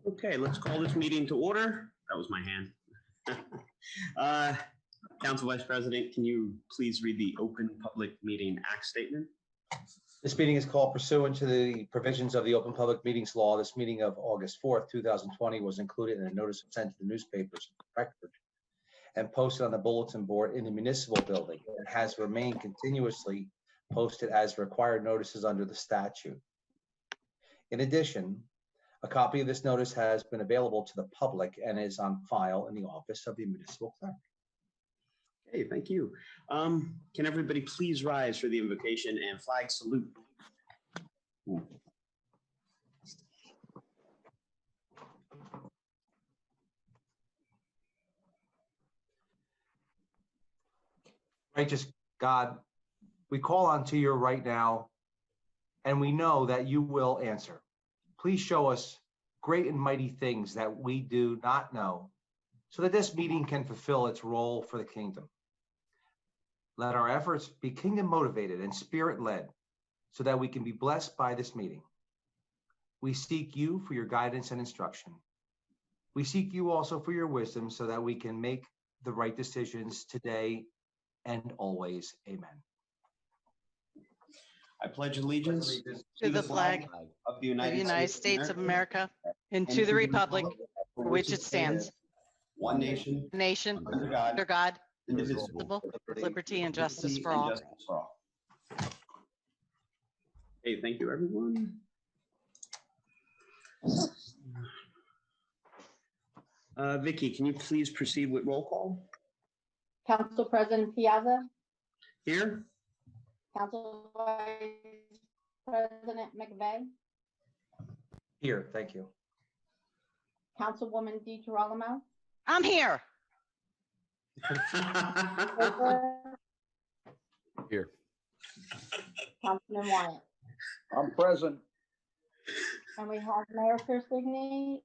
Okay, let's call this meeting to order. That was my hand. Council Vice President, can you please read the Open Public Meeting Act statement? This meeting is called pursuant to the provisions of the Open Public Meetings Law. This meeting of August 4th, 2020 was included in a notice sent to the newspapers record and posted on the bulletin board in the municipal building. It has remained continuously posted as required notices under the statute. In addition, a copy of this notice has been available to the public and is on file in the office of the municipal clerk. Okay, thank you. Can everybody please rise for the invocation and flag salute? Righteous God, we call unto you right now, and we know that you will answer. Please show us great and mighty things that we do not know, so that this meeting can fulfill its role for the kingdom. Let our efforts be kingdom motivated and spirit led, so that we can be blessed by this meeting. We seek you for your guidance and instruction. We seek you also for your wisdom, so that we can make the right decisions today and always. Amen. I pledge allegiance to the flag of the United States of America and to the republic for which it stands, one nation, under God, indivisible, with liberty and justice for all. Hey, thank you, everyone. Vicky, can you please proceed with roll call? Council President Piazza, Here. Council Vice President McVeigh, Here, thank you. Councilwoman DeGirolamo, I'm here. Here. Councilman Wyatt, I'm present. and we have Mayor Kirsigny,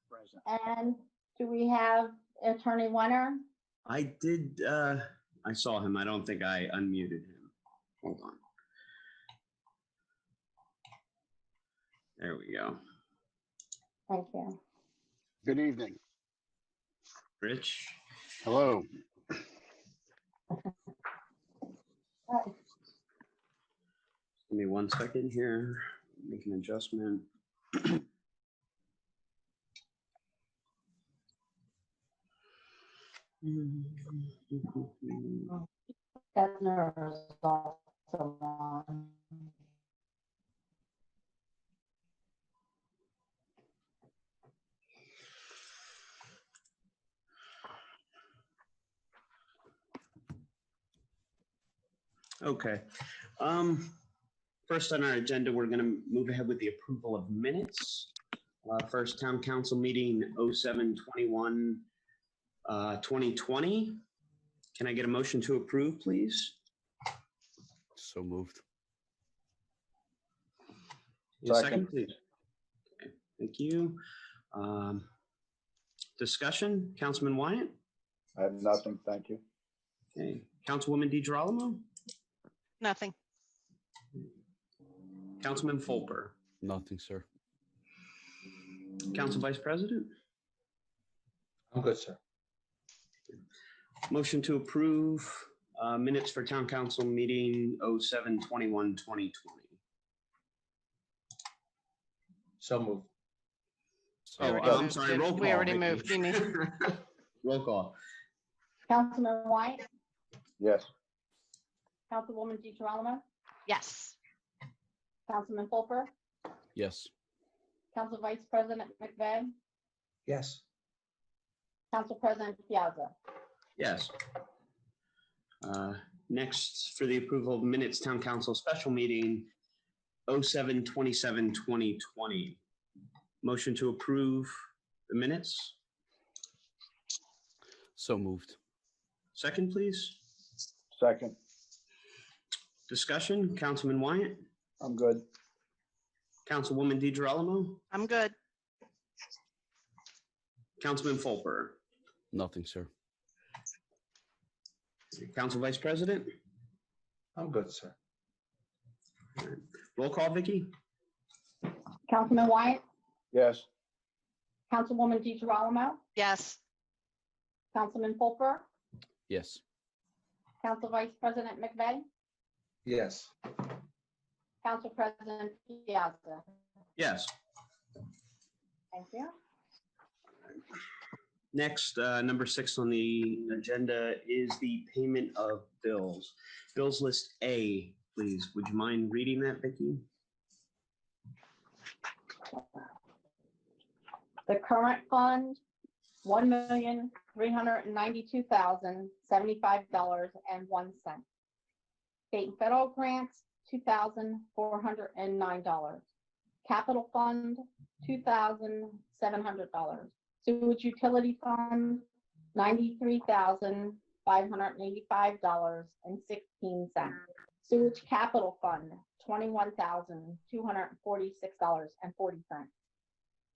Present. and do we have Attorney Wenner? I did, I saw him. I don't think I unmuted him. Hold on. There we go. Thank you. Good evening. Rich. Hello. Give me 1 second here. Make an adjustment. Governor is also on. Okay. First on our agenda, we're going to move ahead with the approval of minutes. First town council meeting 07/21, 2020. Can I get a motion to approve, please? So moved. Second, please. Okay, thank you. Discussion, Councilman Wyatt? I have nothing, thank you. Okay, Councilwoman DeGirolamo? Nothing. Councilman Fulper? Nothing, sir. Council Vice President? I'm good, sir. Motion to approve minutes for town council meeting 07/21/2020. So moved. We already I'm moved sorry, it. roll call. We already Vicky. moved. You need- Roll call. Councilman Wyatt, Yes. Councilwoman DeGirolamo, Yes. Councilman Fulper, Yes. Council Vice President McVeigh, Yes. Council President Piazza. Yes. Next, for the approval of minutes, town council special meeting 07/27/2020. Motion to approve the minutes. So moved. Second, please. Second. Discussion, Councilman Wyatt, I'm good. Councilwoman DeGirolamo, I'm good. Councilman Fulper, Nothing, sir. Council Vice President. I'm good, sir. Roll call, Vicky. Councilman Wyatt, Yes. Councilwoman DeGirolamo, Yes. Councilman Fulper, Yes. Council Vice President McVeigh, Yes. Council President Piazza. Yes. Thank you. Next, number 6 on the agenda is the payment of bills. Bills list A, please. Would you mind reading that, Vicki? The current fund, $1,392,075.01. State and federal grants, $2,409. Capital fund, $2,700. Sewage utility fund, $93,585.16. Sewage capital fund, $21,246.40.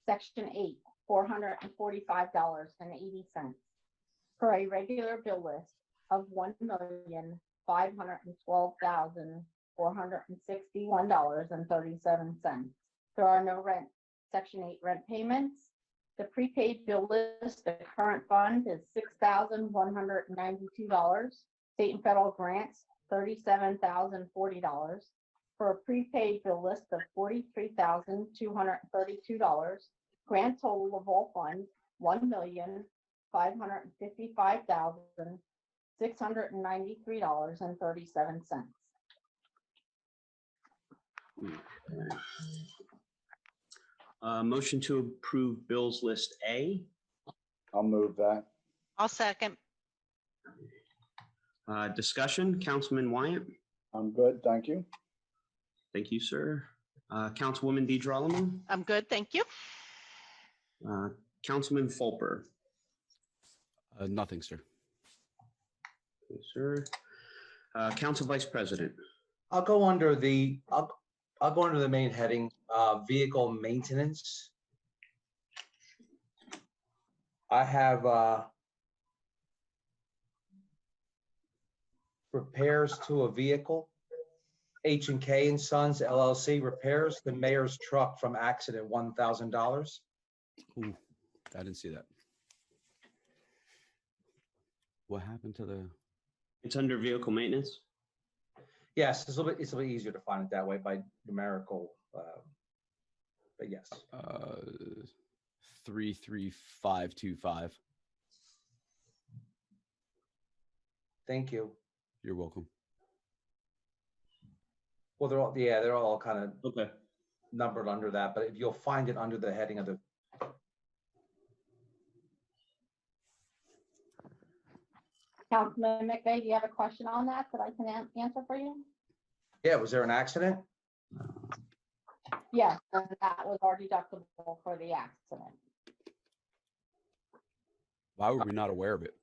Section 8, $445.80. For a regular bill list of $1,512,461.37. There are no rent. Section 8 rent payments. The prepaid bill list, the current fund is $6,192. State and federal grants, $37,040. For a prepaid bill list of $43,232. Grand total of all funds, $1,555,693.37. Motion to approve bills list A. I'll move that. I'll second. Discussion, Councilman Wyatt. I'm good, thank you. Thank you, sir. Councilwoman DeGirolamo. I'm good, thank you. Councilman Fulper. Nothing, sir. Yes, sir. Council Vice President. I'll go under the main heading, vehicle maintenance. I have repairs to a vehicle. H&K and Sons LLC repairs the mayor's truck from accident, $1,000. Ooh, I didn't see that. What happened to the? It's under vehicle maintenance. Yes, it's a little bit easier to find it that way by numerical, but yes. 33525. Thank you. You're welcome. Well, they're all kind of Okay. numbered under that, but if you'll find it under the heading of the. Councilman McVeigh, do you have a question on that I can answer for you? Yeah, was there an accident? Yes, and that was our deductible for the accident. Why were we not aware of it?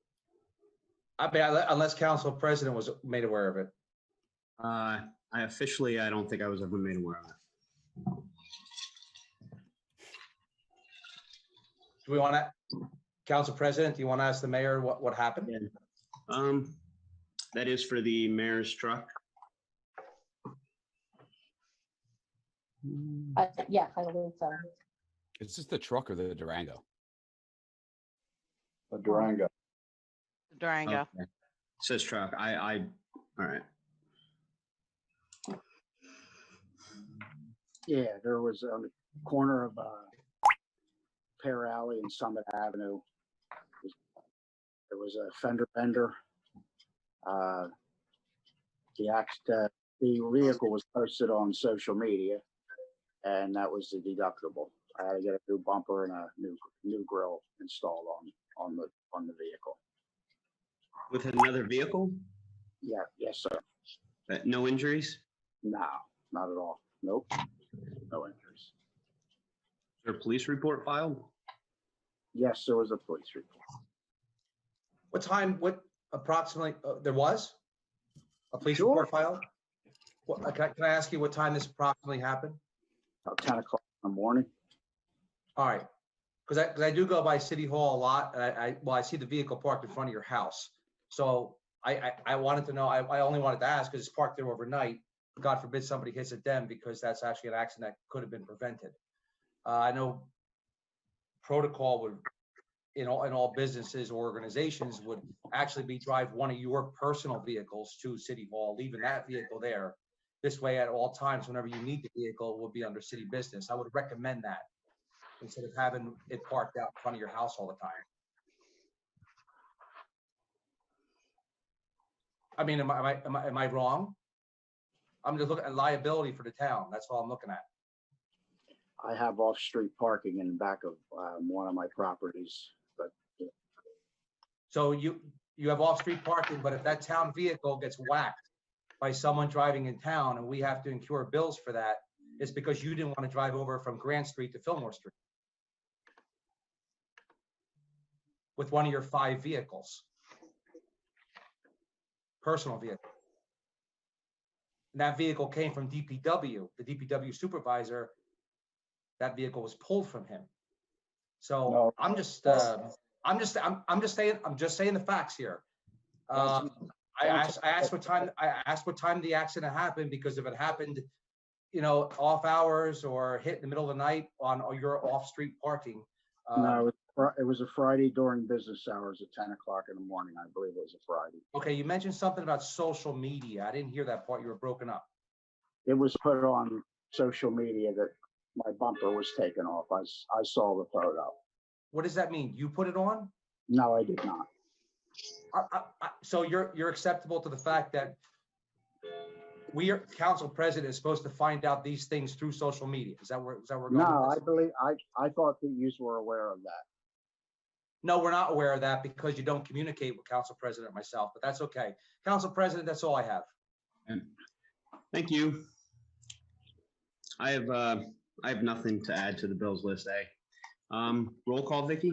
I mean, unless council president was made aware of it. I don't think I was ever made aware of it. Do we want to, council president, do you want to ask the mayor what happened? Yeah. That is for the mayor's truck. Yes, I believe so. Is this the truck or the Durango? A Durango. Durango. Okay. It says truck. All right. Yeah, there was on the corner of Pear Alley and Summit Avenue. There was a fender bender. The vehicle was posted on social media, and that was the deductible. I had to get a new bumper and a new grill installed on the vehicle. With another vehicle? Yeah, yes, sir. No injuries? No, not at all. Nope, no injuries. Is there a police report filed? Yes, there was a police report. What approximately, there was a police report filed? Can I ask you what time this approximately happened? About 10 o'clock in the morning. All right, because I do go by City Hall a lot, and I see the vehicle parked in front of your house. So I wanted to know, I only wanted to ask because it's parked there overnight. God forbid somebody hits it then, because that's actually an accident that could have been prevented. I know protocol would, in all businesses or organizations, would actually be drive one of your personal vehicles to City Hall, leaving that vehicle there. This way, at all times, whenever you need the vehicle, it will be under city business. I would recommend that instead of having it parked out in front of your house all the time. I mean, am I wrong? I'm just looking at liability for the town. That's all I'm looking at. I have off-street parking in the back of one of my properties, but So you have off-street parking, but if that town vehicle gets whacked by someone driving in town and we have to incur bills for that, it's because you didn't want to drive over from Grant Street to Fillmore Street with one of your 5 vehicles, personal vehicle. And that vehicle came from DPW, the DPW supervisor. That vehicle was pulled from him. So No. I'm just saying the facts here. I asked what time the accident happened, because if it happened, off hours or hit in the middle of the night on your off-street parking. no, it was a Friday during business hours at 10 o'clock in the morning. I believe it was a Friday. Okay, you mentioned something about social media. I didn't hear that part. You were broken up. It was put on social media that my bumper was taken off. I saw the photo. What does that mean? You put it on? No, I did not. So you're acceptable to the fact that council president is supposed to find out these things through social media? Is that where we're going? No, with this? I thought that you were aware of that. No, we're not aware of that because you don't communicate with council president or myself, but that's okay. Council president, that's all I have. Thank you. I have nothing to add to the bills list A. Roll call, Vicky?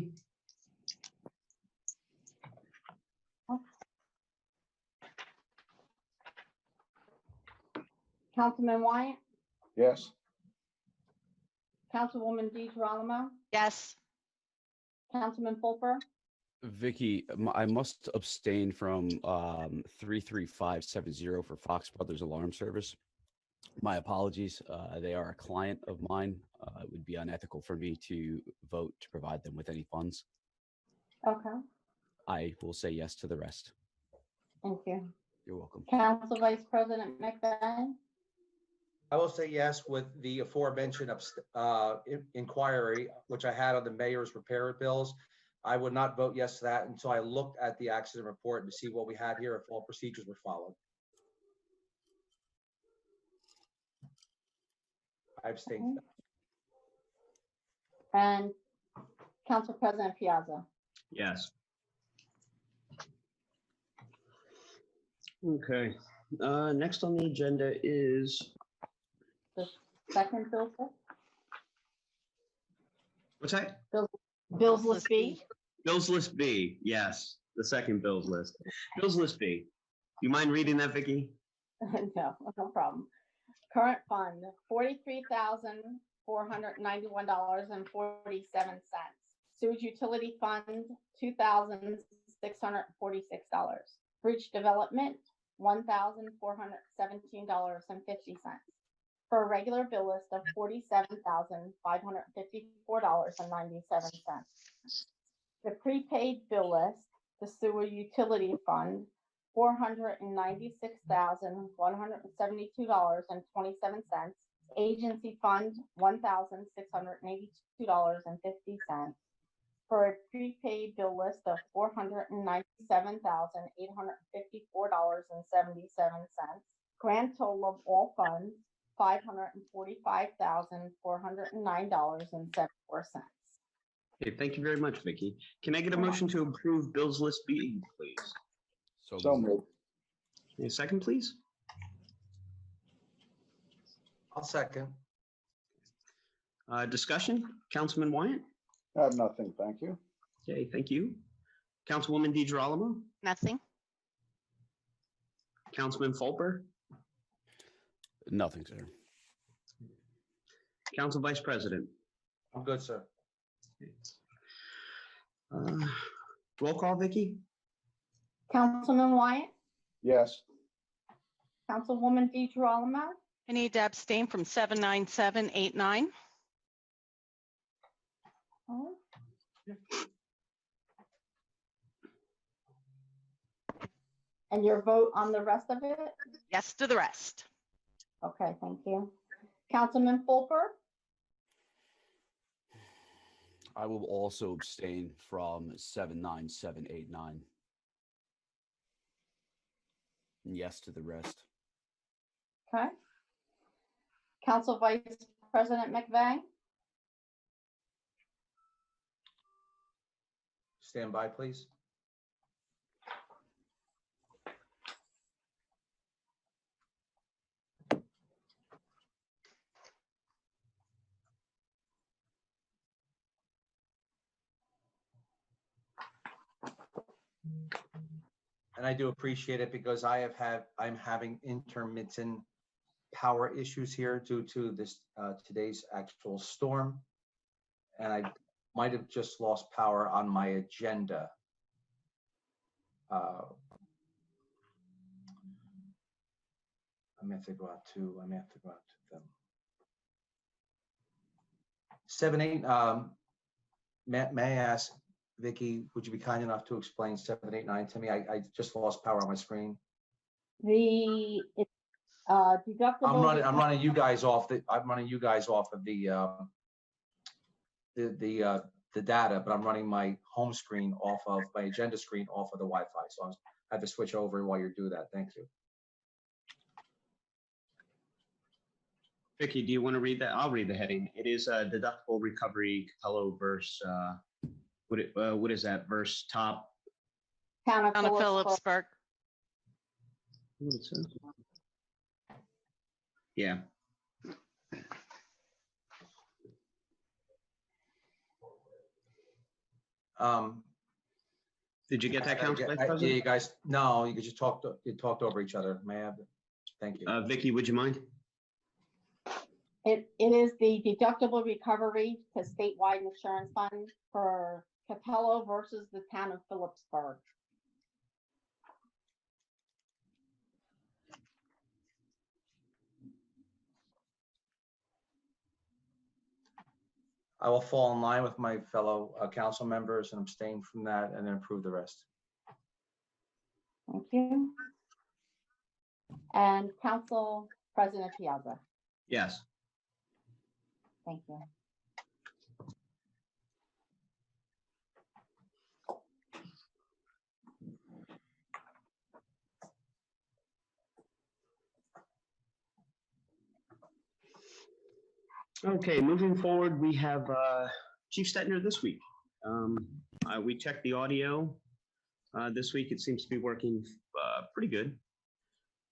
Councilman Wyatt, Yes. Councilwoman DeGirolamo, Yes. Councilman Fulper, Vicky, I must abstain from 33570 for Fox Brothers Alarm Service. My apologies. They are a client of mine. It would be unethical for me to vote to provide them with any funds. okay, I will say yes to the rest. thank you. You're welcome. Council Vice President McBain, I will say yes with the aforementioned inquiry, which I had on the mayor's repair bills. I would not vote yes to that until I looked at the accident report and to see what we had here, if all procedures were followed. I abstained. and Council President Piazza. Yes. Okay. Next on the agenda is, The second bill list, what's that? bills list B. Bills list B. Yes, the second bills list. Bills list B. You mind reading that, Vicky? No problem. Current fund, $43,491.47. Sewage utility fund, $2,646. Bridge development, $1,417.50. For a regular bill list of $47,554.97. The prepaid bill list, the sewer utility fund, $496,172.27. Agency fund, $1,682.50. For a prepaid bill list of $497,854.77. Grand total of all funds, $545,409.74. Okay, thank you very much, Vicky. Can I get a motion to approve bills list B, please? So moved. A second, please? I'll second. Discussion? Councilman Wyatt? I have nothing, thank you. Okay, thank you. Councilwoman DeGirolamo? Nothing. Councilman Fulper? Nothing, sir. Council Vice President? I'm good, sir. Roll call, Vicky? Councilman Wyatt, Yes. Councilwoman DeGirolamo, I need to abstain from 79789. And your vote on the rest of it? Yes to the rest. Okay, thank you. Councilman Fulper, I will also abstain from 79789. Yes to the rest. okay. Council Vice President McVeigh, Stand by, please. And I do appreciate it because I'm having intermittent power issues here due to this today's actual storm. And I might have just lost power on my agenda. I may have to go out to them. 7-8, may I ask, Vicky, would you be kind enough to explain 789 to me? I just lost power on my screen. deductible. I'm running you guys off of the data, but I'm running my home screen off of my agenda screen off of the Wi-Fi. So I have to switch over while you do that. Thank you. Vicky, do you want to read that? I'll read the heading. It is a deductible recovery Capello versus, what is that? Versus top? Town of Town of Phillipsburg. Phillipsburg. What it says? Yeah. Did you get that, Council Vice Yeah, President? you guys. No, you just talked over each other. May I have it? Thank you. Vicky, would you mind? It is the deductible recovery to statewide insurance fund for Capello versus the town of Phillipsburg. I will fall in line with my fellow council members and abstain from that and then approve the rest. Thank you. And Council President Piazza. Yes. Thank you. Okay, moving forward, we have Chief Stetner this week. We checked the audio. This week it seems to be working pretty good.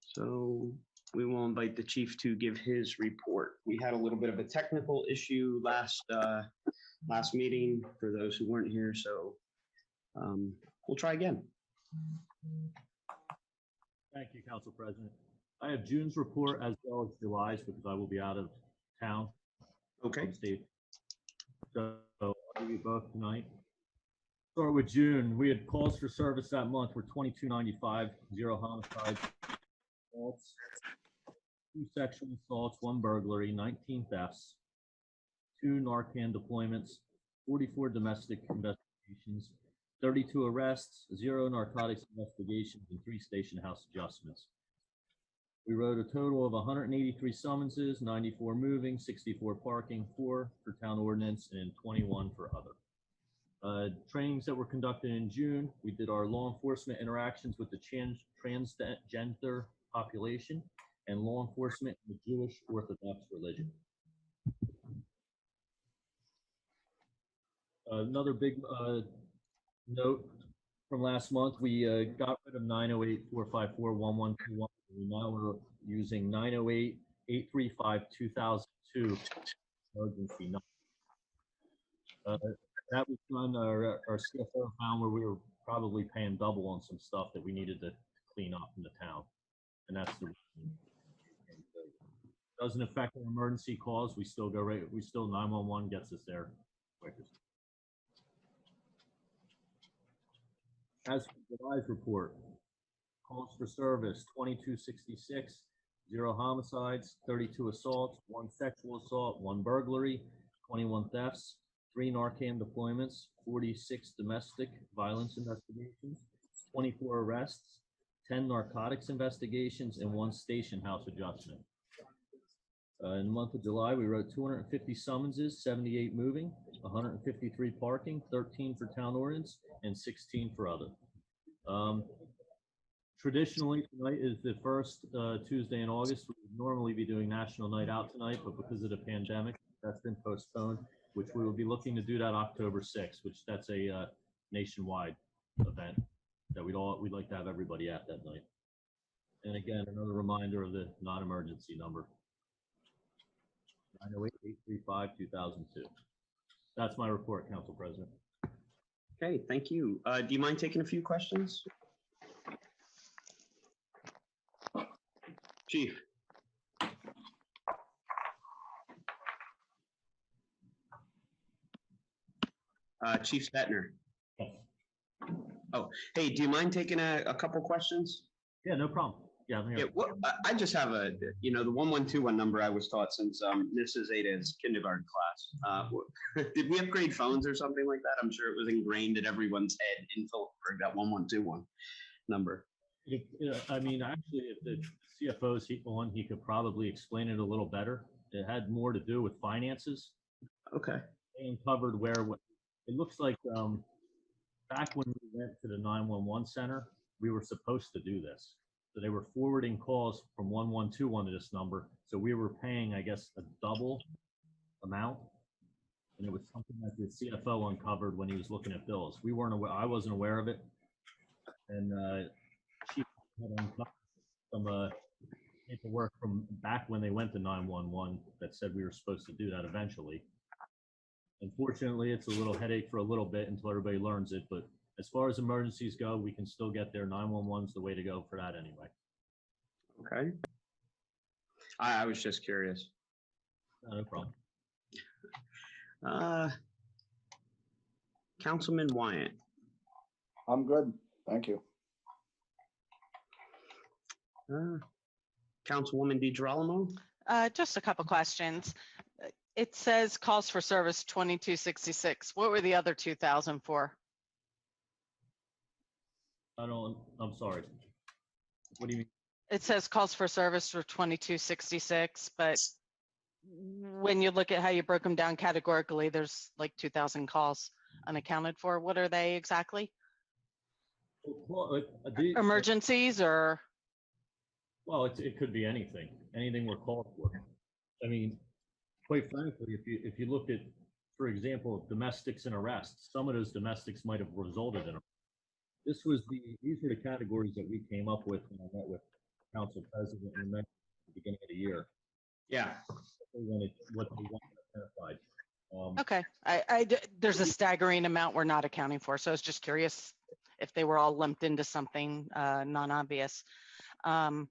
So we will invite the chief to give his report. We had a little bit of a technical issue last meeting for those who weren't here, so we'll try again. Thank you, Council President. I have June's report as well as July's because I will be out of town. Okay. State. So I'll give you both tonight. Start with June. We had calls for service that month were 2295, 0 homicides, assaults, 2 sexual assaults, 1 burglary, 19 thefts, 2 Narcan deployments, 44 domestic investigations, 32 arrests, 0 narcotics investigations, and 3 station house adjustments. We wrote a total of 183 summonses, 94 moving, 64 parking, 4 for town ordinance, and 21 for other. Trainings that were conducted in June, we did our law enforcement interactions with the transgender population and law enforcement in the Jewish Orthodox religion. Another big note from last month, we got rid of 908-454-1121. We now are using 908-835-2002 emergency number. That was done, our CFO found where we were probably paying double on some stuff that we needed to clean up in the town. And that's the reason. Doesn't affect our emergency calls. We still go right, 911 gets us there quicker. As for July's report, calls for service 2266, 0 homicides, 32 assaults, 1 sexual assault, 1 burglary, 21 thefts, 3 Narcan deployments, 46 domestic violence investigations, 24 arrests, 10 narcotics investigations, and 1 station house adjustment. In the month of July, we wrote 250 summonses, 78 moving, 153 parking, 13 for town ordinance, and 16 for other. Traditionally, tonight is the first Tuesday in August. We would normally be doing National Night Out tonight, but because of the pandemic, that's been postponed, which we will be looking to do that October 6th, which that's a nationwide event that we'd like to have everybody at that night. And again, another reminder of the non-emergency number. 908-835-2002. That's my report, Council President. Okay, thank you. Do you mind taking a few questions? Chief. Chief Stetner. Oh, hey, do you mind taking a couple questions? Yeah, no problem. Yeah, I'm here. Yeah, well, I just have the 1121 number I was taught since Mrs. Ada's kindergarten class. Did we upgrade phones or something like that? I'm sure it was ingrained in everyone's head in Phillipsburg, that 1121 number. I mean, actually, if the CFO's on, he could probably explain it a little better. It had more to do with finances. Okay. They uncovered where it looks like back when we went to the 911 center, we were supposed to do this. So they were forwarding calls from 1121 to this number. So we were paying, I guess, a double amount. And it was something that the CFO uncovered when he was looking at bills. We weren't aware, I wasn't aware of it. And she had uncovered some paperwork from back when they went to 911 that said we were supposed to do that eventually. Unfortunately, it's a little headache for a little bit until everybody learns it, but as far as emergencies go, we can still get there. 911's the way to go for that anyway. Okay. I was just curious. No problem. Councilman Wyatt. I'm good. Thank you. Councilwoman DiGirolamo. Just a couple questions. It says calls for service 2266. What were the other 2,000 for? I'm sorry. What do you mean? It says calls for service for 2266, but when you look at how you broke them down categorically, there's like 2,000 calls unaccounted for. What are they exactly? Well, Emergencies or? Well, it could be anything we're called for. I mean, quite frankly, if you look at, for example, domestics and arrests, some of those domestics might have resulted in these were the categories that we came up with when I met with Council President and at the beginning of the year. Yeah. What they wanted identified. Okay, there's a staggering amount we're not accounting for, so I was just curious if they were all lumped into something non-obvious. I'm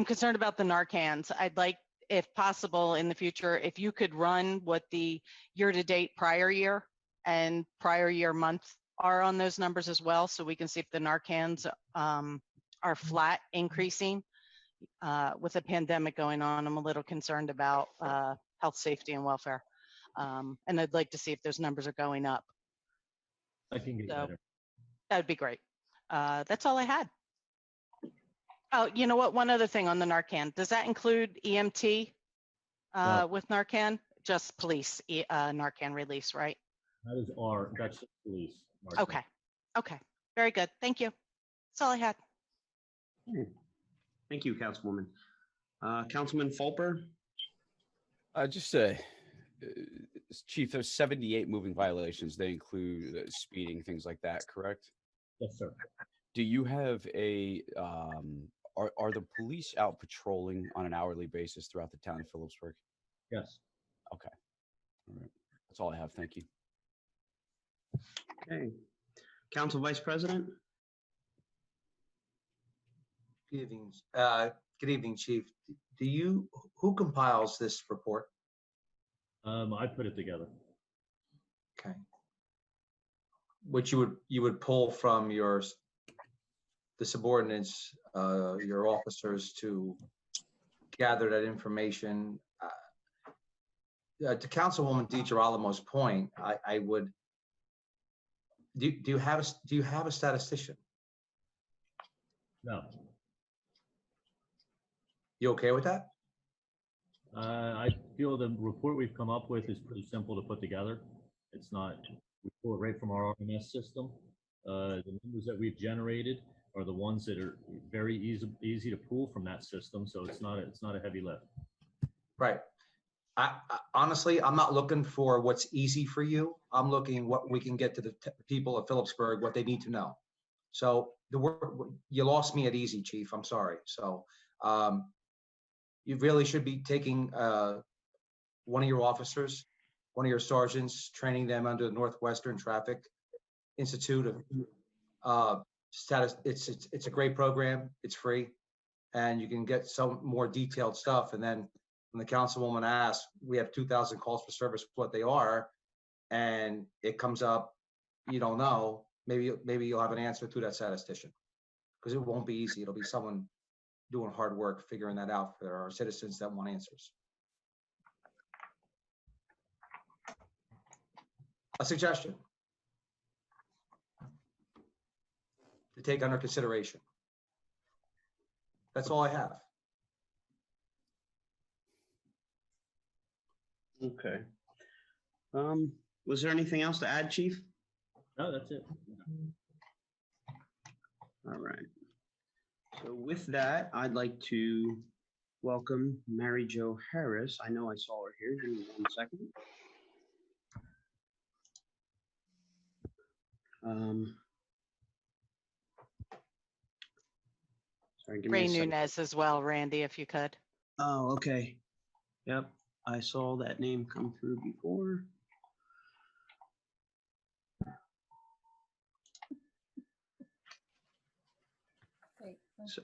concerned about the Narcans. I'd like, if possible in the future, if you could run what the year-to-date prior year and prior year month are on those numbers as well, so we can see if the Narcans are flat increasing. With a pandemic going on, I'm a little concerned about health, safety, and welfare. And I'd like to see if those numbers are going up. I can get better. That would be great. That's all I had. Oh, you know what? One other thing on the Narcan. Does that include EMT No. with Narcan? Just police Narcan release, right? That's the police. Narcan. Okay. Okay. Very good. Thank you. That's all I had. Thank you, Councilwoman. Councilman Fulper. Just Chief, there's 78 moving violations. They include speeding, things like that, correct? Yes, sir. Do you have are the police out patrolling on an hourly basis throughout the town of Phillipsburg? Yes. Okay. All right. That's all I have. Thank you. Okay. Council Vice President. Good evening. Good evening, Chief. Who compiles this report? I put it together. Okay. Which you would pull from the subordinates, your officers, to gather that information. To Councilwoman DiGirolamo's point, I would, do you have a statistician? No. You okay with that? I feel the report we've come up with is pretty simple to put together. It's not, we pull it right from our RMS system. The numbers that we've generated are the ones that are very easy to pull from that system. So it's not a heavy lift. Right. I honestly, I'm not looking for what's easy for you. I'm looking what we can get to the people of Phillipsburg, what they need to know. So the word, you lost me at easy, Chief. I'm sorry. So you really should be taking one of your officers, one of your sergeants, training them under the Northwestern Traffic Institute of status. It's a great program. It's free, and you can get some more detailed stuff. And then when the councilwoman asks, we have 2,000 calls for service, what they are, and it comes up, you don't know. Maybe you'll have an answer through that statistician, because it won't be easy. It'll be someone doing hard work figuring that out for our citizens that want answers. A suggestion to take under consideration. That's all I have. Okay. Was there anything else to add, Chief? No, that's it. All right. So with that, I'd like to welcome Mary Jo Harris. I know I saw her here. Give me 1 second. Sorry, give me Ray a second. Nunez as well, Randy, if you could. Oh, okay. Yep, I saw that name come through before. So,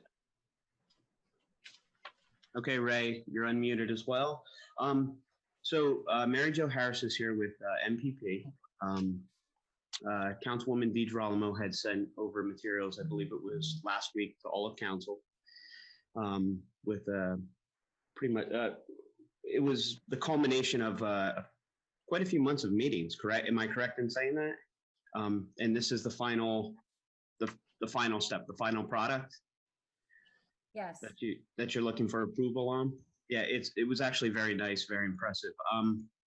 okay, Ray, you're unmuted as well. Mary Jo Harris is here with NPP. Councilwoman DiGirolamo had sent over materials, I believe it was last week, to all of council with pretty much, it was the culmination of quite a few months of meetings, correct? Am I correct in saying that? And this is the final step, the final product? Yes. That you're looking for approval on? Yeah, it was actually very nice, very impressive.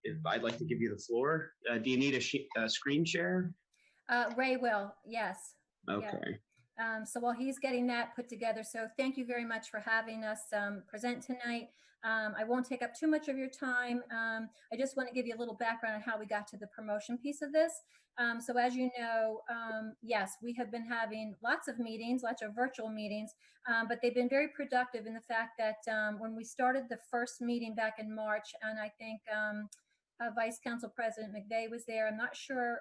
If I'd like to give you the floor. Do you need a screen share? Ray will, yes. Okay. Yeah. So while he's getting that put together, so thank you very much for having us present tonight. I won't take up too much of your time. I just want to give you a little background on how we got to the promotion piece of this. So as you know, yes, we have been having lots of meetings, lots of virtual meetings, but they've been very productive in the fact that when we started the first meeting back in March, and I think Vice Council President McVeigh was there. I'm not sure,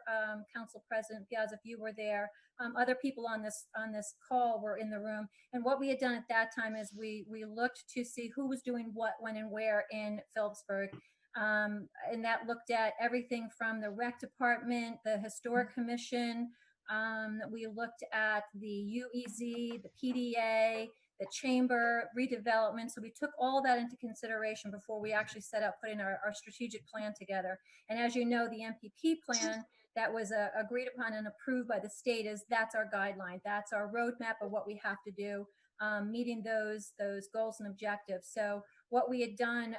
Council President Gaz, if you were there. Other people on this call were in the room. And what we had done at that time is we looked to see who was doing what, when, and where in Phillipsburg. And that looked at everything from the rec department, the historic commission. We looked at the UEZ, the PDA, the chamber, redevelopment. So we took all that into consideration before we actually set up putting our strategic plan together. And as you know, the NPP plan that was agreed upon and approved by the state that's our guideline. That's our roadmap of what we have to do, meeting those goals and objectives. So what we had done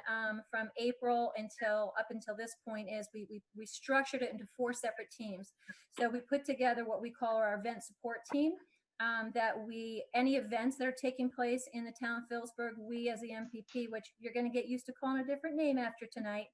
from April up until this point is we structured it into 4 separate teams. So we put together what we call our event support team. Any events that are taking place in the town of Phillipsburg, we as the MPP, which you're going to get used to calling a different name after tonight,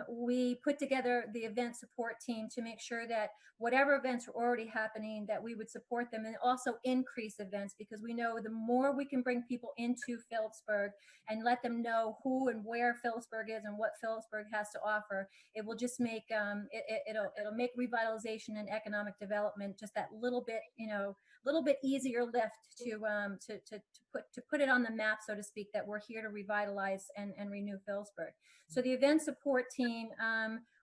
we put together the event support team to make sure that whatever events are already happening, that we would support them and also increase events, because we know the more we can bring people into Phillipsburg and let them know who and where Phillipsburg is and what Phillipsburg has to offer, it will just make it'll make revitalization and economic development just that little bit easier lift to put it on the map, so to speak, that we're here to revitalize and renew Phillipsburg. So the event support team,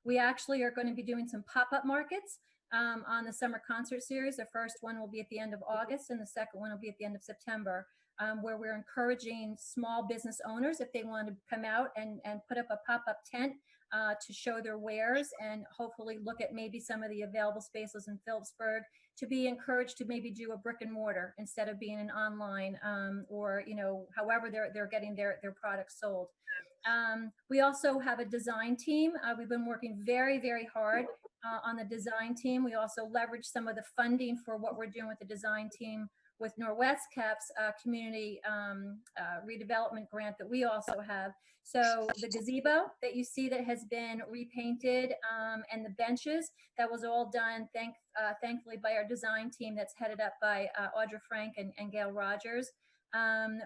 we actually are going to be doing some pop-up markets on the summer concert series. The first one will be at the end of August and the second one will be at the end of September. where we're encouraging small business owners, if they want to come out and put up a pop-up tent to show their wares and hopefully look at maybe some of the available spaces in Phillipsburg, to be encouraged to maybe do a brick and mortar instead of being an online or, you know, however they're getting their products sold. We also have a design team. We've been working very, very hard on the design team. We also leverage some of the funding for what we're doing with the design team with Norwest Cap's community redevelopment grant that we also have. So the gazebo that you see that has been repainted and the benches, that was all done thankfully by our design team that's headed up by Audra Frank and Gail Rogers.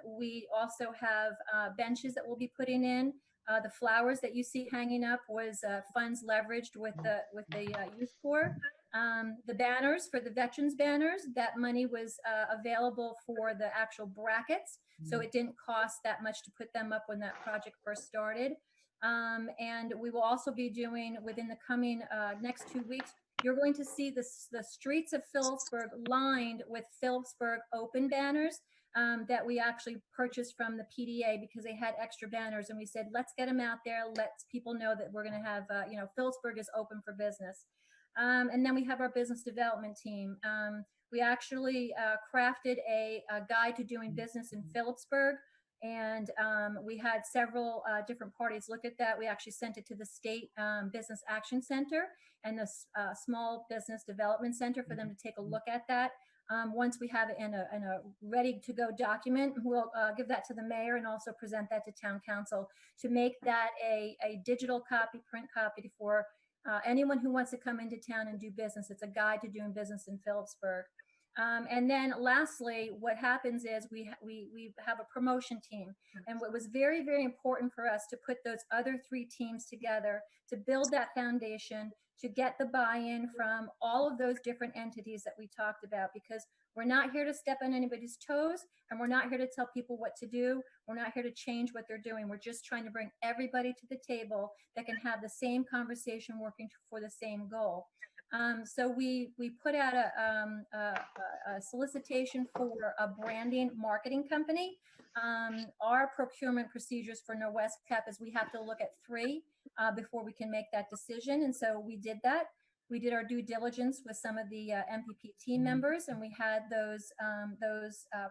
We also have benches that we'll be putting in. The flowers that you see hanging up was funds leveraged with the youth corps. The banners for the veterans banners, that money was available for the actual brackets, so it didn't cost that much to put them up when that project first started. And we will also be doing within the coming next 2 weeks, you're going to see the streets of Phillipsburg lined with Phillipsburg open banners that we actually purchased from the PDA because they had extra banners, and we said, let's get them out there. Let people know that we're going to have, you know, Phillipsburg is open for business. And then we have our business development team. We actually crafted a guide to doing business in Phillipsburg, and we had several different parties look at that. We actually sent it to the State Business Action Center and the Small Business Development Center for them to take a look at that. Once we have it in a ready to go document, we'll give that to the mayor and also present that to town council to make that a digital copy, print copy for anyone who wants to come into town and do business. It's a guide to doing business in Phillipsburg. And then lastly, what happens is we have a promotion team. And what was very, very important for us to put those other 3 teams together to build that foundation, to get the buy-in from all of those different entities that we talked about, because we're not here to step on anybody's toes, and we're not here to tell people what to do. We're not here to change what they're doing. We're just trying to bring everybody to the table that can have the same conversation working for the same goal. So we put out a solicitation for a branding marketing company. Our procurement procedures for Norwest Cap is we have to look at 3 before we can make that decision. And so we did that. We did our due diligence with some of the NPP team members, and we had those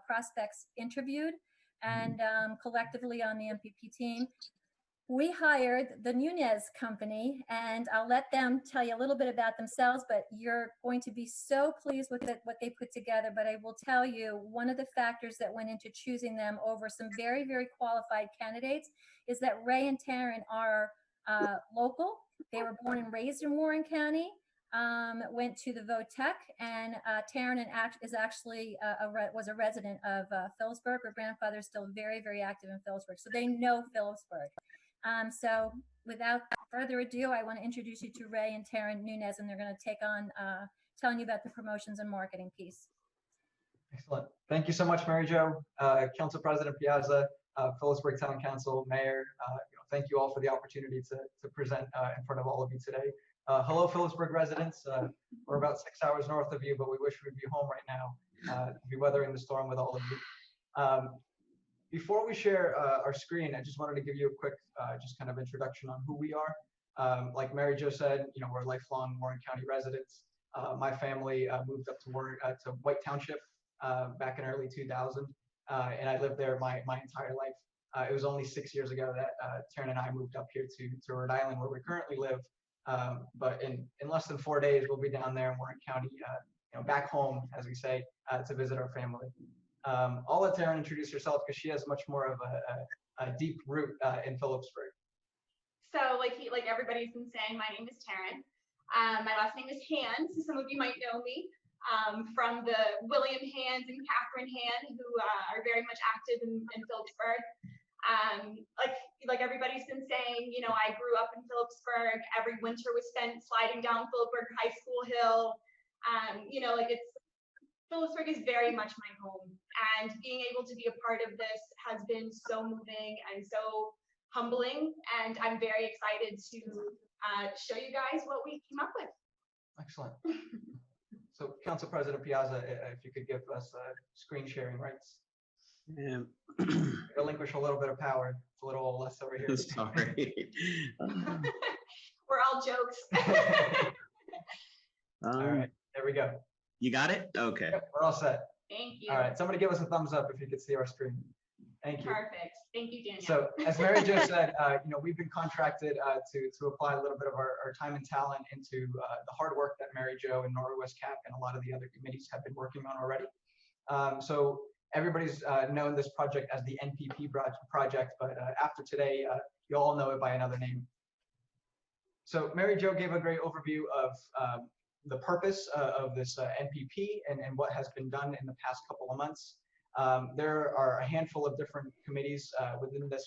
prospects interviewed. And collectively on the NPP team, we hired the Nunez company, and I'll let them tell you a little bit about themselves, but you're going to be so pleased with what they put together. But I will tell you, one of the factors that went into choosing them over some very, very qualified candidates is that Ray and Taryn are local. They were born and raised in Warren County, went to the Votech, and Taryn is actually was a resident of Phillipsburg. Her grandfather is still very, very active in Phillipsburg, so they know Phillipsburg. So without further ado, I want to introduce you to Ray and Taryn Nunez, and they're going to take on telling you about the promotions and marketing piece. Excellent. Thank you so much, Mary Jo, Council President Piazza, Phillipsburg Town Council, Mayor. Thank you all for the opportunity to present in front of all of you today. Hello, Phillipsburg residents. We're about 6 hours north of you, but we wish we'd be home right now to be weathering the storm with all of you. Before we share our screen, I just wanted to give you a quick just kind of introduction on who we are. Like Mary Jo said, we're lifelong Warren County residents. My family moved up to White Township back in early 2000, and I lived there my entire life. It was only 6 years ago that Taryn and I moved up here to Rhode Island, where we currently live. But in less than 4 days, we'll be down there in Warren County, back home, as we say, to visit our family. I'll let Taryn introduce herself because she has much more of a deep root in Phillipsburg. So like everybody's been saying, my name is Taryn. My last name is Hand, so some of you might know me from the William Hands and Catherine Hand, who are very much active in Phillipsburg. Like everybody's been saying, I grew up in Phillipsburg. Every winter was spent sliding down Phillipsburg High School Hill. Phillipsburg is very much my home, and being able to be a part of this has been so moving and so humbling, and I'm very excited to show you guys what we came up with. Excellent. So Council President Piazza, if you could give us screen sharing rights. Yeah. Relinquish a little bit of power. It's a little less over here. Sorry. We're all jokes. All right, there we go. You got it? Okay. Yep, we're all set. Thank you. All right, somebody give us a thumbs up if you could see our screen. Thank you. Perfect. Thank you, Danielle. So as Mary Jo said, we've been contracted to apply a little bit of our time and talent into the hard work that Mary Jo and Norwest Cap and a lot of the other committees have been working on already. So everybody's known this project as the NPP project, but after today, you all know it by another name. So Mary Jo gave a great overview of the purpose of this NPP and what has been done in the past couple of months. There are a handful of different committees within this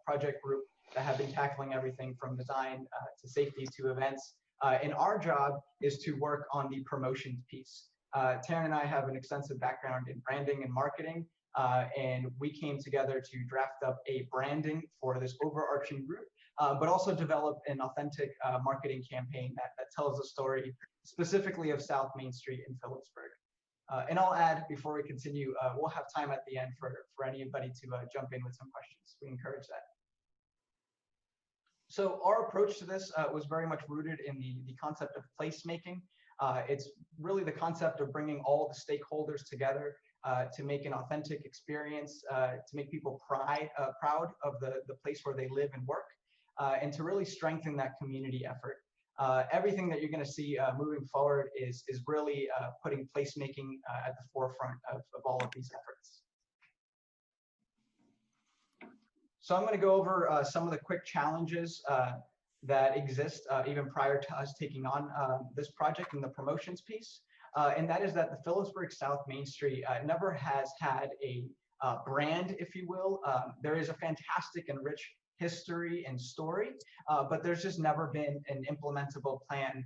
project group that have been tackling everything from design to safety to events. And our job is to work on the promotions piece. Taryn and I have an extensive background in branding and marketing, and we came together to draft up a branding for this overarching group, but also develop an authentic marketing campaign that tells the story specifically of South Main Street in Phillipsburg. And I'll add, before we continue, we'll have time at the end for anybody to jump in with some questions. We encourage that. So our approach to this was very much rooted in the concept of placemaking. It's really the concept of bringing all the stakeholders together to make an authentic experience, to make people proud of the place where they live and work, and to really strengthen that community effort. Everything that you're going to see moving forward is really putting placemaking at the forefront of all of these efforts. So I'm going to go over some of the quick challenges that exist even prior to us taking on this project in the promotions piece. And that is that the Phillipsburg South Main Street never has had a brand, if you will. There is a fantastic and rich history and story, but there's just never been an implementable plan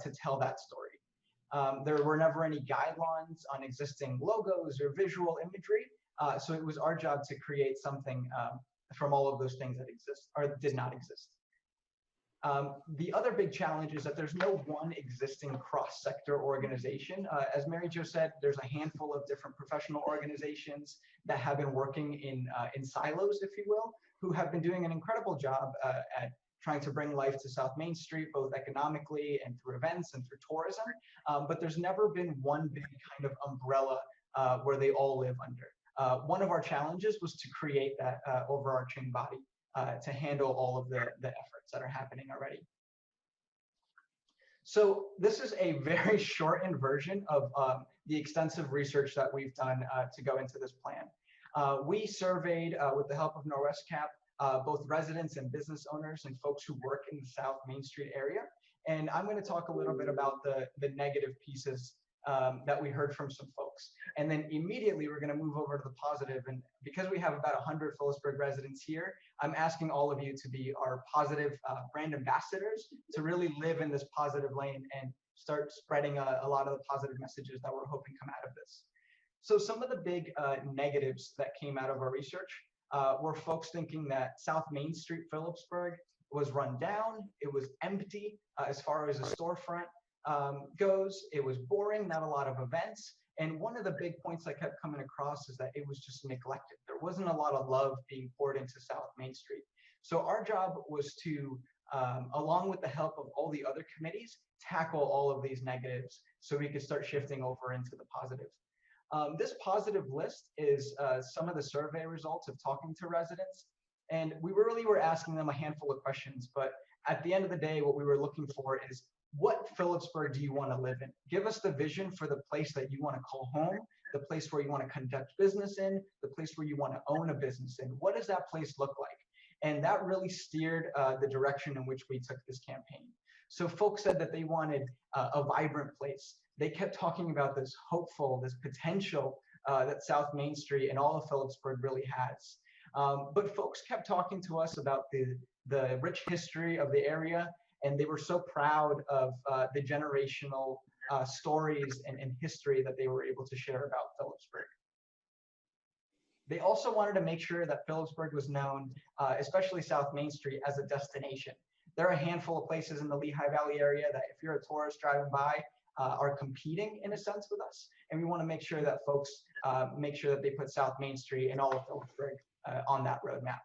to tell that story. There were never any guidelines on existing logos or visual imagery, so it was our job to create something from all of those things that exist or did not exist. The other big challenge is that there's no one existing cross-sector organization. As Mary Jo said, there's a handful of different professional organizations that have been working in silos, if you will, who have been doing an incredible job at trying to bring life to South Main Street, both economically and through events and through tourism. But there's never been one big kind of umbrella where they all live under. One of our challenges was to create that overarching body to handle all of the efforts that are happening already. So this is a very shortened version of the extensive research that we've done to go into this plan. We surveyed, with the help of Norwest Cap, both residents and business owners and folks who work in the South Main Street area. And I'm going to talk a little bit about the negative pieces that we heard from some folks. And then immediately we're going to move over to the positive. And because we have about 100 Phillipsburg residents here, I'm asking all of you to be our positive brand ambassadors, to really live in this positive lane and start spreading a lot of the positive messages that we're hoping come out of this. So some of the big negatives that came out of our research were folks thinking that South Main Street, Phillipsburg, was run down. It was empty as far as a storefront goes. It was boring, not a lot of events. And one of the big points that kept coming across is that it was just neglected. There wasn't a lot of love being poured into South Main Street. So our job was to, along with the help of all the other committees, tackle all of these negatives so we could start shifting over into the positive. This positive list is some of the survey results of talking to residents. And we really were asking them a handful of questions, but at the end of the day, what we were looking for is, what Phillipsburg do you want to live in? Give us the vision for the place that you want to call home, the place where you want to conduct business in, the place where you want to own a business in. What does that place look like? And that really steered the direction in which we took this campaign. So folks said that they wanted a vibrant place. They kept talking about this hopeful, this potential that South Main Street and all of Phillipsburg really has. But folks kept talking to us about the rich history of the area, and they were so proud of the generational stories and history that they were able to share about Phillipsburg. They also wanted to make sure that Phillipsburg was known, especially South Main Street, as a destination. There are a handful of places in the Lehigh Valley area that if you're a tourist driving by, are competing in a sense with us. And we want to make sure that folks make sure that they put South Main Street and all of Phillipsburg on that roadmap.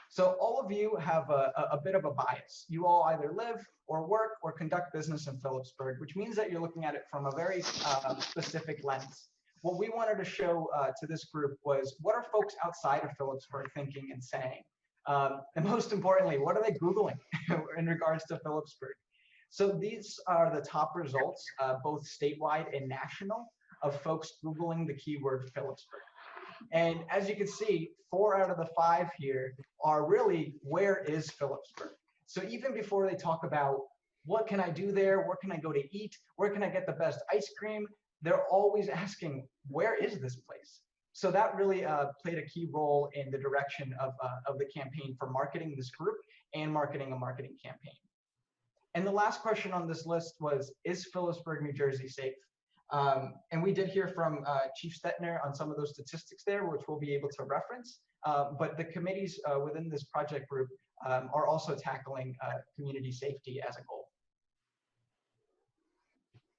So all of you have a bit of a bias. You all either live or work or conduct business in Phillipsburg, which means that you're looking at it from a very specific lens. What we wanted to show to this group was, what are folks outside of Phillipsburg thinking and saying? And most importantly, what are they Googling in regards to Phillipsburg? So these are the top results, both statewide and national, of folks Googling the keyword Phillipsburg. And as you can see, 4 out of the 5 here are really, where is Phillipsburg? So even before they talk about what can I do there, where can I go to eat, where can I get the best ice cream, they're always asking, where is this place? So that really played a key role in the direction of the campaign for marketing this group and marketing a marketing campaign. And the last question on this list was, is Phillipsburg, New Jersey safe? And we did hear from Chief Stetner on some of those statistics there, which we'll be able to reference. But the committees within this project group are also tackling community safety as a goal.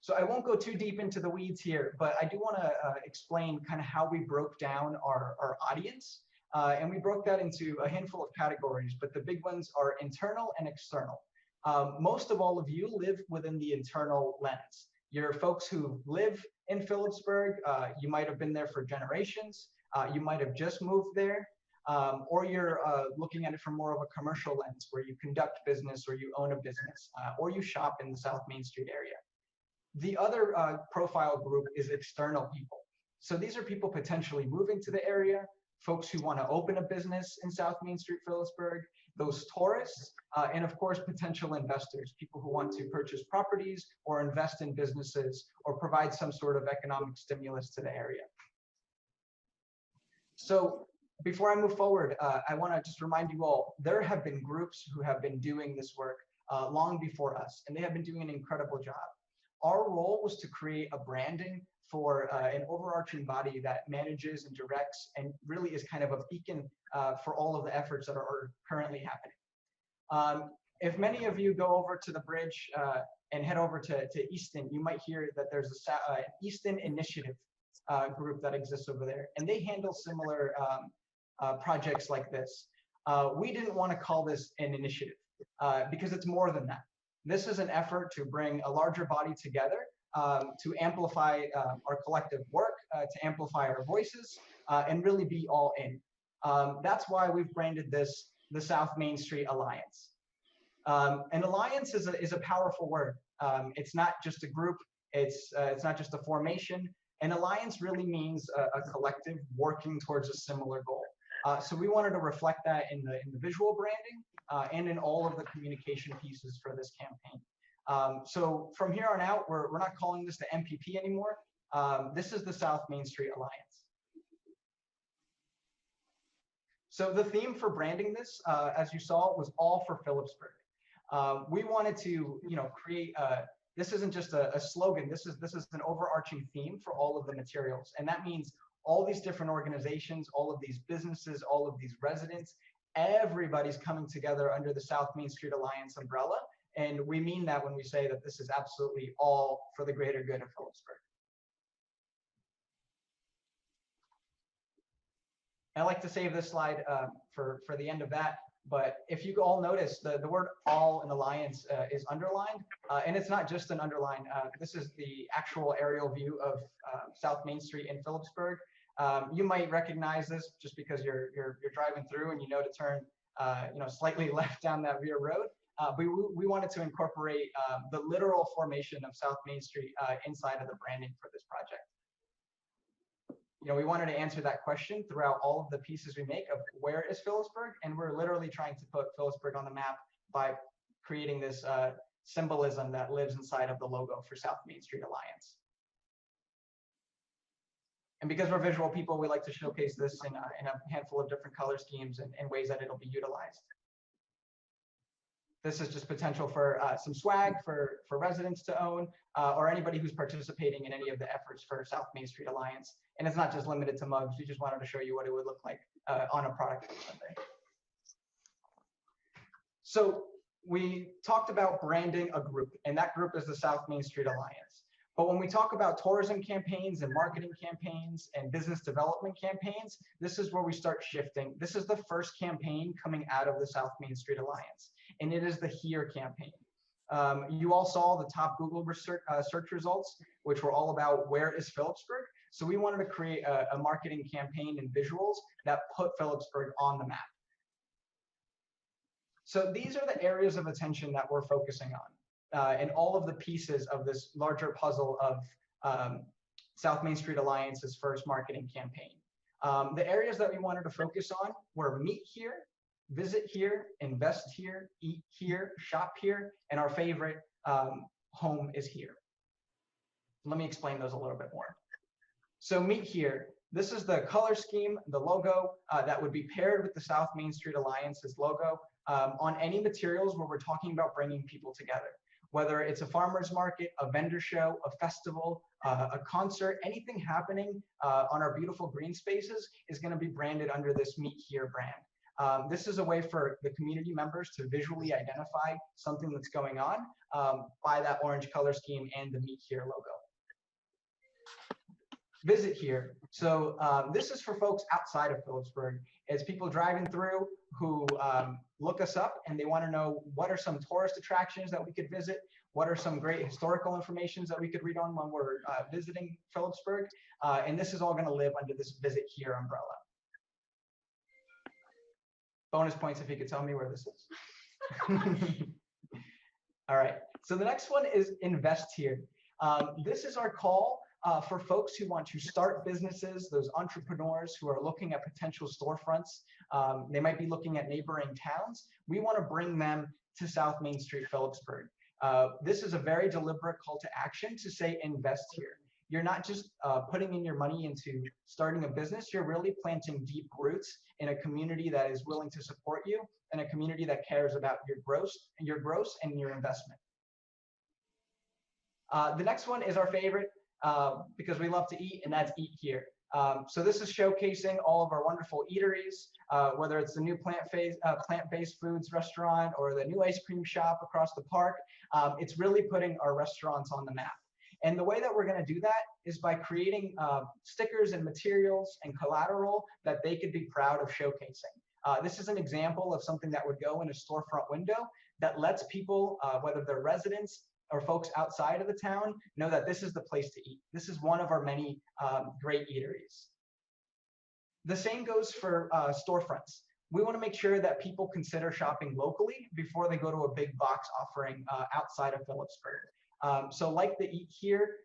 So I won't go too deep into the weeds here, but I do want to explain kind of how we broke down our audience. And we broke that into a handful of categories, but the big ones are internal and external. Most of all of you live within the internal lens. You're folks who live in Phillipsburg. You might have been there for generations. You might have just moved there. Or you're looking at it from more of a commercial lens, where you conduct business or you own a business, or you shop in the South Main Street area. The other profile group is external people. So these are people potentially moving to the area, folks who want to open a business in South Main Street, Phillipsburg, those tourists, and of course, potential investors, people who want to purchase properties or invest in businesses or provide some sort of economic stimulus to the area. So before I move forward, I want to just remind you all, there have been groups who have been doing this work long before us, and they have been doing an incredible job. Our role was to create a branding for an overarching body that manages and directs and really is kind of a beacon for all of the efforts that are currently happening. If many of you go over to the bridge and head over to Easton, you might hear that there's an Easton Initiative group that exists over there, and they handle similar projects like this. We didn't want to call this an initiative because it's more than that. This is an effort to bring a larger body together to amplify our collective work, to amplify our voices, and really be all in. That's why we've branded this the South Main Street Alliance. An alliance is a powerful word. It's not just a group. It's not just a formation. An alliance really means a collective working towards a similar goal. So we wanted to reflect that in the visual branding and in all of the communication pieces for this campaign. So from here on out, we're not calling this the NPP anymore. This is the South Main Street Alliance. So the theme for branding this, as you saw, was all for Phillipsburg. We wanted to, create. This isn't just a slogan. This is an overarching theme for all of the materials, and that means all these different organizations, all of these businesses, all of these residents, everybody's coming together under the South Main Street Alliance umbrella. And we mean that when we say that this is absolutely all for the greater good of Phillipsburg. I like to save this slide for the end of that. But if you all notice, the word all in alliance is underlined. And it's not just an underline. This is the actual aerial view of South Main Street in Phillipsburg. You might recognize this just because you're driving through and you know to turn slightly left down that rear road. But we wanted to incorporate the literal formation of South Main Street inside of the branding for this project. We wanted to answer that question throughout all of the pieces we make of where is Phillipsburg, and we're literally trying to put Phillipsburg on the map by creating this symbolism that lives inside of the logo for South Main Street Alliance. And because we're visual people, we like to showcase this in a handful of different color schemes and ways that it'll be utilized. This is just potential for some swag for residents to own or anybody who's participating in any of the efforts for South Main Street Alliance. And it's not just limited to mugs. We just wanted to show you what it would look like on a product Sunday. So we talked about branding a group, and that group is the South Main Street Alliance. But when we talk about tourism campaigns and marketing campaigns and business development campaigns, this is where we start shifting. This is the first campaign coming out of the South Main Street Alliance, and it is the Here campaign. You all saw the top Google search results, which were all about where is Phillipsburg. So we wanted to create a marketing campaign and visuals that put Phillipsburg on the map. So these are the areas of attention that we're focusing on, and all of the pieces of this larger puzzle of South Main Street Alliance's first marketing campaign. The areas that we wanted to focus on were meet here, visit here, invest here, eat here, shop here, and our favorite, home is here. Let me explain those a little bit more. So meet here. This is the color scheme, the logo that would be paired with the South Main Street Alliance's logo on any materials where we're talking about bringing people together. Whether it's a farmer's market, a vendor show, a festival, a concert, anything happening on our beautiful green spaces is going to be branded under this Meet Here brand. This is a way for the community members to visually identify something that's going on by that orange color scheme and the Meet Here logo. Visit here. So this is for folks outside of Phillipsburg. It's people driving through who look us up and they want to know what are some tourist attractions that we could visit, what are some great historical informations that we could read on when we're visiting Phillipsburg, and this is all going to live under this Visit Here umbrella. Bonus points if you could tell me where this is. All right, so the next one is Invest Here. This is our call for folks who want to start businesses, those entrepreneurs who are looking at potential storefronts. They might be looking at neighboring towns. We want to bring them to South Main Street, Phillipsburg. This is a very deliberate call to action to say invest here. You're not just putting in your money into starting a business, you're really planting deep roots in a community that is willing to support you and a community that cares about your growth and your investment. The next one is our favorite, because we love to eat, and that's Eat Here. So this is showcasing all of our wonderful eateries, whether it's the new plant-based foods restaurant or the new ice cream shop across the park. It's really putting our restaurants on the map. And the way that we're going to do that is by creating stickers and materials and collateral that they could be proud of showcasing. This is an example of something that would go in a storefront window that lets people, whether they're residents or folks outside of the town, know that this is the place to eat. This is one of our many great eateries. The same goes for storefronts. We want to make sure that people consider shopping locally before they go to a big box offering outside of Phillipsburg. So like the Eat Here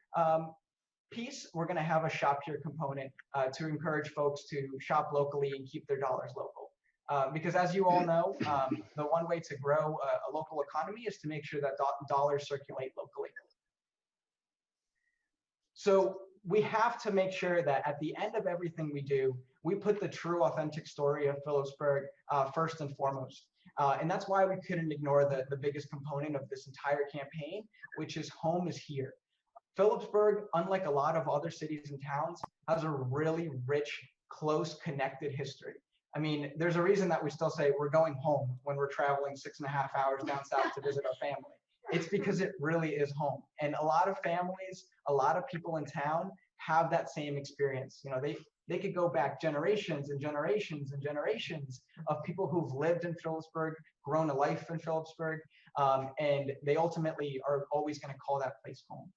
piece, we're going to have a Shop Here component to encourage folks to shop locally and keep their dollars local. Because as you all know, the one way to grow a local economy is to make sure that dollars circulate locally. So we have to make sure that at the end of everything we do, we put the true, authentic story of Phillipsburg first and foremost. And that's why we couldn't ignore the biggest component of this entire campaign, which is home is here. Phillipsburg, unlike a lot of other cities and towns, has a really rich, close, connected history. I mean, there's a reason that we still say we're going home when we're traveling 6.5 hours down south to visit our family. It's because it really is home. And a lot of families, a lot of people in town have that same experience. You know, they could go back generations and generations and generations of people who've lived in Phillipsburg, grown a life in Phillipsburg, and they ultimately are always going to call that place home.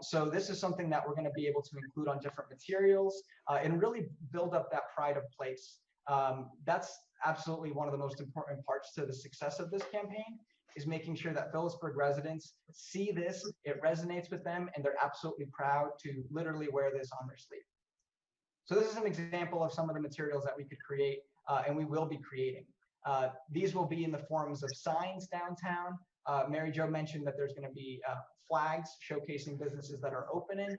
So this is something that we're going to be able to include on different materials and really build up that pride of place. That's absolutely one of the most important parts to the success of this campaign, is making sure that Phillipsburg residents see this, it resonates with them, and they're absolutely proud to literally wear this on their sleeve. So this is an example of some of the materials that we could create and we will be creating. These will be in the forms of signs downtown. Mary Jo mentioned that there's going to be flags showcasing businesses that are opening.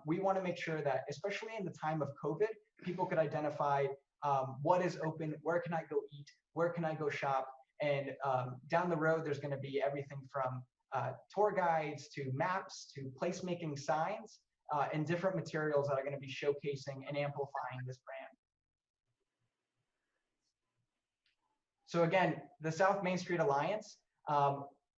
We want to make sure that, especially in the time of COVID, people could identify what is open, where can I go eat, where can I go shop, and down the road, there's going to be everything from tour guides to maps to placemaking signs and different materials that are going to be showcasing and amplifying this brand. So again, the South Main Street Alliance,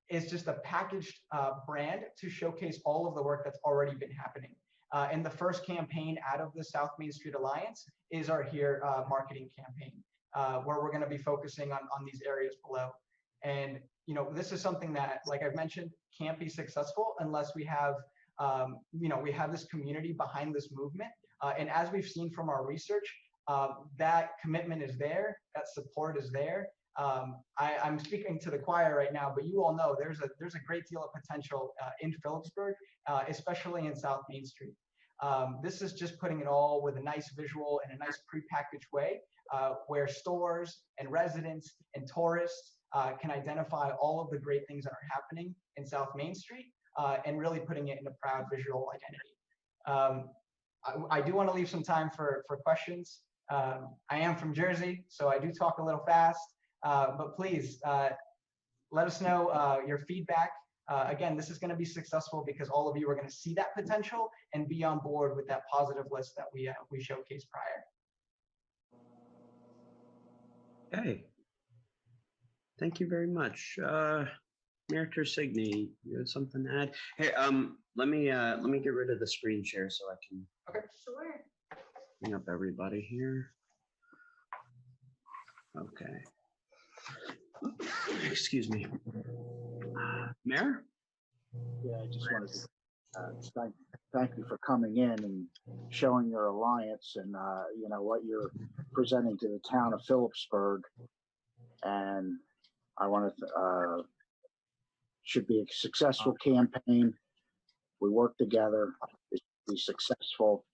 is just a packaged brand to showcase all of the work that's already been happening. And the first campaign out of the South Main Street Alliance is our Here marketing campaign, where we're going to be focusing on these areas below. And this is something that, like I've mentioned, can't be successful unless we have we have this community behind this movement. And as we've seen from our research, that commitment is there, that support is there. I'm speaking to the choir right now, but you all know there's a great deal of potential in Phillipsburg, especially in South Main Street. This is just putting it all with a nice visual and a nice prepackaged way, where stores and residents and tourists can identify all of the great things that are happening in South Main Street, and really putting it in a proud visual identity. I do want to leave some time for questions. I am from Jersey, so I do talk a little fast, but please let us know your feedback. Again, this is going to be successful because all of you are going to see that potential and be on board with that positive list that we showcased prior. Okay. Thank you very much. Mayor Tersigni, you had something to add? Hey, let me get rid of the screen share so I can Sure. bring up everybody here. Okay. Excuse me. Mayor? Yeah, I just wanted to thank you for coming in and showing your alliance and what you're presenting to the town of Phillipsburg. And I want to should be a successful campaign. We work together. It should be successful.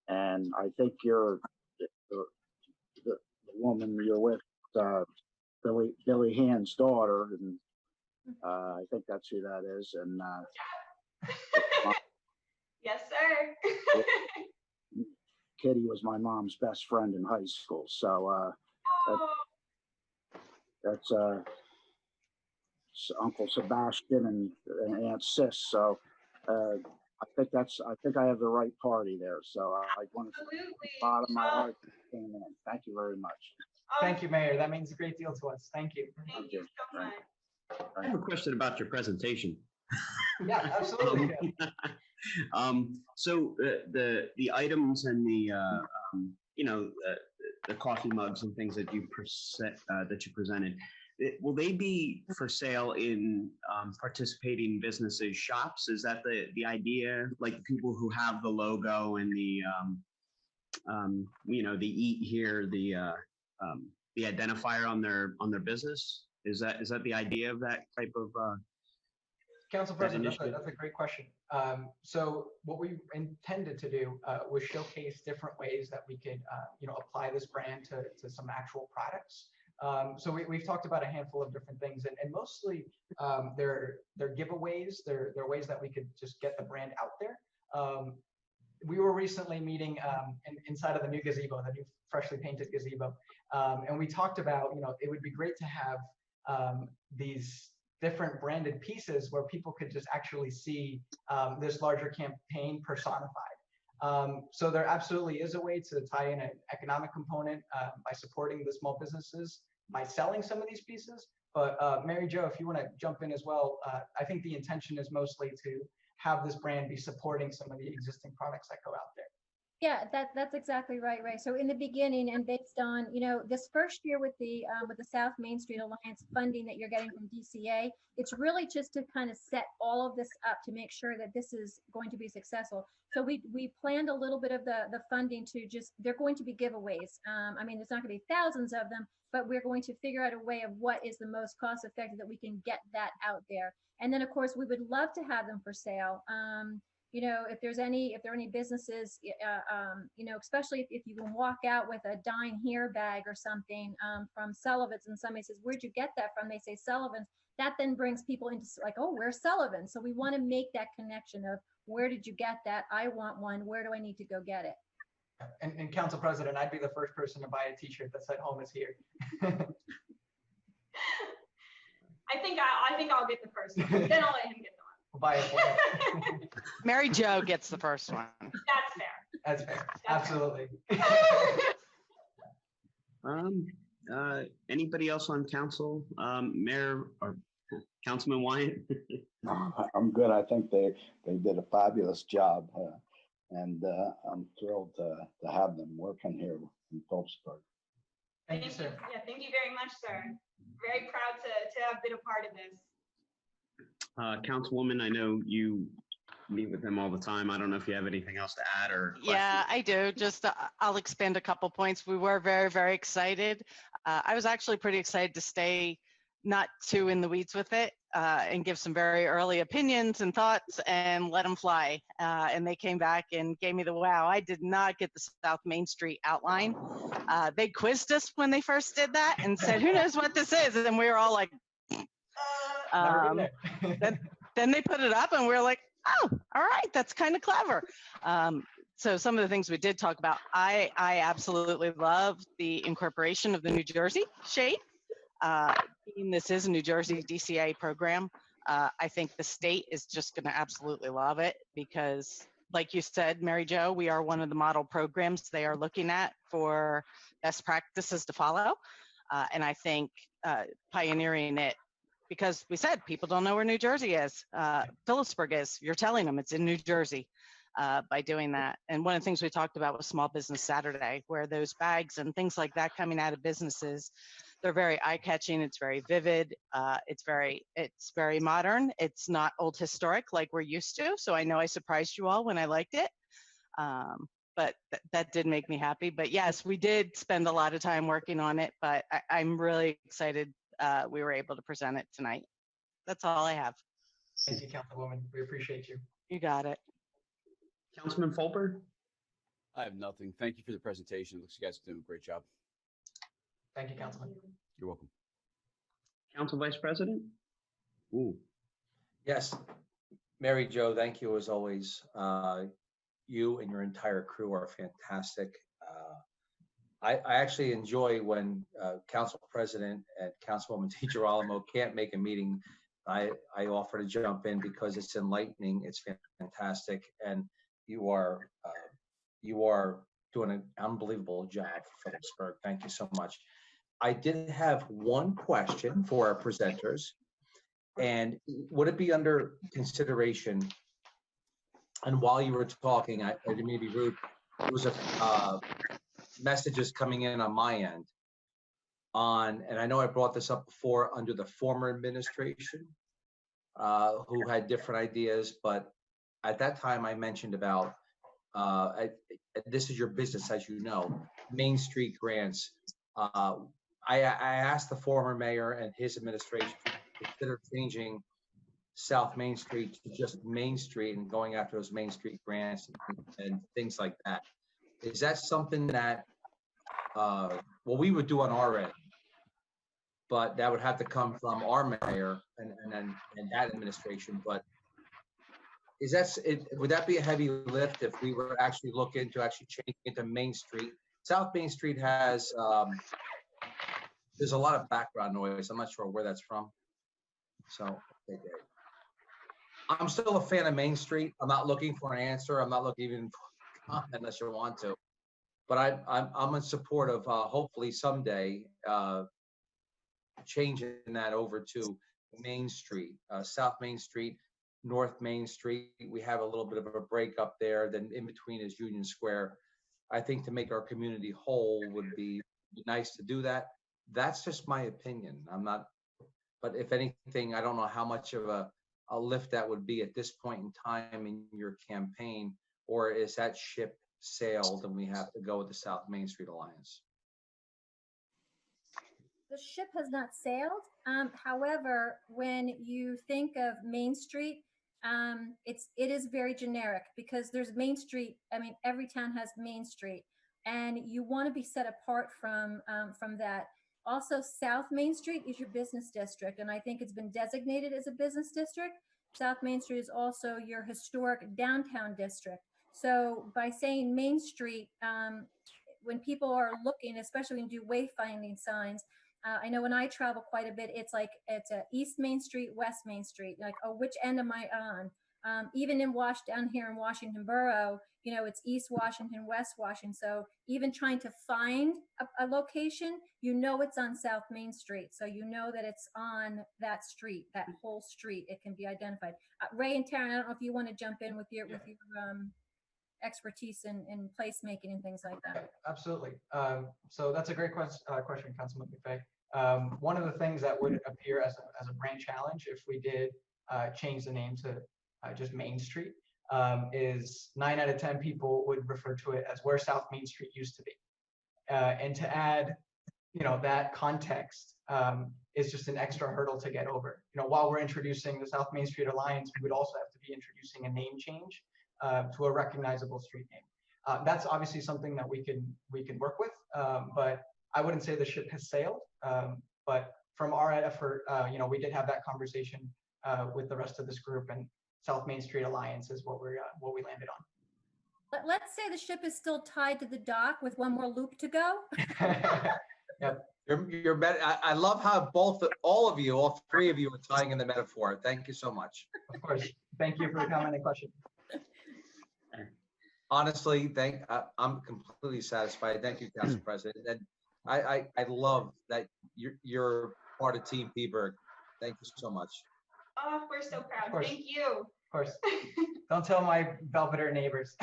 And I think you're the woman you're with, Billy Hand's daughter, and I think that's who that is. And Yes, sir. Kitty was my mom's best friend in high school. So that's Uncle Sebastian and Aunt Sis. So I think I have the right party there. So I want to from the bottom of my heart came in. Thank you very much. Thank you, Mayor. That means a great deal to us. Thank you. Thank you so much. I have a question about your presentation. Yeah, absolutely. So the items and the coffee mugs and things that you presented, will they be for sale in participating businesses' shops? Is that the idea? Like the people who have the logo and the the Eat Here, the identifier on their business? Is that the idea of that type of Council President, that's a great question. So what we intended to do was showcase different ways that we could apply this brand to some actual products. So we've talked about a handful of different things, and mostly they're giveaways. They're ways that we could just get the brand out there. We were recently meeting inside of the new gazebo, the new freshly painted gazebo, and we talked about it would be great to have these different branded pieces where people could just actually see this larger campaign personified. So there absolutely is a way to tie in an economic component by supporting the small businesses, by selling some of these pieces. But Mary Jo, if you want to jump in as well, I think the intention is mostly to have this brand be supporting some of the existing products that go out there. Yeah, that's exactly right, Ray. So in the beginning, and based on this first year with the South Main Street Alliance funding that you're getting from DCA, it's really just to kind of set all of this up to make sure that this is going to be successful. So we planned a little bit of the funding to they're going to be giveaways. I mean, there's not going to be thousands of them, but we're going to figure out a way of what is the most cost effective that we can get that out there. And then of course we would love to have them for sale. If there are any businesses, especially if you can walk out with a Dine Here bag or something from Sullivan's, and somebody says, "Where'd you get that from?" They say Sullivan's. That then brings people into like, "Oh, where's Sullivan's?" So we want to make that connection of where did you get that? I want one. Where do I need to go get it? And Council President, I'd be the first person to buy a T-shirt that said "Home is here." I think I'll get the first one. Then I'll let him get the one. We'll buy it. Mary Jo gets the first one. That's fair. That's fair. Absolutely. Anybody else on council? Mayor, or Councilman Wyatt? I'm good. I think they did a fabulous job, and I'm thrilled to have them working here in Phillipsburg. Thank you, sir. Yeah, thank you very much, sir. Very proud to have been a part of this. Councilwoman, I know you meet with them all the time. I don't know if you have anything else to add or Yeah, I do. Just I'll expand a couple points. We were very, very excited. I was actually pretty excited to stay not too in the weeds with it and give some very early opinions and thoughts and let them fly. And they came back and gave me the wow. I did not get the South Main Street outline. They quizzed us when they first did that and said, "Who knows what this is?" And we were all like, Never been there. then they put it up and we were like, "Oh, all right, that's kind of clever." So some of the things we did talk about, I absolutely love the incorporation of the New Jersey shade. Being this is a New Jersey DCA program, I think the state is just going to absolutely love it because, like you said, Mary Jo, we are one of the model programs they are looking at for best practices to follow. And I think pioneering it, because we said people don't know where New Jersey is. Phillipsburg is. You're telling them it's in New Jersey by doing that. And one of the things we talked about was Small Business Saturday, where those bags and things like that coming out of businesses, they're very eye-catching. It's very vivid. It's very modern. It's not old historic like we're used to. So I know I surprised you all when I liked it. But that did make me happy. But yes, we did spend a lot of time working on it. But I'm really excited we were able to present it tonight. That's all I have. Thank you, Councilwoman. We appreciate you. You got it. Councilman Fulper? I have nothing. Thank you for the presentation. Looks like you guys are doing a great job. Thank you, Councilman. You're welcome. Council Vice President? Ooh. Yes, Mary Jo, thank you as always. You and your entire crew are fantastic. I actually enjoy when Council President and Councilwoman DiGirolamo can't make a meeting. I offer to jump in because it's enlightening. It's fantastic, and you are doing an unbelievable job for Phillipsburg. Thank you so much. I did have one question for our presenters, and would it be under consideration? And while you were talking, I didn't mean to be rude. There was a messages coming in on my end and I know I brought this up before under the former administration, who had different ideas, but at that time I mentioned about this is your business, as you know, Main Street grants. I asked the former mayor and his administration to consider changing South Main Street to just Main Street and going after those Main Street grants and things like that. Is that something that, well, we would do on our end, but that would have to come from our mayor and that administration. But is would that be a heavy lift if we were actually looking to actually change it to Main Street? South Main Street has, there's a lot of background noise. I'm not sure where that's from. So, okay, great. I'm still a fan of Main Street. I'm not looking for an answer. I'm not looking even for a comment unless you want to. But I'm in support of hopefully someday changing that over to Main Street, South Main Street, North Main Street. We have a little bit of a break up there. Then in between is Union Square. I think to make our community whole would be nice to do that. That's just my opinion. I'm not, but if anything, I don't know how much of a lift that would be at this point in time in your campaign, or is that ship sailed and we have to go with the South Main Street Alliance? The ship has not sailed. However, when you think of Main Street, it is very generic because there's Main Street. I mean, every town has Main Street, and you want to be set apart from that. Also, South Main Street is your business district, and I think it's been designated as a business district. South Main Street is also your historic downtown district. So by saying Main Street, when people are looking, especially when you do wayfinding signs, I know when I travel quite a bit, it's a East Main Street, West Main Street, like, oh, which end am I on? Even down here in Washington Borough, you know, it's East Washington, West Washington. So even trying to find a location, you know, it's on South Main Street. So you know that it's on that street, that whole street. It can be identified. Ray and Taryn, I don't know if you want to jump in with your expertise in placemaking and things like that. Absolutely. So that's a great question, Councilman McVeigh. One of the things that would appear as a brand challenge if we did change the name to just Main Street is 9 out of 10 people would refer to it as where South Main Street used to be. And to add, you know, that context is just an extra hurdle to get over. You know, while we're introducing the South Main Street Alliance, we would also have to be introducing a name change to a recognizable street name. That's obviously something that we can work with, but I wouldn't say the ship has sailed. But from our effort, you know, we did have that conversation with the rest of this group, and South Main Street Alliance is what we landed on. Let's say the ship is still tied to the dock with one more loop to go. Yep. You're better. I love how all three of you are tying in the metaphor. Thank you so much. Of course. Thank you for the comment and question. Honestly, I'm completely satisfied. Thank you, Council President. And I love that you're part of Team Phillipsburg. Thank you so much. Oh, we're so proud. Thank you. Of course. Don't tell my Belvedere neighbors.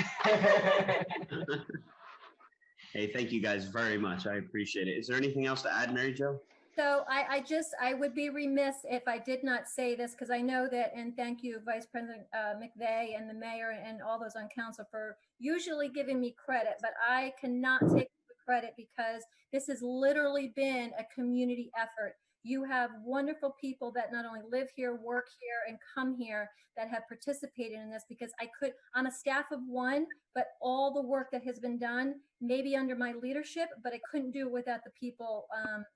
Hey, thank you guys very much. I appreciate it. Is there anything else to add, Mary Jo? So I would be remiss if I did not say this, because I know that, and thank you, Vice President McVeigh and the mayor and all those on council for usually giving me credit, but I cannot take the credit because this has literally been a community effort. You have wonderful people that not only live here, work here, and come here that have participated in this, because I'm a staff of one, but all the work that has been done, maybe under my leadership, but I couldn't do it without the people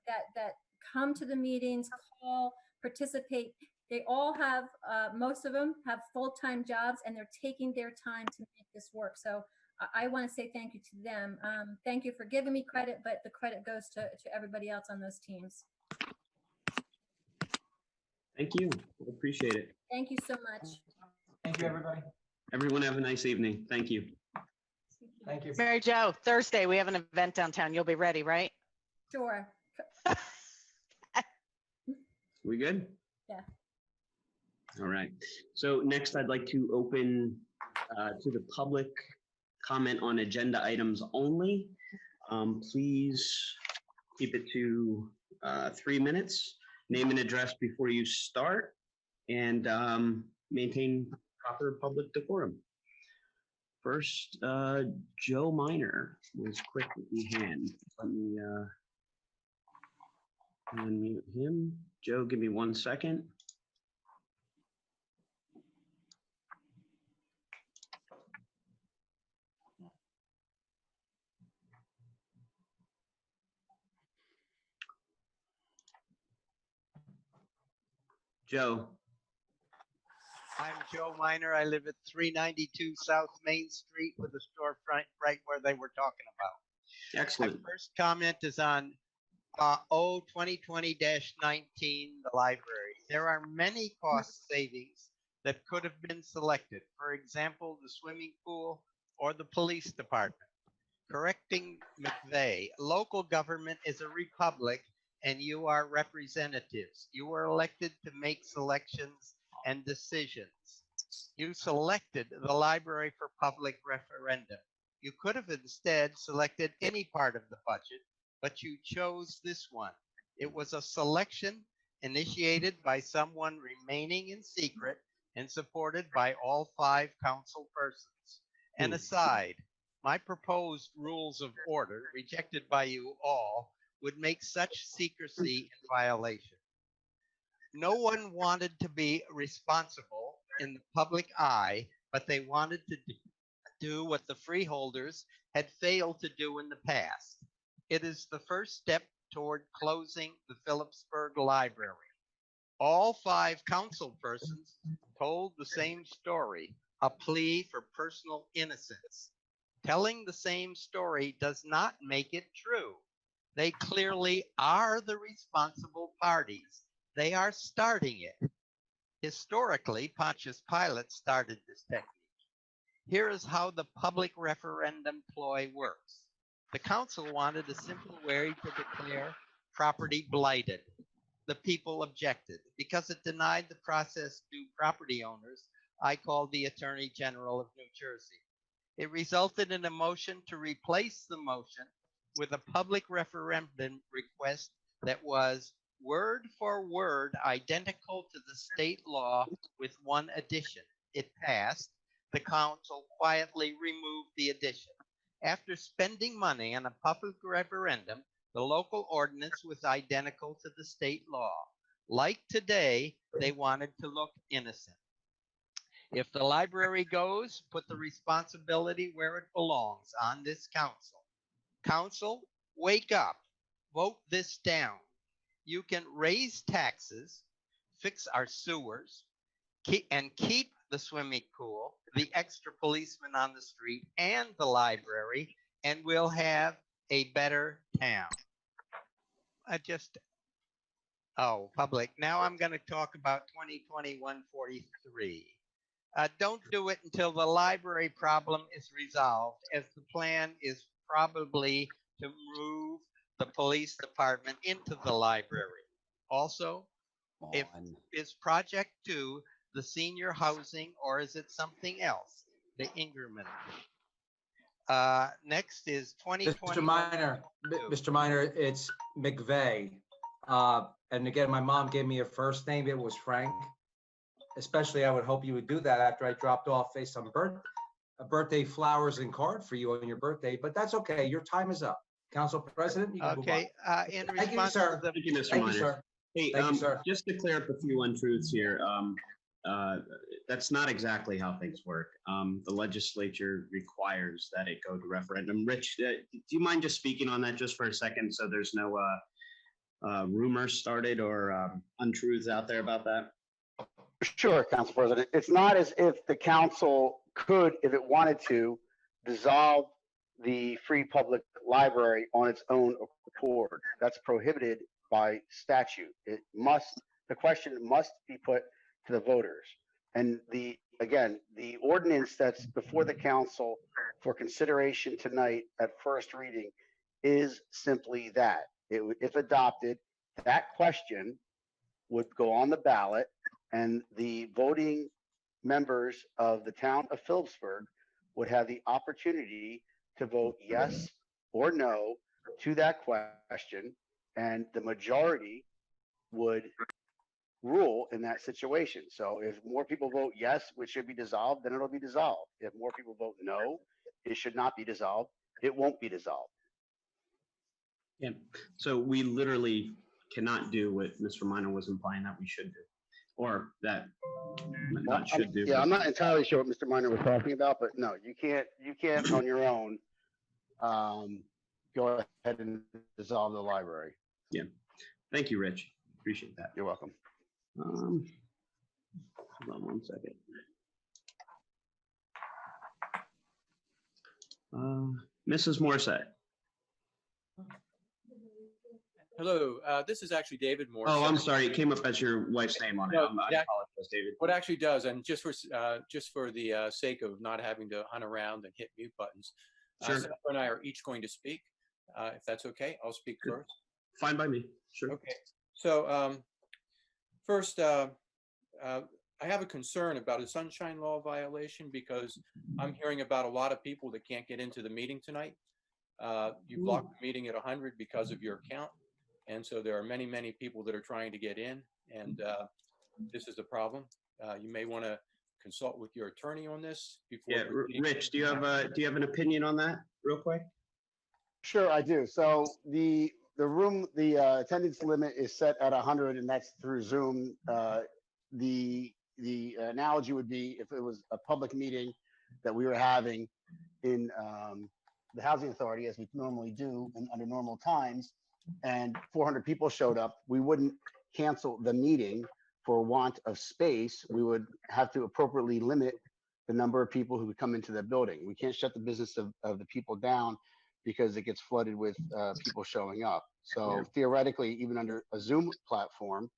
that come to the meetings, call, participate. They all have, most of them have full-time jobs, and they're taking their time to make this work. So I want to say thank you to them. Thank you for giving me credit, but the credit goes to everybody else on those teams. Thank you. I appreciate it. Thank you so much. Thank you, everybody. Everyone have a nice evening. Thank you. Thank you. Mary Jo, Thursday, we have an event downtown. You'll be ready, right? Sure. We good? Yeah. All right. So next I'd like to open to the public comment on agenda items only. Please keep it to 3 minutes. Name and address before you start, and maintain proper public decorum. First, Joe Minor was quick with the hand. Let me unmute him. Joe, give me 1 second. Joe. I'm Joe Minor. I live at 392 South Main Street with a storefront right where they were talking about. Excellent. My first comment is on O2020-19, the library. There are many cost savings that could have been selected. For example, the swimming pool or the police department. Correcting McVeigh, local government is a republic and you are representatives. You were elected to make selections and decisions. You selected the library for public referendum. You could have instead selected any part of the budget, but you chose this one. It was a selection initiated by someone remaining in secret and supported by all 5 council persons. And aside, my proposed rules of order, rejected by you all, would make such secrecy in violation. No one wanted to be responsible in the public eye, but they wanted to do what the freeholders had failed to do in the past. It is the first step toward closing the Phillipsburg Library. All 5 council persons told the same story, a plea for personal innocence. Telling the same story does not make it true. They clearly are the responsible parties. They are starting it. Historically, Pontius Pilate started this technique. Here is how the public referendum ploy works. The council wanted a simple way to declare property blighted. The people objected. Because it denied the process to property owners, I called the Attorney General of New Jersey. It resulted in a motion to replace the motion with a public referendum request that was word for word identical to the state law with one addition. It passed. The council quietly removed the addition. After spending money on a public referendum, the local ordinance was identical to the state law. Like today, they wanted to look innocent. If the library goes, put the responsibility where it belongs, on this council. Council, wake up. Vote this down. You can raise taxes, fix our sewers, and keep the swimming pool, the extra policemen on the street, and the library, and we'll have a better town. Public. Now I'm going to talk about 2020-143. Don't do it until the library problem is resolved, as the plan is probably to move the police department into the library. Also, is Project 2 the senior housing, or is it something else? The Ingerman. Next is 2020. Mr. Minor, it's McVeigh. And again, my mom gave me a first name. It was Frank. Especially, I would hope you would do that after I dropped off some birthday flowers and card for you on your birthday. But that's okay. Your time is up. Council President, you can move on. Thank you, sir. Thank you, Mr. Thank Minor. you, sir. Hey, Thank you, sir. just to clear up a few untruths here, that's not exactly how things work. The legislature requires that it go to referendum. Rich, do you mind just speaking on that just for a second, so there's no rumors started or untruths out there about that? Sure, Council President. It's not as if the council could, if it wanted to, dissolve the Free Public Library on its own accord. That's prohibited by statute. The question must be put to the voters. And again, the ordinance that's before the council for consideration tonight at first reading is simply that. If adopted, that question would go on the ballot, and the voting members of the town of Phillipsburg would have the opportunity to vote yes or no to that question, and the majority would rule in that situation. So if more people vote yes, which should be dissolved, then it'll be dissolved. If more people vote no, it should not be dissolved, it won't be dissolved. Yeah. So we literally cannot do what Mr. Minor was implying that we should do, or that not should do. Yeah, I'm not entirely sure what Mr. Minor was talking about, but no, you can't on your own go ahead and dissolve the library. Yeah. Thank you, Rich. Appreciate that. You're welcome. Hold on one second. Mrs. Morissette. Hello, this is actually David Morse. Oh, I'm sorry. It came up as your wife's name on it. No, I apologize, David. What actually does, and just for the sake of not having to hunt around and hit mute buttons, Sure. Seth and I are each going to speak. If that's okay, I'll speak first. Fine by me. Sure. Okay. So first, I have a concern about a sunshine law violation because I'm hearing about a lot of people that can't get into the meeting tonight. You blocked the meeting at 100 because of your count. And so there are many, many people that are trying to get in, and this is a problem. You may want to consult with your attorney on this before. Yeah, Rich, do you have an opinion on that, real quick? Sure, I do. So the attendance limit is set at 100, and that's through Zoom. The analogy would be if it was a public meeting that we were having in the housing authority, as we normally do under normal times, and 400 people showed up, we wouldn't cancel the meeting for want of space. We would have to appropriately limit the number of people who would come into the building. We can't shut the business of the people down because it gets flooded with people showing up. So theoretically, even under a Zoom platform,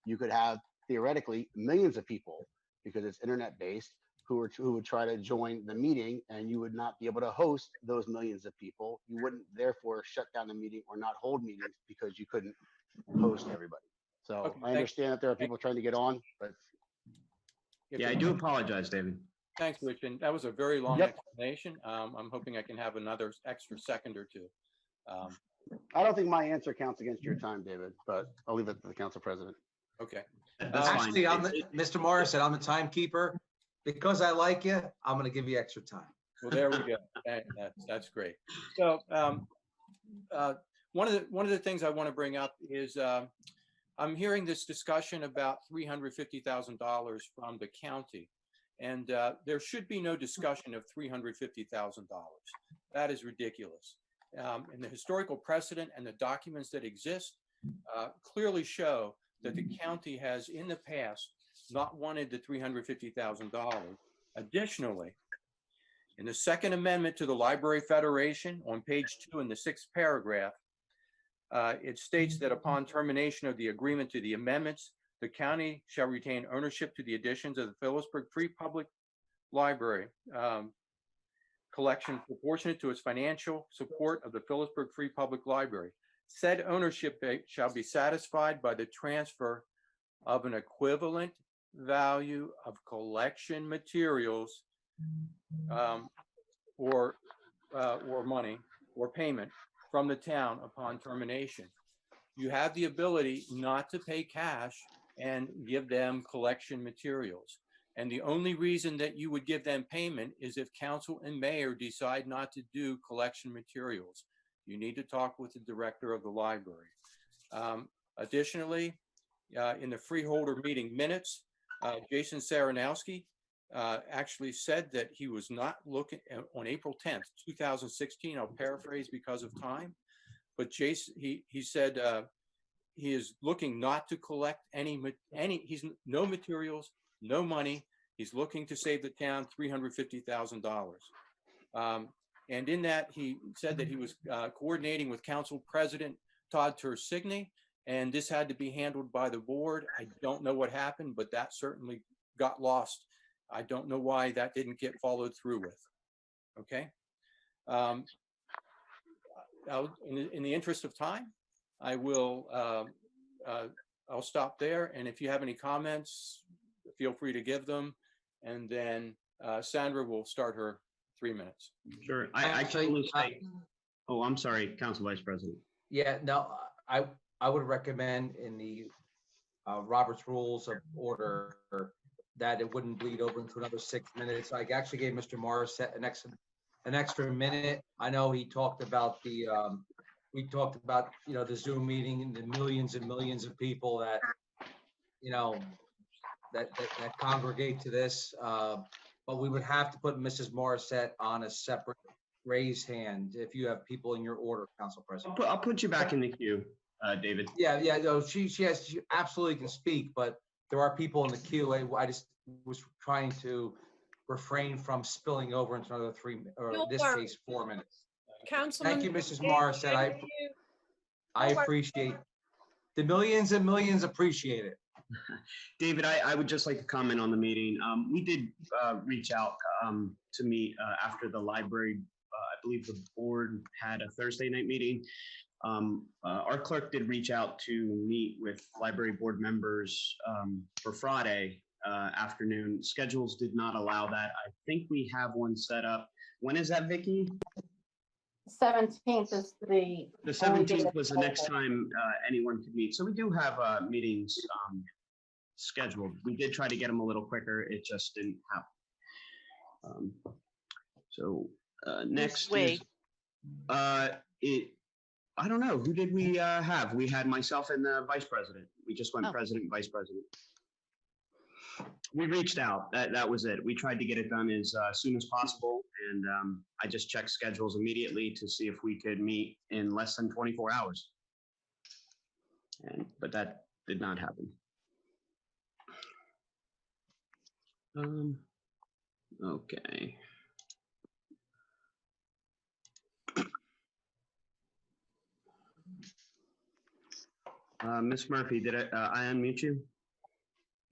you could have theoretically millions of people, because it's internet based, who would try to join the meeting, and you would not be able to host those millions of people. You wouldn't therefore shut down the meeting or not hold meetings because you couldn't host everybody. So Okay, I understand that there are people trying to get on, but Yeah, I do apologize, David. Thanks, Rich. And that was a very long Yep. explanation. I'm hoping I can have another extra second or two. I don't think my answer counts against your time, David, but I'll leave it to the council president. Okay. That's Actually, fine. Mr. Morris said, I'm the timekeeper. Because I like you, I'm going to give you extra time. Well, there we go. That's great. So one of the things I want to bring up is I'm hearing this discussion about $350,000 from the county, and there should be no discussion of $350,000. That is ridiculous. And the historical precedent and the documents that exist clearly show that the county has in the past not wanted the $350,000. Additionally, in the Second Amendment to the Library Federation on page 2 in the 6th paragraph, it states that upon termination of the agreement to the amendments, the county shall retain ownership to the additions of the Phillipsburg Free Public Library collection proportionate to its financial support of the Phillipsburg Free Public Library. Said ownership shall be satisfied by the transfer of an equivalent value of collection materials or money or payment from the town upon termination. You have the ability not to pay cash and give them collection materials. And the only reason that you would give them payment is if council and mayor decide not to do collection materials. You need to talk with the director of the library. Additionally, in the freeholder meeting minutes, Jason Saranowski actually said that he was not looking on April 10th, 2016. I'll paraphrase because of time, but Jason, he said he is looking not to collect any, he's no materials, no money. He's looking to save the town $350,000. And in that, he said that he was coordinating with Council President Todd Tersigny, and this had to be handled by the board. I don't know what happened, but that certainly got lost. I don't know why that didn't get followed through with. Okay. In the interest of time, I will, I'll stop there. And if you have any comments, feel free to give them. And then Sandra will start her 3 minutes. Sure. I can only say, oh, I'm sorry, Council Vice President. Yeah, no, I would recommend in the Robert's Rules of Order that it wouldn't bleed over into another 6 minutes. I actually gave Mr. Morris an extra minute. I know he talked about the the Zoom meeting and the millions and millions of people that that congregate to this. But we would have to put Mrs. Morissette on a separate raised hand if you have people in your order, Council President. I'll put you back in the queue, David. Yeah, no, she absolutely can speak, but there are people in the queue. I just was trying to refrain from spilling over into another 3, or in this case, 4 minutes. Councilman, thank you, Mrs. Morissette. I appreciate the millions and millions. Appreciate it. David, I would just like to comment on the meeting. We did reach out to meet after the library. I believe the board had a Thursday night meeting. Our clerk did reach out to meet with library board members for Friday afternoon. Schedules did not allow that. I think we have one set up. When is that, Vicky? 17th is the 17th was the next time anyone could meet. So we do have meetings scheduled. We did try to get them a little quicker. It just didn't happen. Next is, I don't know, who did we have? We had myself and the vice president. We just went president, vice president. We reached out. That was it. We tried to get it done as soon as possible, and I just checked schedules immediately to see if we could meet in less than 24 hours. But that did not happen. Okay. Ms. Murphy, did I unmute you?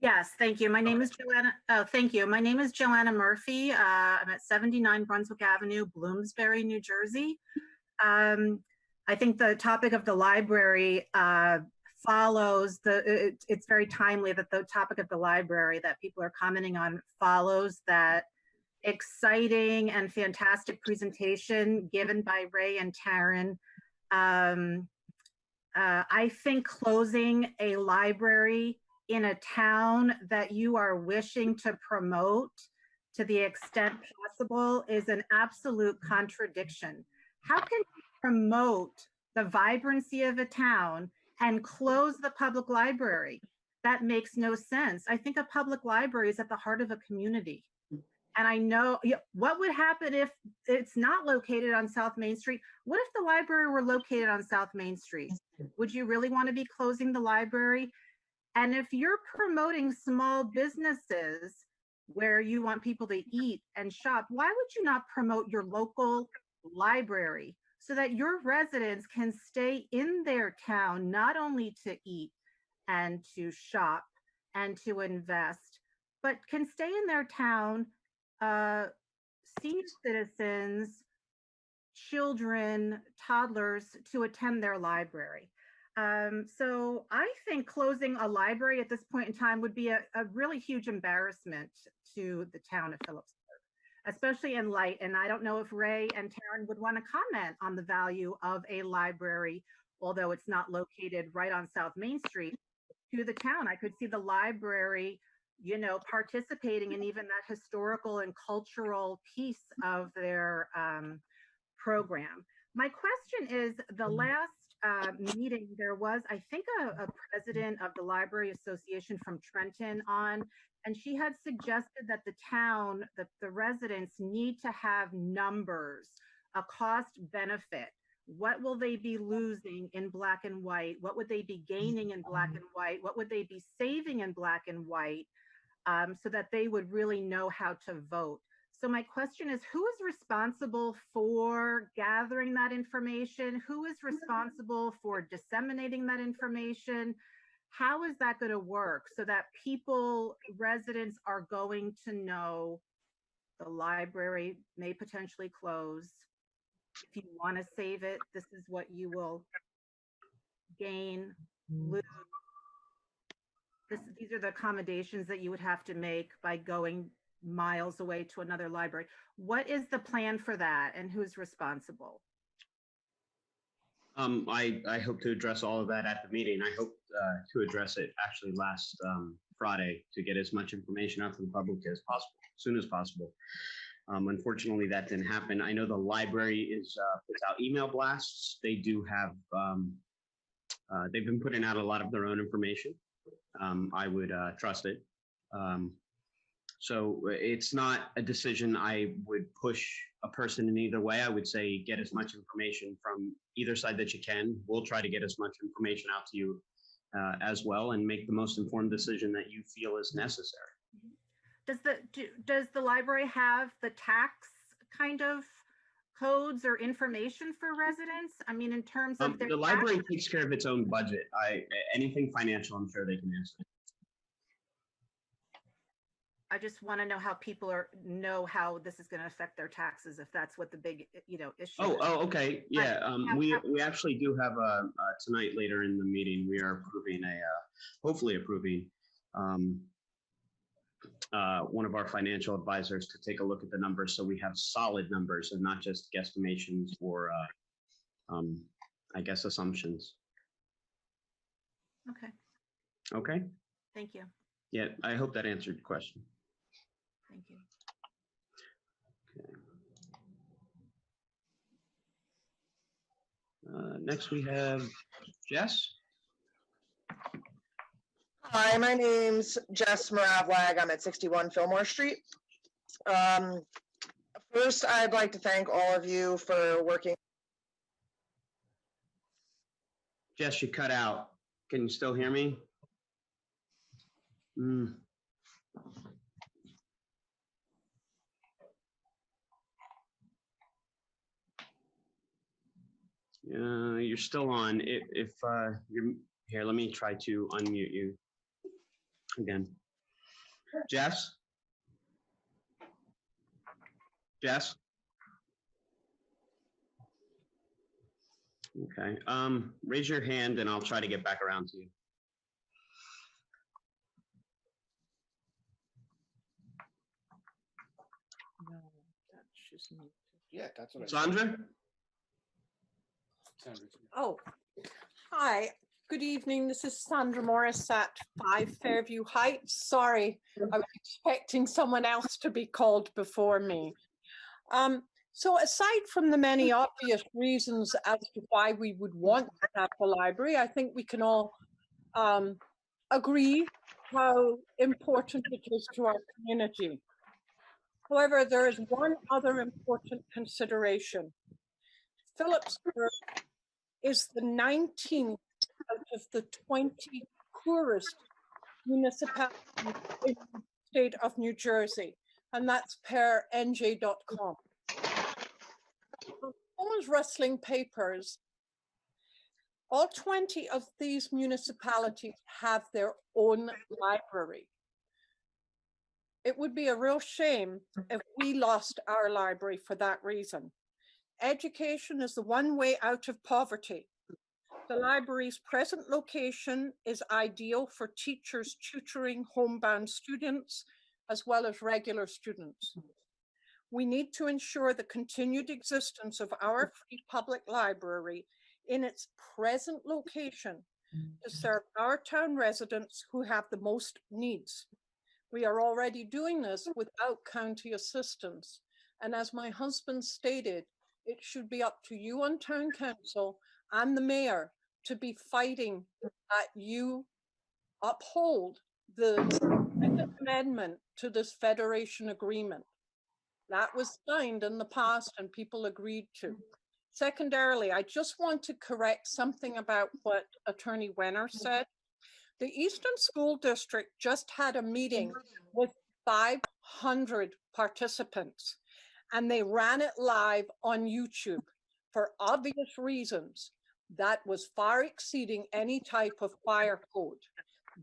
Yes, thank you. My name is Joanna. Oh, thank you. My name is Joanna Murphy. I'm at 79 Brunswick Avenue, Bloomsbury, New Jersey. I think the topic of the library follows it's very timely that the topic of the library that people are commenting on follows that exciting and fantastic presentation given by Ray and Taryn. I think closing a library in a town that you are wishing to promote to the extent possible is an absolute contradiction. How can you promote the vibrancy of a town and close the public library? That makes no sense. I think a public library is at the heart of a community. And I know what would happen if it's not located on South Main Street. What if the library were located on South Main Street? Would you really want to be closing the library? And if you're promoting small businesses where you want people to eat and shop, why would you not promote your local library so that your residents can stay in their town, not only to eat and to shop and to invest, but can stay in their town, senior citizens, children, toddlers to attend their library. So I think closing a library at this point in time would be a really huge embarrassment to the town of Phillipsburg, especially in light, and I don't know if Ray and Taryn would want to comment on the value of a library, although it's not located right on South Main Street, to the town. I could see the library, participating in even that historical and cultural piece of their program. My question is, the last meeting, there was, I think, a president of the Library Association from Trenton on, and she had suggested that the town, that the residents need to have numbers, a cost benefit. What will they be losing in black and white? What would they be gaining in black and white? What would they be saving in black and white? So that they would really know how to vote. So my question is, who is responsible for gathering that information? Who is responsible for disseminating that information? How is that going to work so that people, residents are going to know the library may potentially close? If you want to save it, this is what you will gain, lose. These are the accommodations that you would have to make by going miles away to another library. What is the plan for that, and who's responsible? I hope to address all of that at the meeting. I hope to address it actually last Friday to get as much information out to the public as possible, as soon as possible. Unfortunately, that didn't happen. I know the library is puts out email blasts. They do have, they've been putting out a lot of their own information. I would trust it. So it's not a decision I would push a person in either way. I would say get as much information from either side that you can. We'll try to get as much information out to you as well, and make the most informed decision that you feel is necessary. Does the library have the tax kind of codes or information for residents? I mean, in terms of the library takes care of its own budget. Anything financial, I'm sure they can answer. I just want to know how people know how this is going to affect their taxes, if that's what the big, issue is. Oh, okay. Yeah. We actually do have tonight later in the meeting, we are approving hopefully approving one of our financial advisors to take a look at the numbers, so we have solid numbers and not just guesstimations or I guess assumptions. Okay. Okay. Thank you. Yeah, I hope that answered your question. Thank you. Okay. Next we have Jess. Hi, my name's Jess Moravlag. I'm at 61 Fillmore Street. First, I'd like to thank all of you for working. Jess, you cut out. Can you still hear me? You're still on. If you're here, let me try to unmute you again. Jess? Jess? Okay, raise your hand and I'll try to get back around to you. No, she's muted. Yeah, that's what Sandra? Oh, hi. Good evening. This is Sandra Morris at 5 Fairview Heights. Sorry, I was expecting someone else to be called before me. So aside from the many obvious reasons as to why we would want to have a library, I think we can all agree how important it is to our community. However, there is one other important consideration. Phillipsburg is the 19th out of the 20 poorest municipalities in the state of New Jersey, and that's per NJ.com. Someone's rustling papers. All 20 of these municipalities have their own library. It would be a real shame if we lost our library for that reason. Education is the one way out of poverty. The library's present location is ideal for teachers tutoring homebound students as well as regular students. We need to ensure the continued existence of our free public library in its present location to serve our town residents who have the most needs. We are already doing this without county assistance. And as my husband stated, it should be up to you on town council and the mayor to be fighting that you uphold the Second Amendment to this Federation agreement. That was signed in the past and people agreed to. Secondarily, I just want to correct something about what Attorney Wenner said. The Eastern School District just had a meeting with 500 participants and they ran it live on YouTube for obvious reasons. That was far exceeding any type of fire code.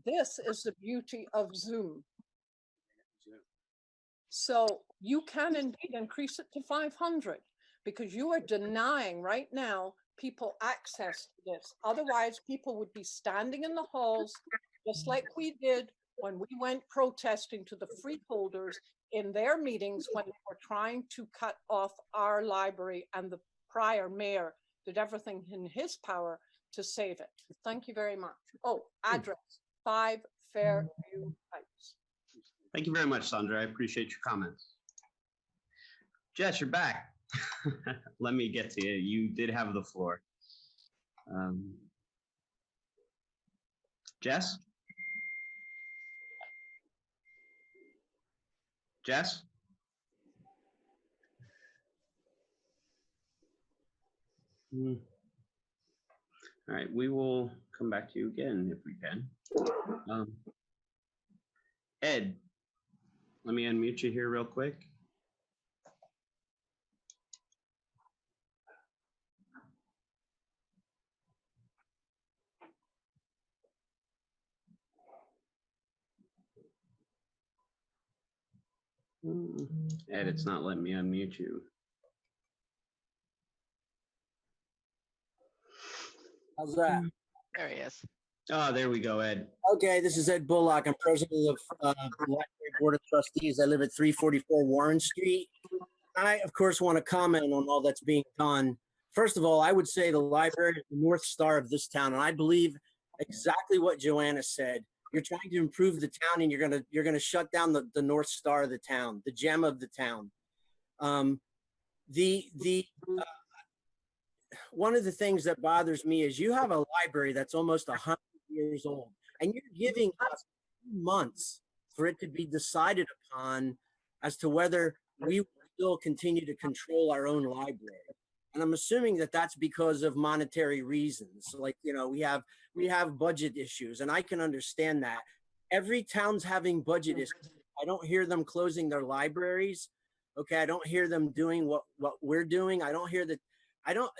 This is the beauty of Zoom. So you can indeed increase it to 500 because you are denying right now people access to this. Otherwise, people would be standing in the halls, just like we did when we went protesting to the freeholders in their meetings when they were trying to cut off our library, and the prior mayor did everything in his power to save it. Thank you very much. Oh, address 5 Fairview Heights. Thank you very much, Sandra. I appreciate your comments. Jess, you're back. Let me get to you. You did have the floor. Jess? Jess? All right, we will come back to you again if we can. Ed, let me unmute you here real quick. Ed, it's not letting me unmute you. How's that? There he is. Oh, there we go, Ed. Okay, this is Ed Bullock. I'm president of the Library Board of Trustees. I live at 344 Warren Street. I, of course, want to comment on all that's being done. First of all, I would say the library is the North Star of this town, and I believe exactly what Joanna said. You're trying to improve the town, and you're gonna shut down the North Star of the town, the gem of the town. One of the things that bothers me is you have a library that's almost 100 years old, and you're giving us months for it to be decided upon as to whether we will still continue to control our own library. And I'm assuming that that's because of monetary reasons. Like, you know, we have budget issues, and I can understand that. Every town's having budget issues. I don't hear them closing their libraries. Okay, I don't hear them doing what we're doing. I don't hear that.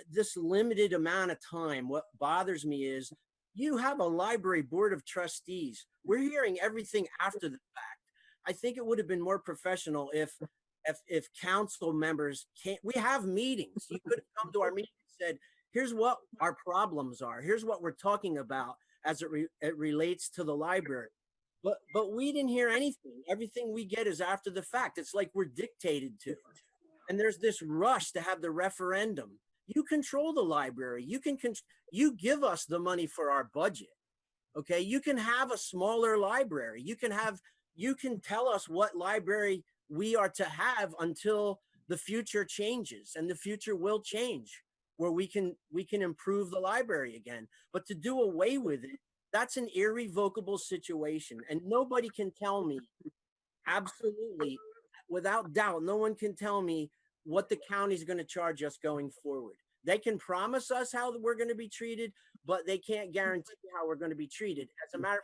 This limited amount of time, what bothers me is you have a library board of trustees. We're hearing everything after the fact. I think it would have been more professional if council members can't, we have meetings. You could have come to our meeting and said, here's what our problems are. Here's what we're talking about as it relates to the library. But we didn't hear anything. Everything we get is after the fact. It's like we're dictated to. And there's this rush to have the referendum. You control the library. You give us the money for our budget. Okay. You can have a smaller library. You can tell us what library we are to have until the future changes, and the future will change where we can improve the library again. But to do away with it, that's an irrevocable situation. And nobody can tell me, absolutely, without doubt, no one can tell me what the county's going to charge us going forward. They can promise us how we're going to be treated, but they can't guarantee how we're going to be treated. As a matter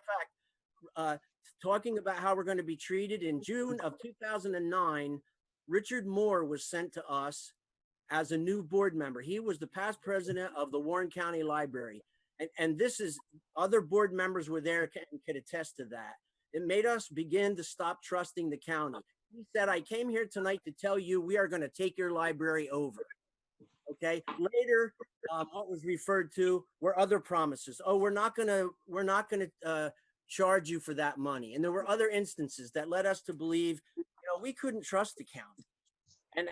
of fact, talking about how we're going to be treated, in June of 2009, Richard Moore was sent to us as a new board member. He was the past president of the Warren County Library. And this is, other board members were there and could attest to that. It made us begin to stop trusting the county. He said, I came here tonight to tell you we are going to take your library over. Okay. Later, what was referred to were other promises. Oh, we're not going to charge you for that money. And there were other instances that led us to believe, we couldn't trust the county. And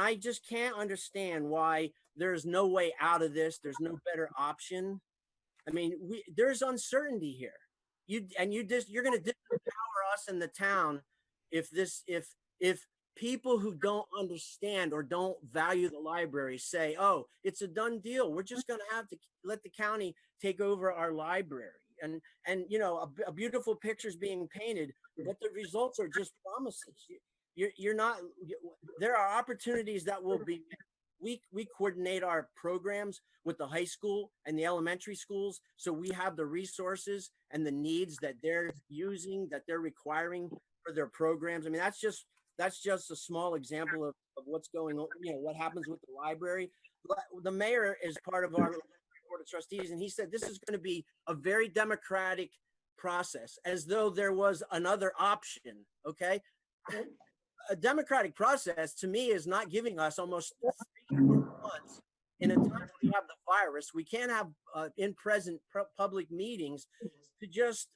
I just can't understand why there's no way out of this. There's no better option. I mean, there's uncertainty here. You're going to disempower us in the town if people who don't understand or don't value the library say, oh, it's a done deal. We're just going to have to let the county take over our library. And a beautiful picture is being painted, but the results are just promises. You're not, there are opportunities that will be, we coordinate our programs with the high school and the elementary schools. So we have the resources and the needs that they're using, that they're requiring for their programs. I mean, that's just a small example of what's going on, what happens with the library. The mayor is part of our board of trustees, and he said this is going to be a very democratic process, as though there was another option. Okay. A democratic process to me is not giving us almost 3 months in a time when we have the virus. We can't have in-present public meetings to just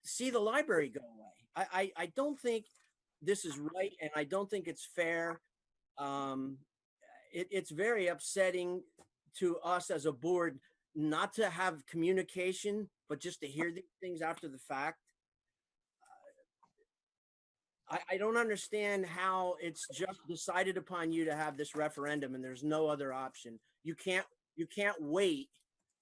see the library go away. I don't think this is right, and I don't think it's fair. It's very upsetting to us as a board not to have communication, but just to hear these things after the fact. I don't understand how it's just decided upon you to have this referendum and there's no other option. You can't wait.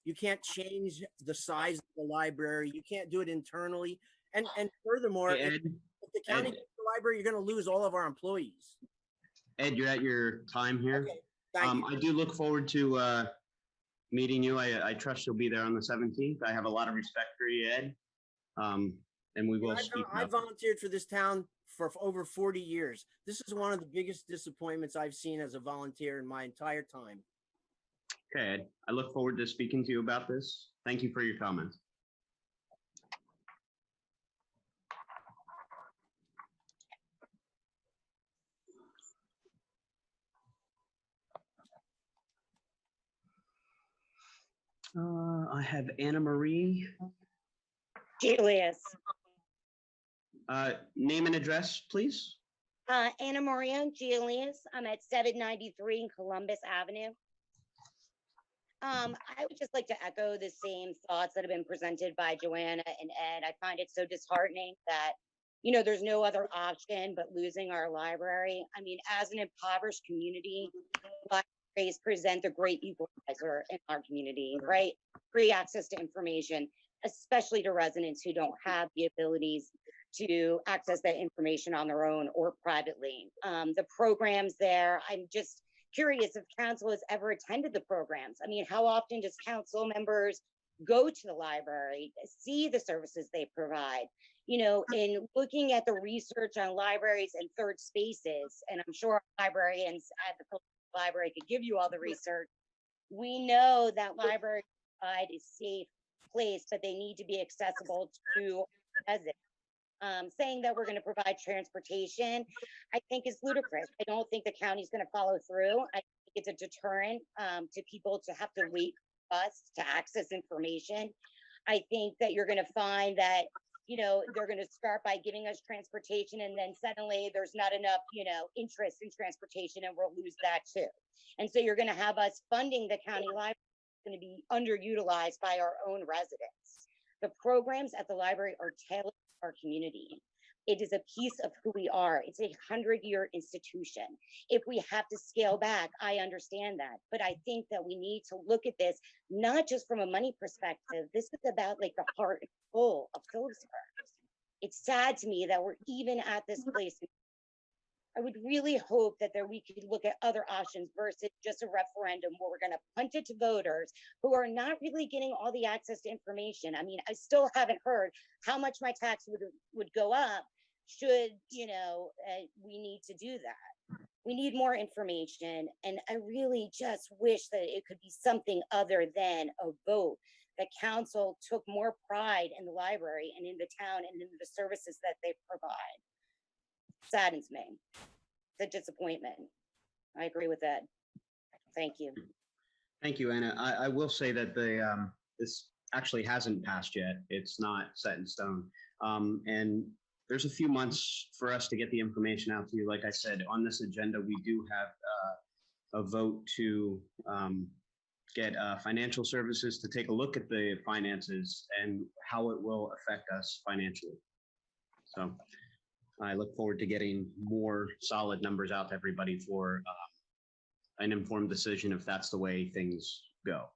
You can't change the size of the library. You can't do it internally. And furthermore, if the county takes the library, you're going to lose all of our employees. Ed, you're at your time here. Okay, thank you. I do look forward to meeting you. I trust you'll be there on the 17th. I have a lot of respect for you, Ed. And we will speak. I volunteered for this town for over 40 years. This is one of the biggest disappointments I've seen as a volunteer in my entire time. Okay, Ed. I look forward to speaking to you about this. Thank you for your comments. I have Anna Marie. Julius. Name and address, please. Anna Maria Julius. I'm at 793 in Columbus Avenue. I would just like to echo the same thoughts that have been presented by Joanna and Ed. I find it so disheartening that, there's no other option but losing our library. I mean, as an impoverished community, libraries present a great equalizer in our community, right? Free access to information, especially to residents who don't have the abilities to access that information on their own or privately. The programs there, I'm just curious if council has ever attended the programs. I mean, how often does council members go to the library, see the services they provide? In looking at the research on libraries and third spaces, and I'm sure librarians at the library could give you all the research, we know that libraries provide a safe place, but they need to be accessible to residents. Saying that we're going to provide transportation, I think is ludicrous. I don't think the county's going to follow through. I think it's a deterrent to people to have to wait for us to access information. I think that you're going to find that, they're going to start by giving us transportation, and then suddenly there's not enough, interest in transportation, and we'll lose that too. And so you're going to have us funding the county library going to be underutilized by our own residents. The programs at the library are tailored to our community. It is a piece of who we are. It's a 100-year institution. If we have to scale back, I understand that. But I think that we need to look at this, not just from a money perspective. This is about like the heart and soul of Phillipsburg. It's sad to me that we're even at this place. I would really hope that we could look at other options versus just a referendum where we're going to punt it to voters who are not really getting all the access to information. I mean, I still haven't heard how much my tax would go up should, we need to do that. We need more information. And I really just wish that it could be something other than a vote. The council took more pride in the library and in the town and in the services that they provide. Saddens me. It's a disappointment. I agree with that. Thank you. Thank you, Anna. I will say that this actually hasn't passed yet. It's not set in stone. And there's a few months for us to get the information out to you. Like I said, on this agenda, we do have a vote to get financial services to take a look at the finances and how it will affect us financially. So I look forward to getting more solid numbers out to everybody for an informed decision if that's the way things go.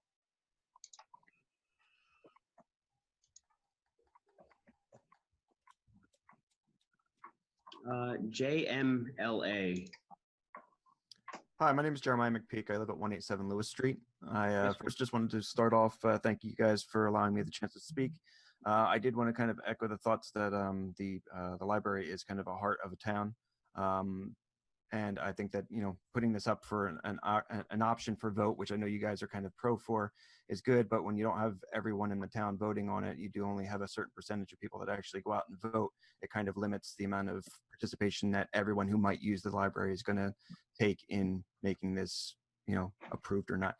JMLA. Hi, my name is Jeremiah McPeak. I live at 187 Lewis Street. I first just wanted to start off, thank you guys for allowing me the chance to speak. I did want to kind of echo the thoughts that the library is kind of a heart of a town. And I think that, putting this up for an option for vote, which I know you guys are kind of pro for, is good. But when you don't have everyone in the town voting on it, you do only have a certain percentage of people that actually go out and vote. It kind of limits the amount of participation that everyone who might use the library is going to take in making this, approved or not.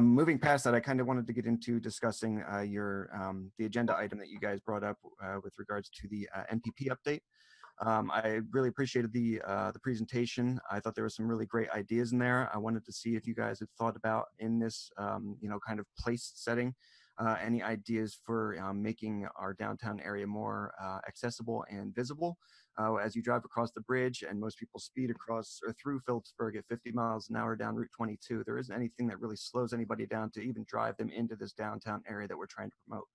Moving past that, I kind of wanted to get into discussing the agenda item that you guys brought up with regards to the NPP update. I really appreciated the presentation. I thought there were some really great ideas in there. I wanted to see if you guys had thought about in this, kind of place setting, any ideas for making our downtown area more accessible and visible. As you drive across the bridge and most people speed across or through Phillipsburg at 50 miles an hour down Route 22, there isn't anything that really slows anybody down to even drive them into this downtown area that we're trying to promote.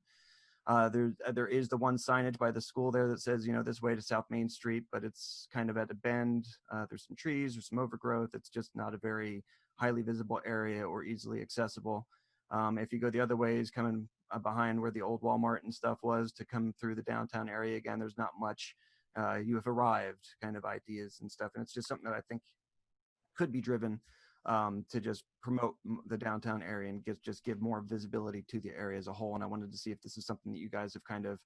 There is the one signage by the school there that says, this way to South Main Street, but it's kind of at a bend. There's some trees, there's some overgrowth. It's just not a very highly visible area or easily accessible. If you go the other ways, coming behind where the old Walmart and stuff was to come through the downtown area, again, there's not much you have arrived kind of ideas and stuff. And it's just something that I think could be driven to just promote the downtown area and just give more visibility to the area as a whole. And I wanted to see if this is something that you guys have kind of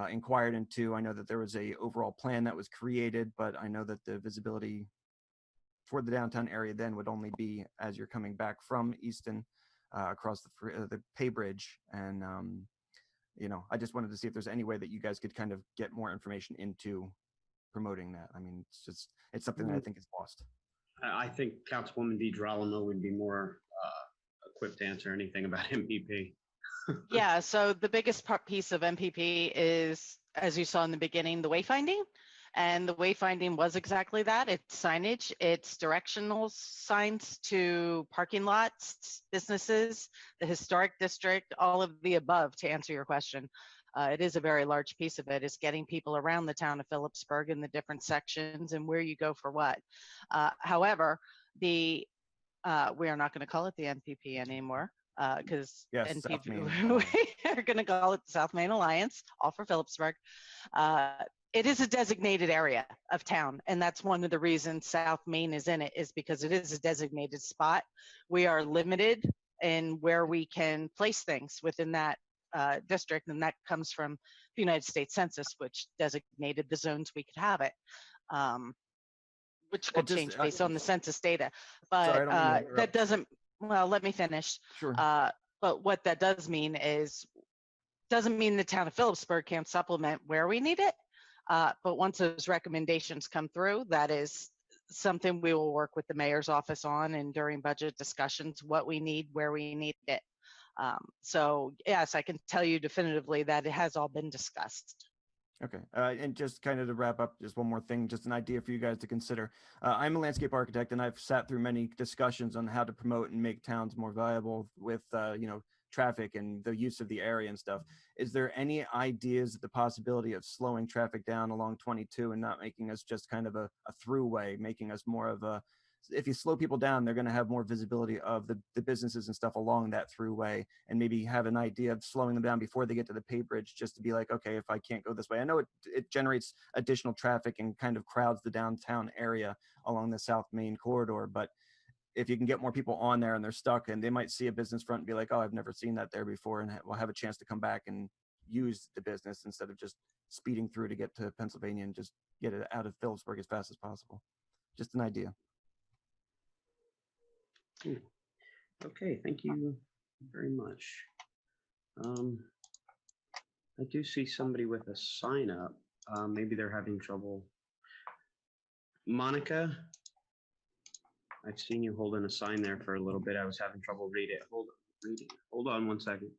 inquired into. I know that there was a overall plan that was created, but I know that the visibility for the downtown area then would only be as you're coming back from Easton across the Pay Bridge. And, I just wanted to see if there's any way that you guys could kind of get more information into promoting that. I mean, it's something that I think is lost. I think Councilwoman DiGirolamo would be more equipped to answer anything about MPP. Yeah, so the biggest piece of MPP is, as you saw in the beginning, the wayfinding. And the wayfinding was exactly that. It's signage, it's directional signs to parking lots, businesses, the historic district, all of the above, to answer your question. It is a very large piece of it, is getting people around the town of Phillipsburg in the different sections and where you go for what. However, we are not going to call it the NPP anymore because NPP, we are going to call it the South Main Alliance, all for Phillipsburg. It is a designated area of town, and that's one of the reasons South Main is in it, is because it is a designated spot. We are limited in where we can place things within that district, and that comes from the United States Census, which designated the zones we could have it, which Well, could just, change based on the census data. Sorry, I But don't mean to interrupt. that doesn't, well, let me finish. Sure. But what that does mean is, doesn't mean the town of Phillipsburg can't supplement where we need it. But once those recommendations come through, that is something we will work with the mayor's office on, and during budget discussions, what we need, where we need it. So yes, I can tell you definitively that it has all been discussed. Okay, and just kind of to wrap up, just one more thing, just an idea for you guys to consider. I'm a landscape architect, and I've sat through many discussions on how to promote and make towns more viable with, traffic and the use of the area and stuff. Is there any ideas of the possibility of slowing traffic down along 22 and not making us just kind of a throughway, making us more of a, if you slow people down, they're going to have more visibility of the businesses and stuff along that throughway, and maybe have an idea of slowing them down before they get to the pay bridge, just to be like, okay, if I can't go this way. I know it generates additional traffic and kind of crowds the downtown area along the South Main corridor, but if you can get more people on there and they're stuck and they might see a business front and be like, oh, I've never seen that there before, and we'll have a chance to come back and use the business instead of just speeding through to get to Pennsylvania and just get it out of Phillipsburg as fast as possible. Just an idea. Okay, thank you very much. I do see somebody with a sign up. Maybe they're having trouble. Monica, I've seen you holding a sign there for a little bit. I was having trouble reading it. Hold on one second.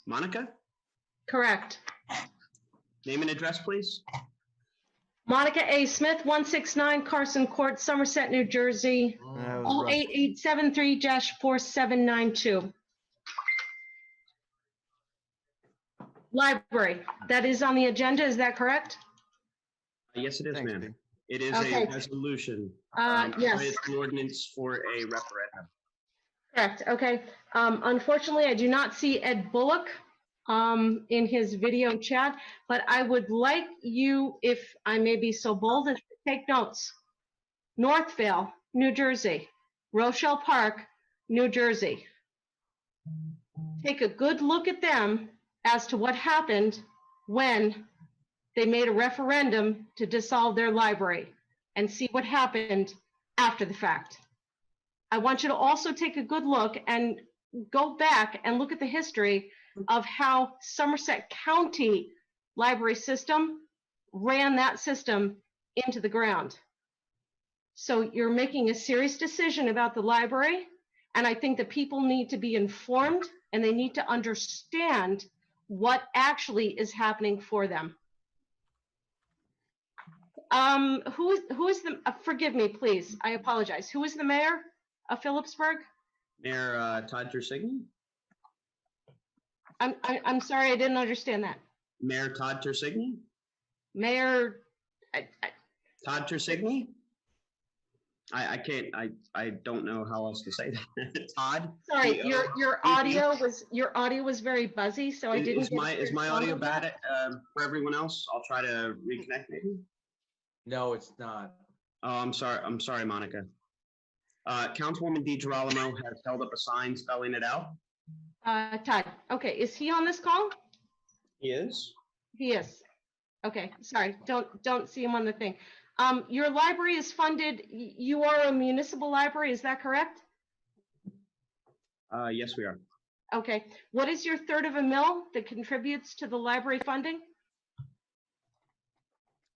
Monica? Correct. Name and address, please. Monica A. Smith, 169 Carson Court, Somerset, New Jersey, 08873-4792. Library, that is on the agenda, is that correct? Yes, it is, ma'am. It is Okay. a resolution. Yes. It's an ordinance for a referendum. Correct, okay. Unfortunately, I do not see Ed Bullock in his video chat, but I would like you, if I may be so bold, as to take notes. Northville, New Jersey, Rochelle Park, New Jersey. Take a good look at them as to what happened when they made a referendum to dissolve their library, and see what happened after the fact. I want you to also take a good look and go back and look at the history of how Somerset County library system ran that system into the ground. So you're making a serious decision about the library, and I think that people need to be informed and they need to understand what actually is happening for them. Who is the, forgive me, please, I apologize. Who is the mayor of Phillipsburg? Mayor Todd Tersigny? I'm sorry, I didn't understand that. Mayor Todd Tersigny? Mayor, Todd Tersigny? I can't, I don't know how else to say that. Todd? sorry, your audio was very buzzy, so I didn't. Is my audio bad for everyone else? I'll try to reconnect maybe. No, it's not. Oh, I'm sorry, Monica. Councilwoman DiGirolamo has held up a sign spelling it out. Todd, okay, is he on this call? He is. He is. Okay, sorry, don't see him on the thing. Your library is funded, you are a municipal library, is that correct? Yes, we are. Okay, what is your third of a mil that contributes to the library funding?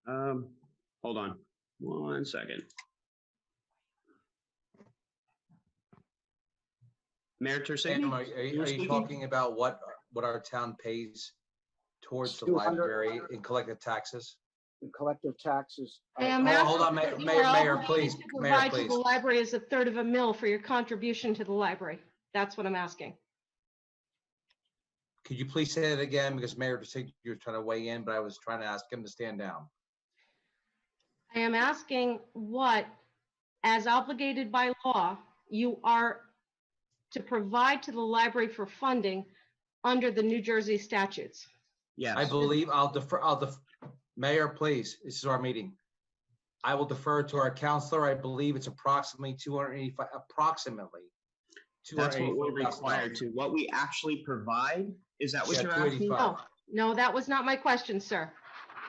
Hold on 1 second. Mayor Tersigny? Are you talking about what our town pays towards the 200. library in collective taxes? Collective taxes. Hold on, Mayor, please. Mayor, Provide to please. the library as a third of a mil for your contribution to the library. That's what I'm asking. Could you please say that again? Because Mayor, you're trying to weigh in, but I was trying to ask him to stand down. I am asking what, as obligated by law, you are to provide to the library for funding under the New Jersey statutes. Yes. I believe I'll defer. Mayor, please, this is our meeting. I will defer to our counselor. I believe it's approximately 285, approximately. That's what we're $285,000. required to. What we actually provide, is that what Yeah, you're asking? 285. No, that was not my question, sir.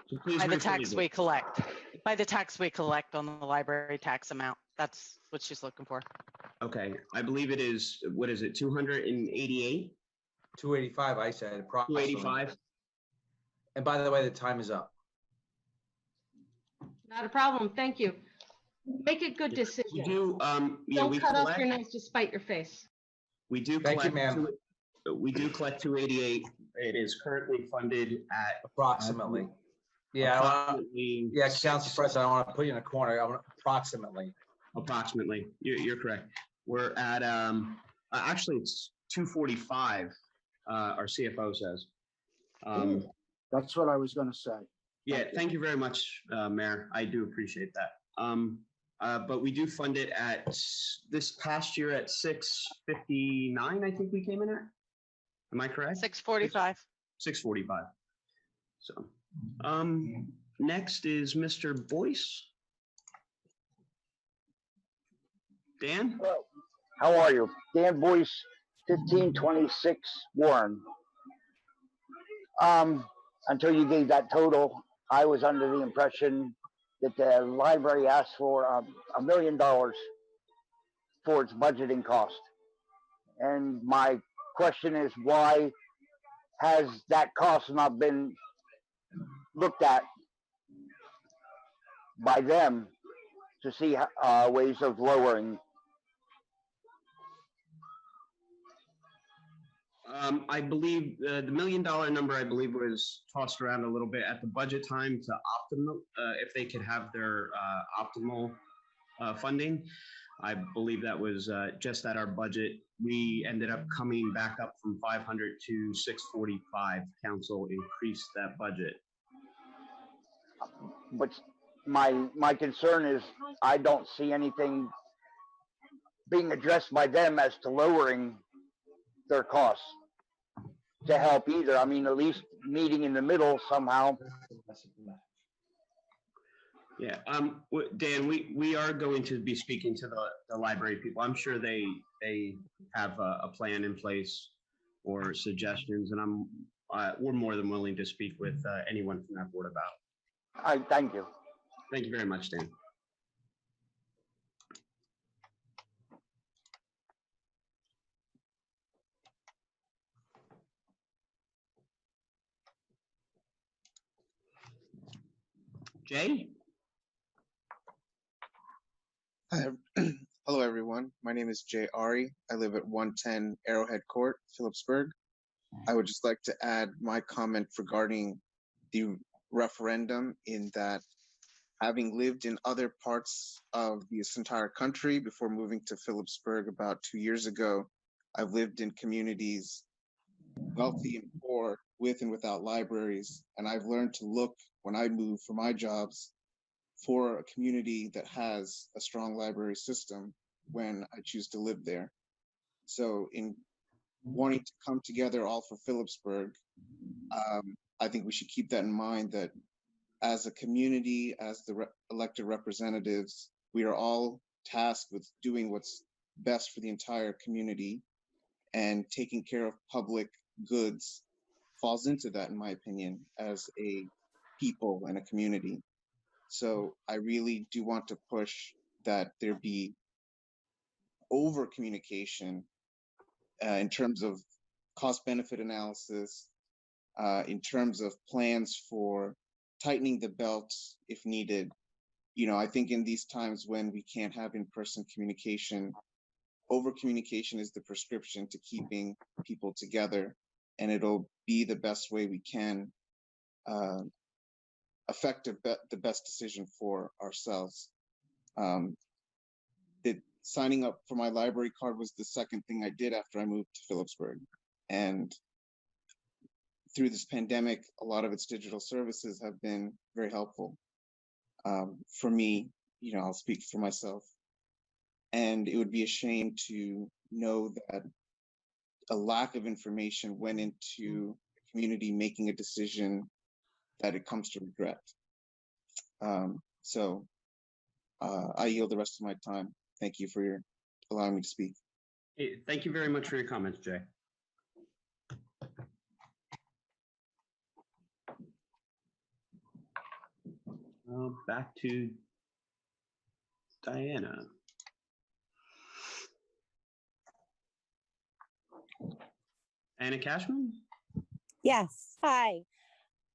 So please By the rephrase tax it. we collect. By the tax we collect on the library tax amount. That's what she's looking for. Okay, I believe it is, what is it, 288? 285, I said, approximately. 285? And by the way, the time is up. Not a problem. Thank you. Make a good We decision. do, yeah, Don't we cut off your collect, nose to spite your face. we do Thank you, collect, ma'am. we do collect 288. It is currently funded at Approximately. Yeah, approximately. yeah, Council President, I don't want to put you in a corner. I want approximately. Approximately. You're correct. We're at, actually it's 245, our CFO says. That's what I was gonna say. Yeah, thank you very much, Mayor. I do appreciate that. But we do fund it at this past year at 659, I think we came in at. Am I correct? 645. 645. So, next is Mr. Boyce. Dan? Hello. How are you? Dan Boyce, 1526 Warren. Until you gave that total, I was under the impression that the library asked for $1 million for its budgeting cost. And my question is, why has that cost not been looked at by them to see ways of lowering? I believe the $1 million number, I believe, was tossed around a little bit at the budget time to optimal, if they could have their optimal funding. I believe that was just at our budget. We ended up coming back up from 500 to 645. Council increased that budget. But my concern is I don't see anything being addressed by them as to lowering their costs to help either. I mean, at least meeting in the middle somehow. Yeah, Dan, we are going to be speaking to the library people. I'm sure they have a plan in place or suggestions, and we're more than willing to speak with anyone from that board about. All right, thank you. Thank you very much, Dan. Jay? Hi, hello everyone. My name is Jay Ari. I live at 110 Arrowhead Court, Phillipsburg. I would just like to add my comment regarding the referendum, in that having lived in other parts of this entire country before moving to Phillipsburg about 2 years ago, I've lived in communities, wealthy and poor, with and without libraries, and I've learned to look, when I move for my jobs, for a community that has a strong library system when I choose to live there. So in wanting to come together all for Phillipsburg, I think we should keep that in mind, that as a community, as the elected representatives, we are all tasked with doing what's best for the entire community, and taking care of public goods falls into that, in my opinion, as a people and a community. So I really do want to push that there be over communication in terms of cost benefit analysis, in terms of plans for tightening the belts if needed. You know, I think in these times when we can't have in-person communication, over communication is the prescription to keeping people together, and it'll be the best way we can affect the best decision for ourselves. Signing up for my library card was the second thing I did after I moved to Phillipsburg. And through this pandemic, a lot of its digital services have been very helpful. For me, you know, I'll speak for myself. And it would be a shame to know that a lack of information went into the community making a decision that it comes to regret. So I yield the rest of my time. Thank you for allowing me to speak. Hey, thank you very much for your comments, Jay. Back to Diana. Anna Cashman? Yes. Hi.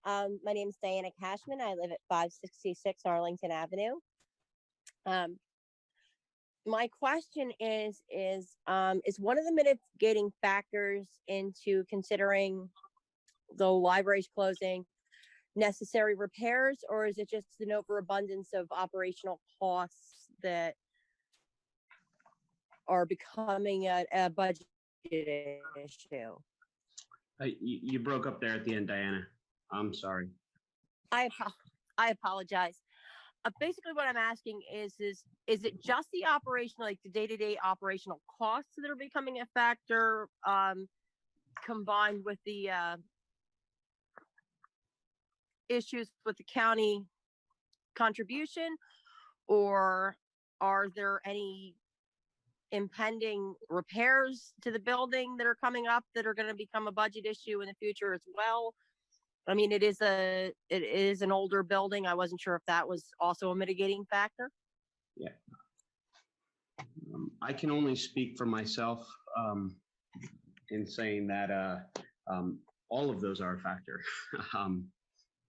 My name is Diana Cashman. I live at 566 Arlington Avenue. My question is one of the mitigating factors into considering the library's closing necessary repairs, or is it just an overabundance of operational costs that are becoming a budget issue? You broke up there at the end, Diana. I'm sorry. I apologize. Basically, what I'm asking is it just the operational, like the day-to-day operational costs that are becoming a factor, combined with the issues with the county contribution, or are there any impending repairs to the building that are coming up that are going to become a budget issue in the future as well? I mean, it is an older building. I wasn't sure if that was also a mitigating factor. Yeah. I can only speak for myself in saying that all of those are a factor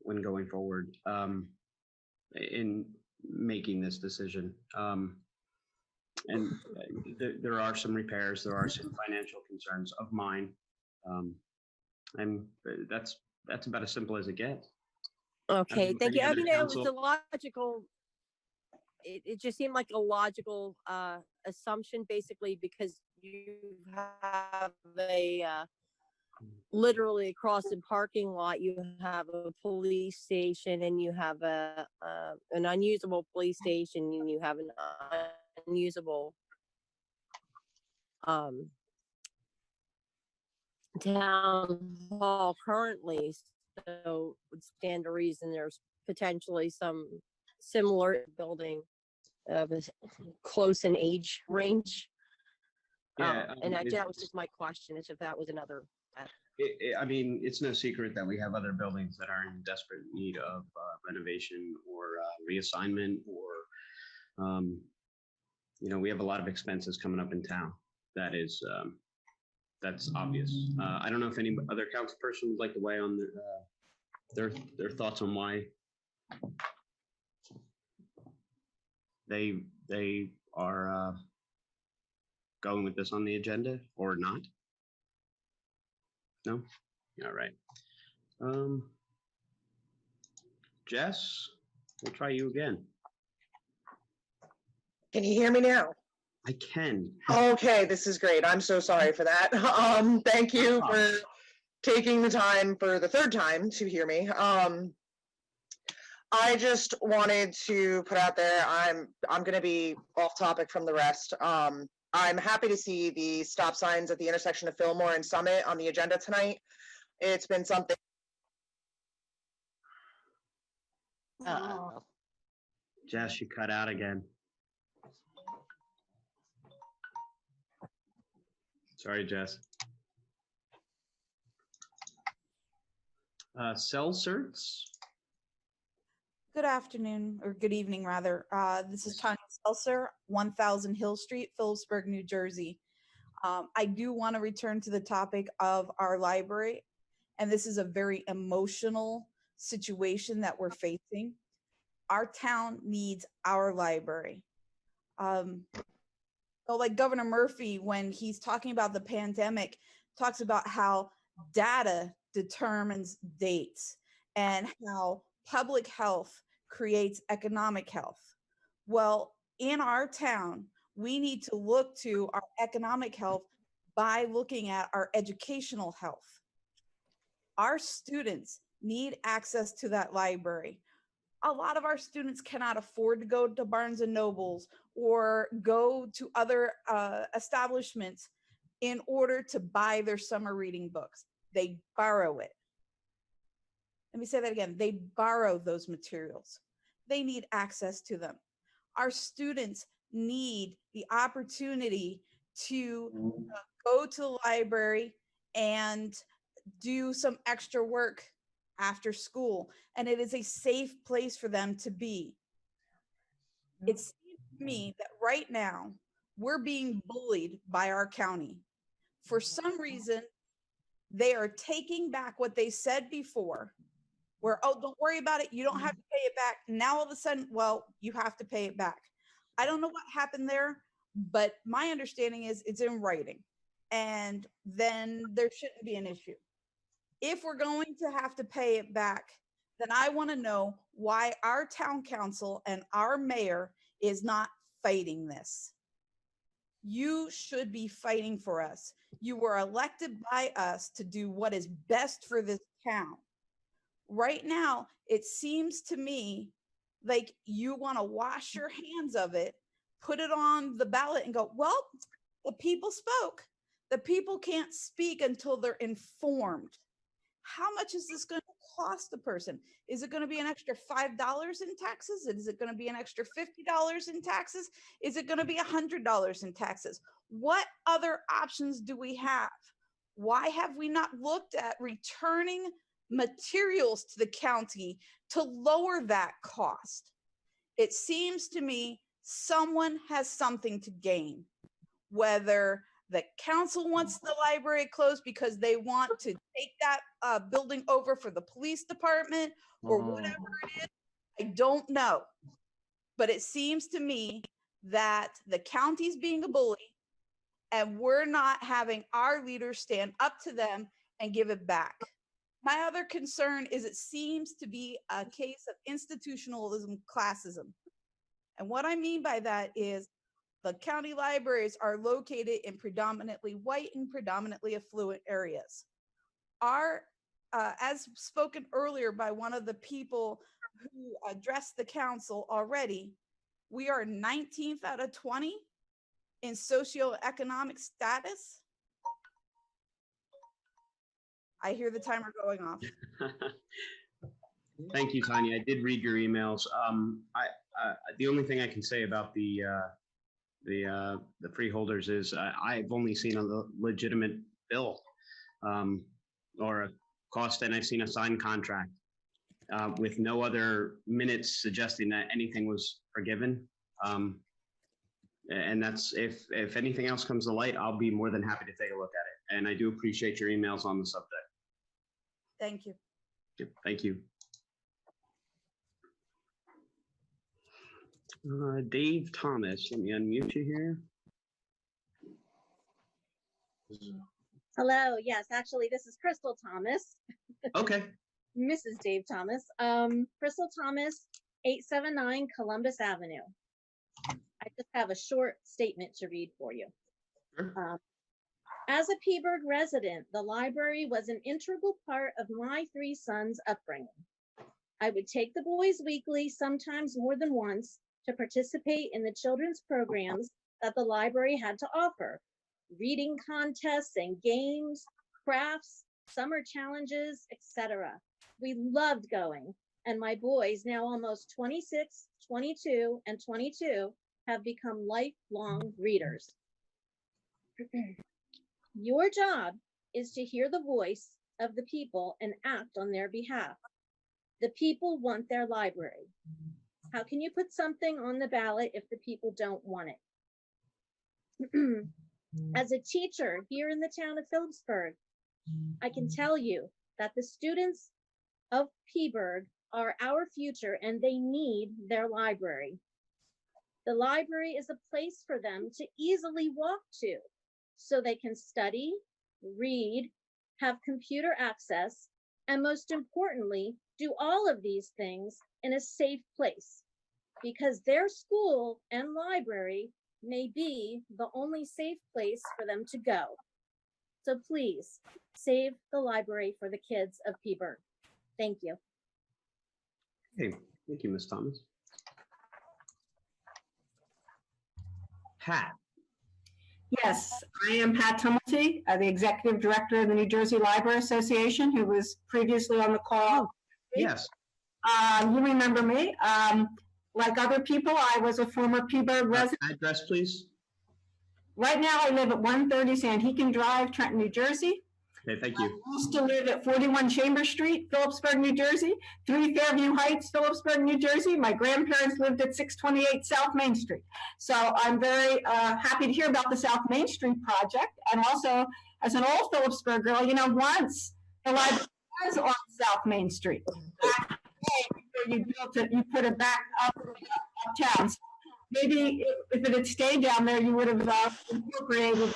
when going forward in making this decision. And there are some repairs, there are some financial concerns of mine, and that's about as simple as it gets. Okay, thank you. I mean, it was council? a logical. It just seemed like a logical assumption, basically, because you have a literally across the parking lot, you have a police station, and you have an unusable police station, and you have an unusable town hall currently. So it would stand to reason there's potentially some similar building of a close in age range. Yeah, and that was just my question, is if that was another. I mean, it's no secret that we have other buildings that are in desperate need of renovation or reassignment, or we have a lot of expenses coming up in town. That's obvious. I don't know if any other council person would like to weigh on their thoughts on why they are going with this on the agenda or not. No? All right. Jess, we'll try you again. Can you hear me now? I can. Okay, this is great. I'm so sorry for that. Thank you for taking the time for the third time to hear me. I just wanted to put out there, I'm going to be off topic from the rest. I'm happy to see the stop signs at the intersection of Fillmore and Summit on the agenda tonight. It's been something. Jess, you cut out again. Sorry, Jess. Cell certs. Good afternoon, or good evening, rather. This is Tanya Seltzer, 1000 Hill Street, Phillipsburg, New Jersey. I do want to return to the topic of our library, and this is a very emotional situation that we're facing. Our town needs our library. Like Governor Murphy, when he's talking about the pandemic, talks about how data determines dates and how public health creates economic health. Well, in our town, we need to look to our economic health by looking at our educational health. Our students need access to that library. A lot of our students cannot afford to go to Barnes and Nobles or go to other establishments in order to buy their summer reading books. They borrow it. Let me say that again. They borrow those materials. They need access to them. our students need the opportunity to go to the library and do some extra work after school. And it is a safe place for them to be. It seems to me that right now we're being bullied by our county. For some reason, they are taking back what they said before, where, oh, don't worry about it. You don't have to pay it back. Now all of a sudden, well, you have to pay it back. I don't know what happened there, but my understanding is it's in writing, and then there shouldn't be an issue. If we're going to have to pay it back, then I want to know why our town council and our mayor is not fighting this. You should be fighting for us. You were elected by us to do what is best for this town. Right now, it seems to me like you want to wash your hands of it, put it on the ballot and go, well, the people spoke. The people can't speak until they're informed. How much is this going to cost the person? Is it going to be an extra $5 in taxes? Is it going to be an extra $50 in taxes? Is it going to be $100 in taxes? What other options do we have? Why have we not looked at returning materials to the county to lower that cost? It seems to me someone has something to gain, whether the council wants the library closed because they want to take that building over for the police department or whatever it is. I don't know. But it seems to me that the county's being a bully and we're not having our leaders stand up to them and give it back. My other concern is it seems to be a case of institutionalism, classism. And what I mean by that is the county libraries are located in predominantly white and predominantly affluent areas. As spoken earlier by one of the people who addressed the council already, we are 19th out of 20 in socioeconomic status. I hear the timer going off. Thank you, Tanya. I did read your emails. The only thing I can say about the freeholders is I've only seen a legitimate bill or a cost, and I've seen a signed contract with no other minutes suggesting that anything was forgiven. And that's, if anything else comes to light, I'll be more than happy to take a look at it. And I do appreciate your emails on the subject. Thank you. Yep, thank you. Dave Thomas, let me unmute you here. Hello, yes, actually, this is Crystal Thomas. Okay. Mrs. Dave Thomas. Crystal Thomas, 879 Columbus Avenue. I just have a short statement to read for you. Sure. As a Phillipsburg resident, the library was an integral part of my 3 sons' upbringing. I would take the boys weekly, sometimes more than once, to participate in the children's programs that the library had to offer. Reading contests and games, crafts, summer challenges, etc. We loved going, and my boys, now almost 26, 22, and 22, have become lifelong readers. Your job is to hear the voice of the people and act on their behalf. The people want their library. How can you put something on the ballot if the people don't want it? As a teacher here in the town of Phillipsburg, I can tell you that the students of Phillipsburg are our future and they need their library. The library is a place for them to easily walk to so they can study, read, have computer access, and most importantly, do all of these things in a safe place, because their school and library may be the only safe place for them to go. So please save the library for the kids of Phillipsburg. Thank you. Hey, thank you, Ms. Thomas. Pat. Yes, I am Pat Tumulty, the Executive Director of the New Jersey Library Association, who was previously on the call. Yes. You remember me. like other people, I was a former Peaburg resident. Address, please. Right now, I live at 130 Sandeacon Drive, Trenton, New Jersey. Okay, thank you. I used to live at 41 Chambers Street, Phillipsburg, New Jersey, 3 Fairview Heights, Phillipsburg, New Jersey. My grandparents lived at 628 South Main Street. So I'm very happy to hear about the South Main Street project. And also, as an old Phillipsburg girl, you know, once the library was on South Main Street. Back in the day, before you built it, you put it back uptown. So maybe if it had stayed down there, you would have incorporated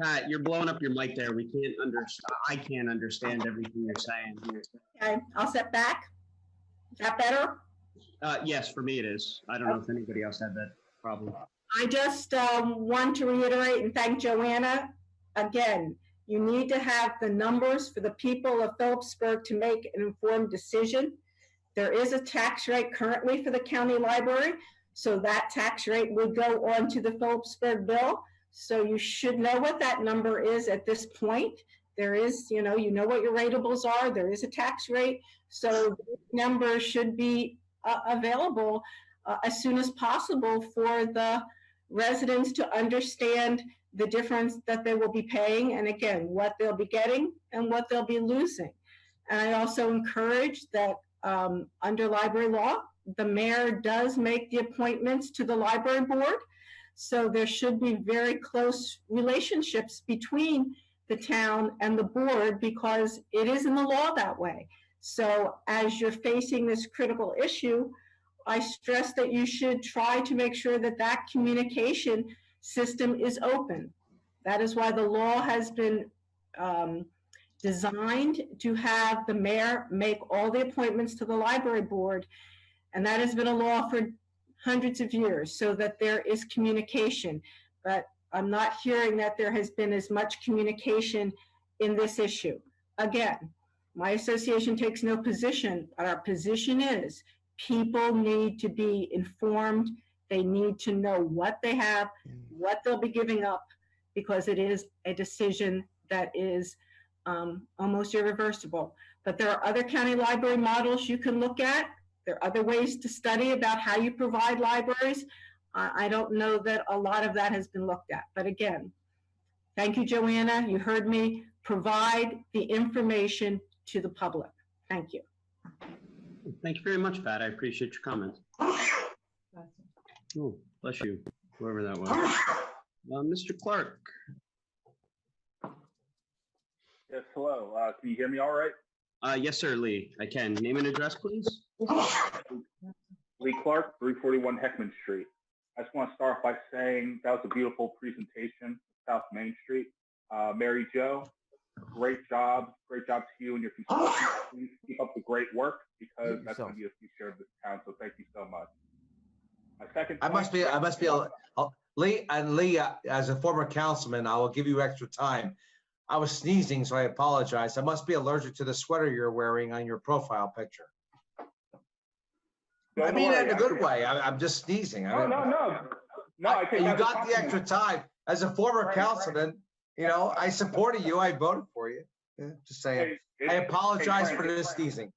Pat, you're blowing up your mic there. We can't understand. I can't understand everything you're saying. Okay, I'll step back. Is that better? Yes, for me it is. I don't know if anybody else had that problem. I just want to reiterate and thank Joanna. Again, you need to have the numbers for the people of Phillipsburg to make an informed decision. There is a tax rate currently for the county library, so that tax rate would go on to the Phillipsburg bill. So you should know what that number is at this point. There is, you know what your ratables are. There is a tax rate. So numbers should be available as soon as possible for the residents to understand the difference that they will be paying. And again, what they'll be getting and what they'll be losing. And I also encourage that under library law, the mayor does make the appointments to the library board. So there should be very close relationships between the town and the board because it is in the law that way. So as you're facing this critical issue, I stress that you should try to make sure that that communication system is open. That is why the law has been designed to have the mayor make all the appointments to the library board. And that has been a law for hundreds of years so that there is communication. But I'm not hearing that there has been as much communication in this issue. Again, my association takes no position, but our position is people need to be informed. They need to know what they have, what they'll be giving up, because it is a decision that is almost irreversible. But there are other county library models you can look at. There are other ways to study about how you provide libraries. I don't know that a lot of that has been looked at. But again, thank you, Joanna. You heard me. Provide the information to the public. Thank you. Thank you very much, Pat. I appreciate your comments. Oh, bless you, whoever that was. Mr. Clark. Yes, hello. Can you hear me all right? Yes, sir, Lee. I can. Name and address, please. Lee Clark, 341 Heckman Street. I just want to start by saying that was a beautiful presentation, South Main Street. Mary Jo, great job. Great job to you and your construction. Please keep up the great work because that's going to be the future of this town. So thank you so much. My second point, I must be Lee, as a former councilman, I will give you extra time. I was sneezing, so I apologize. I must be allergic to the sweater you're wearing on your profile picture. I mean that in a good way. I'm just sneezing. No. I think you got the extra time. As a former councilman, I supported you. I voted for you. Yeah, just saying. I apologize for the sneezing.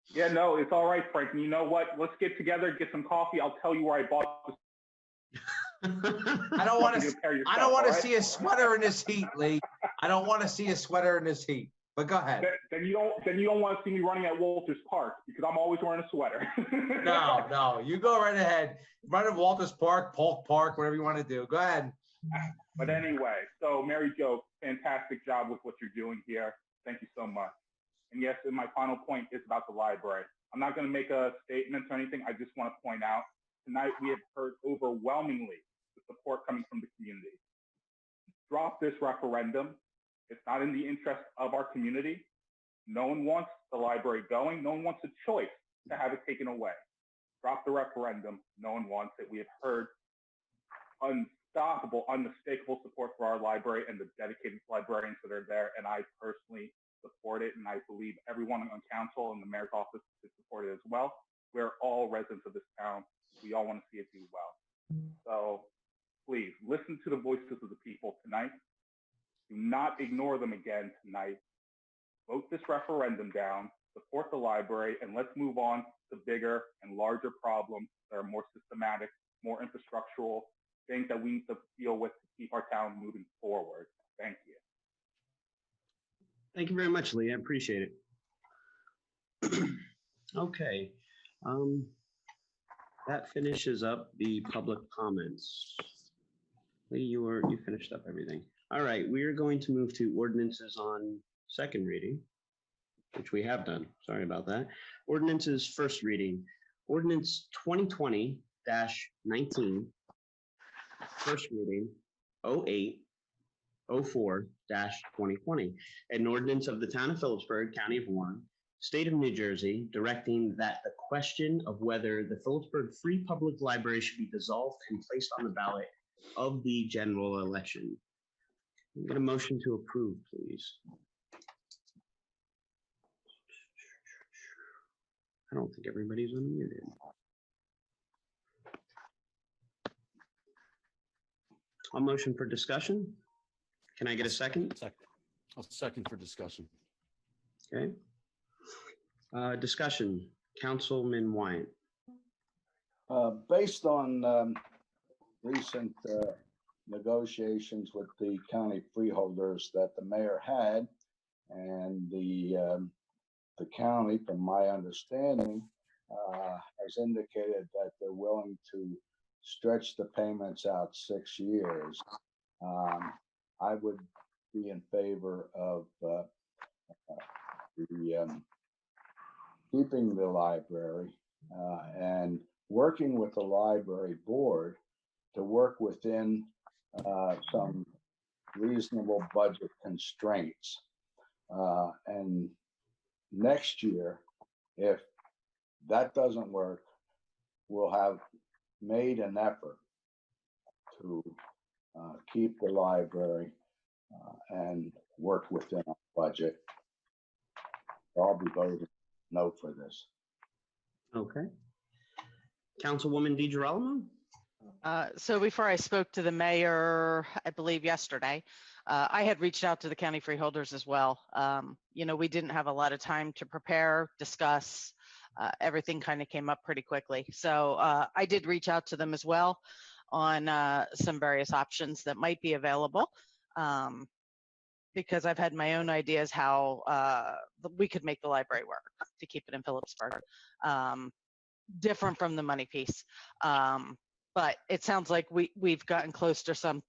Yeah, no, it's all right, Frank. And you know what? Let's get together, get some coffee. I'll tell you where I bought this. I don't want to see a sweater in this heat, Lee. I don't want to see a sweater in this heat. But go ahead. Then you don't want to see me running at Walters Park because I'm always wearing a sweater. No, you go right ahead. Run at Walters Park, Polk Park, whatever you want to do. Go ahead. But anyway, so Mary Jo, fantastic job with what you're doing here. Thank you so much. And yes, and my final point is about the library. I'm not going to make a statement or anything. I just want to point out tonight we have heard overwhelmingly the support coming from the community. Drop this referendum. It's not in the interest of our community. No one wants the library going. No one wants a choice to have it taken away. Drop the referendum. No one wants it. We have heard unstoppable, unmistakable support for our library and the dedicated librarians that are there. And I personally support it. And I believe everyone on council and the mayor's office is supported as well. We're all residents of this town. We all want to see it do well. So please listen to the voices of the people tonight. Do not ignore them again tonight. Vote this referendum down. support the library, and let's move on to bigger and larger problems that are more systematic, more infrastructural, things that we need to deal with to keep our town moving forward. Thank you. Thank you very much, Lee. I appreciate it. Okay. That finishes up the public comments. Lee, you finished up everything. All right, we are going to move to ordinances on second reading, which we have done. Sorry about that. Ordinances first reading. Ordinance 2020-19, first reading, 0804-2020. An ordinance of the town of Phillipsburg, county of Warren, state of New Jersey, directing that the question of whether the Phillipsburg Free Public Library should be dissolved and placed on the ballot of the general election. Can I get a motion to approve, please? I don't think everybody's unmuted. I'll motion for discussion. Can I get a second? Second. I'll second for discussion. Okay. Discussion, Councilman Wyatt. Based on recent negotiations with the county freeholders that the mayor had, and the county, from my understanding, has indicated that they're willing to stretch the payments out 6 years. I would be in favor of keeping the library and working with the library board to work within some reasonable budget constraints. And next year, if that doesn't work, we'll have made an effort to keep the library and work within our budget. I'll be voting no for this. Okay. Councilwoman DiGirolamo? So before I spoke to the mayor, I believe yesterday, I had reached out to the county freeholders as well. You know, we didn't have a lot of time to prepare, discuss. Everything kind of came up pretty quickly. So I did reach out to them as well on some various options that might be available, because I've had my own ideas how we could make the library work to keep it in Phillipsburg, different from the money piece. But it sounds like we've gotten closer to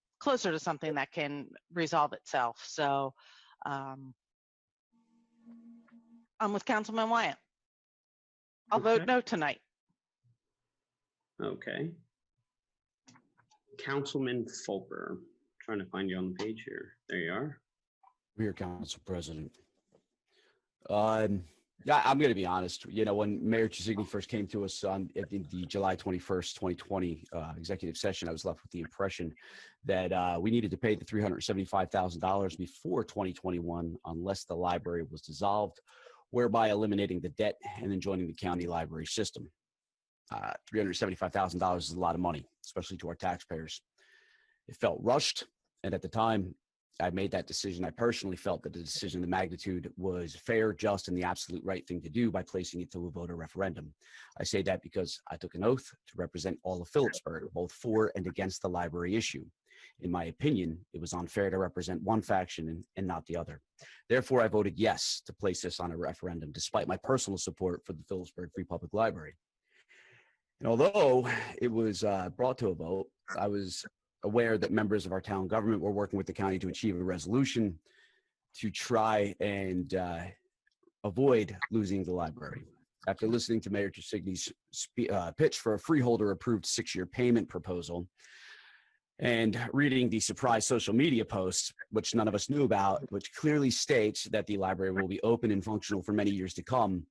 something that can resolve itself. So I'm with Councilman Wyatt. I'll vote no tonight. Okay. Councilman Fulper. Trying to find you on the page here. There you are. Rear Council President. Yeah, I'm going to be honest. You know, when Mayor Chisigny first came to us on the July 21st, 2020 executive session, I was left with the impression that we needed to pay the $375,000 before 2021 unless the library was dissolved, whereby eliminating the debt and then joining the county library system. $375,000 is a lot of money, especially to our taxpayers. It felt rushed, and at the time I made that decision, I personally felt that the decision, the magnitude was fair, just, and the absolute right thing to do by placing it to a voter referendum. I say that because I took an oath to represent all of Phillipsburg, both for and against the library issue. In my opinion, it was unfair to represent one faction and not the other. Therefore, I voted yes to place this on a referendum, despite my personal support for the Phillipsburg Free Public Library. And although it was brought to a vote, I was aware that members of our town government were working with the county to achieve a resolution to try and avoid losing the library. After listening to Mayor Chisigny's pitch for a freeholder approved 6-year payment proposal and reading the surprise social media posts, which none of us knew about, which clearly states that the library will be open and functional for many years to come,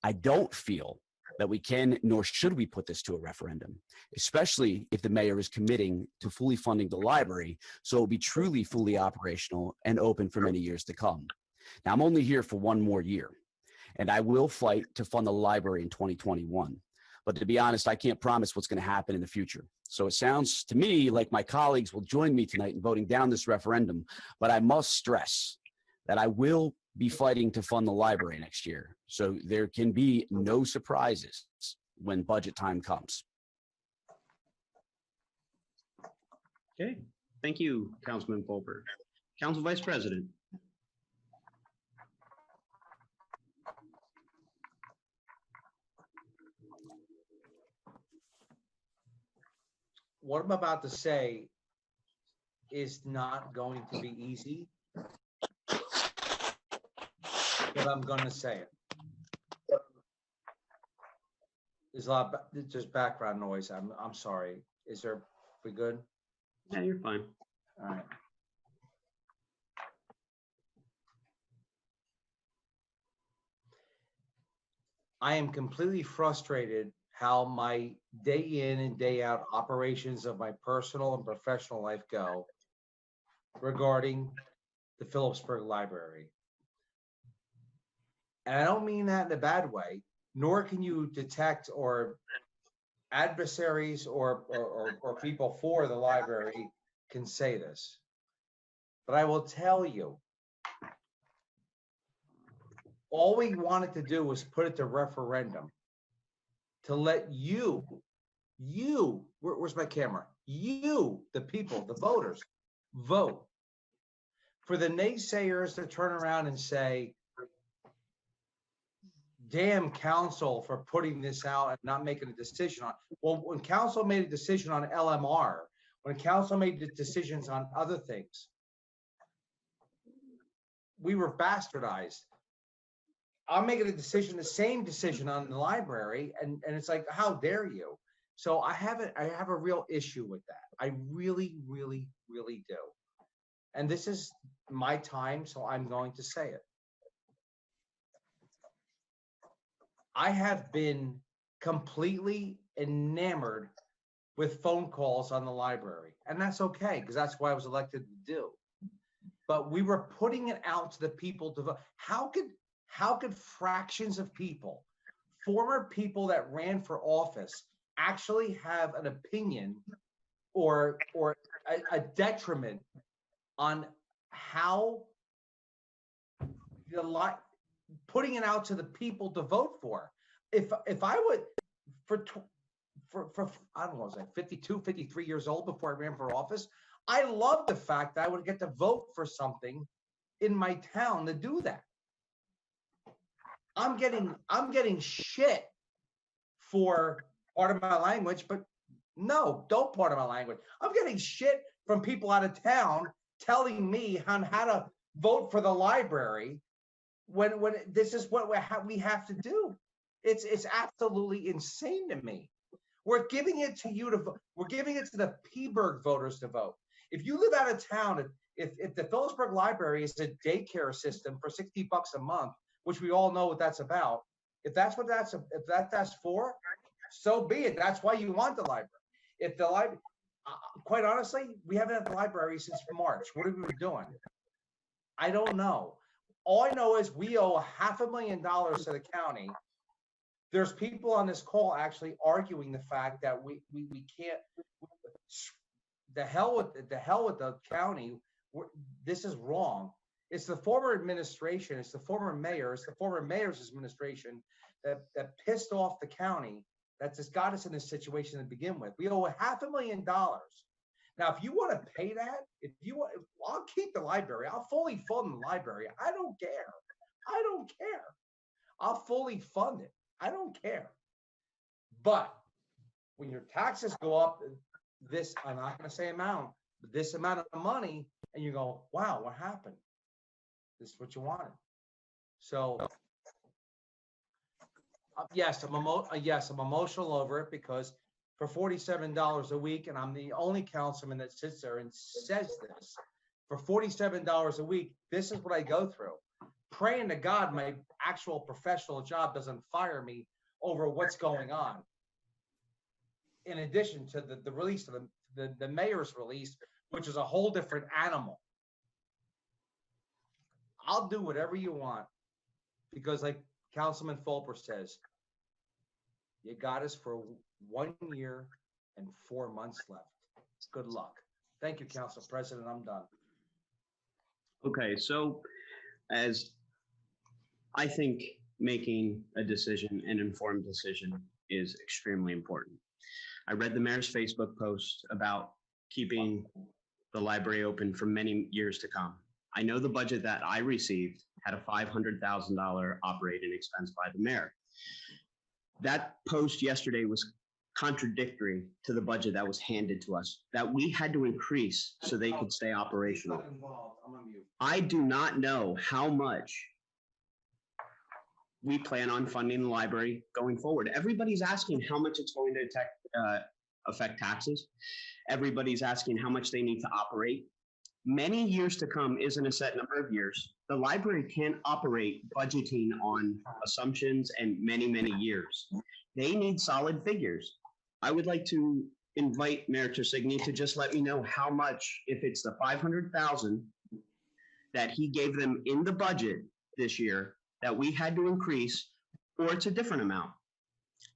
I don't feel that we can nor should we put this to a referendum, especially if the mayor is committing to fully funding the library so it will be truly fully operational and open for many years to come. Now, I'm only here for 1 more year, and I will fight to fund the library in 2021. But to be honest, I can't promise what's going to happen in the future. So it sounds to me like my colleagues will join me tonight in voting down this referendum, but I must stress that I will be fighting to fund the library next year. So there can be no surprises when budget time comes. Okay, thank you, Councilman Fulper. Council Vice President. What I'm about to say is not going to be easy, but I'm going to say it. There's a lot of just background noise. I'm sorry. We good? Yeah, you're fine. All right. I am completely frustrated how my day in and day out operations of my personal and professional life go regarding the Phillipsburg Library. And I don't mean that in a bad way, nor can you detect or adversaries or people for the library can say this. But I will tell you, all we wanted to do was put it to referendum to let you, where's my camera? You, the people, the voters, vote. For the naysayers to turn around and say, damn council for putting this out and not making a decision on. Well, when council made a decision on LMR, when council made the decisions on other things, we were bastardized. I'm making a decision, the same decision on the library, and it's like, how dare you? So I have a real issue with that. I really, really, really do. And this is my time, so I'm going to say it. I have been completely enamored with phone calls on the library, and that's okay, because that's what I was elected to do. But we were putting it out to the people to vote. How could fractions of people, former people that ran for office, actually have an opinion or a detriment on how putting it out to the people to vote for? If I would, for I don't know, was I 52, 53 years old before I ran for office, I love the fact that I would get to vote for something in my town to do that. I'm getting shit for part of my language, but no, don't part of my language. I'm getting shit from people out of town telling me on how to vote for the library when this is what we have to do. It's absolutely insane to me. We're giving it to you to vote. We're giving it to the Phillipsburg voters to vote. If you live out of town, if the Phillipsburg Library is a daycare system for $60 a month, which we all know what that's about, if that's for, so be it. That's why you want the library. If the library, quite honestly, we haven't had the library since March. What have we been doing? I don't know. All I know is we owe $500,000 to the county. There's people on this call actually arguing the fact that we can't. The hell with the county. This is wrong. It's the former administration. It's the former mayor. It's the former mayor's administration that pissed off the county. That just got us in this situation to begin with. We owe $500,000. Now, if you want to pay that, I'll keep the library. I'll fully fund the library. I don't care. I'll fully fund it. I don't care. But when your taxes go up, I'm not going to say amount, but this amount of money, and you go, wow, what happened? This is what you wanted. So, yes, I'm emotional over it, because for $47 a week, and I'm the only councilman that sits there and says this, for $47 a week, this is what I go through. Praying to God my actual professional job doesn't fire me over what's going on. In addition to the release of the mayor's release, which is a whole different animal. I'll do whatever you want, because like Councilman Fulper says, you got us for 1 year and 4 months left. Good luck. Thank you, Council President. I'm done. Okay, so as I think making a decision, an informed decision, is extremely important. I read the mayor's Facebook post about keeping the library open for many years to come. I know the budget that I received had a $500,000 operating expense by the mayor. That post yesterday was contradictory to the budget that was handed to us, that we had to increase so they could stay operational. I do not know how much we plan on funding the library going forward. Everybody's asking how much it's going to affect taxes. Everybody's asking how much they need to operate. Many years to come isn't a set number of years. The library can't operate budgeting on assumptions and many, many years. They need solid figures. I would like to invite Mayor Tersigni to just let me know how much, if it's the 500,000 that he gave them in the budget this year that we had to increase, or it's a different amount.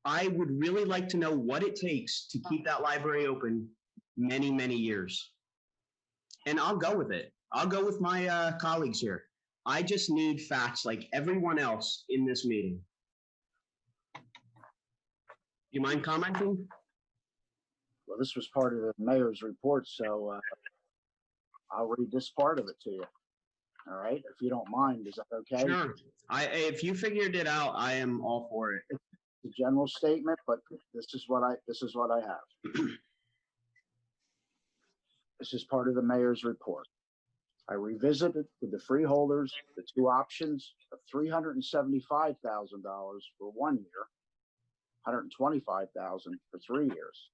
I would really like to know what it takes to keep that library open many, many years. And I'll go with it. I'll go with my colleagues here. I just need facts like everyone else in this meeting. You mind commenting? Well, this was part of the mayor's report, so I'll read this part of it to you. All right, if you don't mind, is that okay? Sure. If you figured it out, I am all for it. It's a general statement, but this is what I have. This is part of the mayor's report. I revisited with the freeholders the two options of $375,000 for 1 year, $125,000 for 3 years.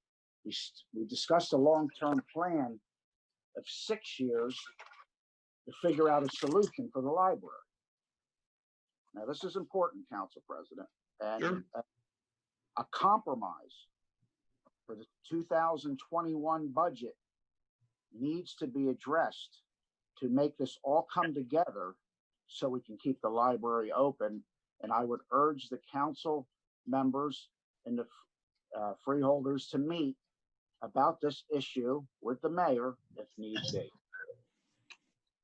We discussed a long-term plan of 6 years to figure out a solution for the library. Now, this is important, Council President, and a compromise for the 2021 budget needs to be addressed to make this all come together so we can keep the library open. And I would urge the council members and the freeholders to meet about this issue with the mayor if need be.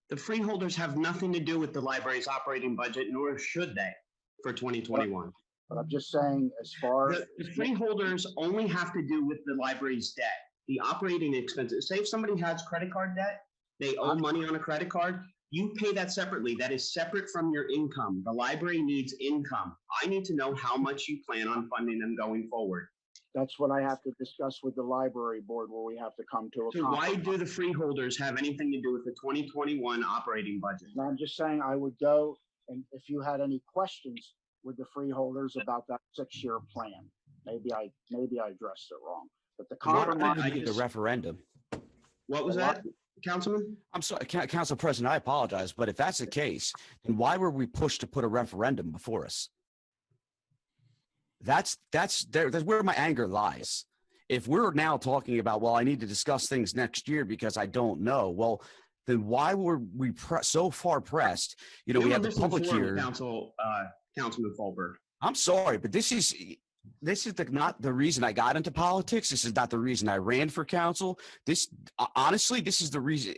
The freeholders have nothing to do with the library's operating budget, nor should they for 2021. But I'm just saying, as far as the freeholders only have to do with the library's debt, the operating expenses. Say if somebody has credit card debt, they owe money on a credit card, you pay that separately. That is separate from your income. The library needs income. I need to know how much you plan on funding them going forward. That's what I have to discuss with the library board, where we have to come to a So why do the freeholders have anything to do with the 2021 operating budget? And I'm just saying I would go, and if you had any questions with the freeholders about that 6-year plan, maybe I addressed it wrong. But the compromise, I did the referendum. What was that, Councilman? I'm sorry, Council President, I apologize, but if that's the case, then why were we pushed to put a referendum before us? That's where my anger lies. If we're now talking about, well, I need to discuss things next year because I don't know, well, then why were we so far pressed? You know, we had the public hearing. Councilman Fulberg. I'm sorry, but this is not the reason I got into politics. This is not the reason I ran for council. Honestly, this is the reason.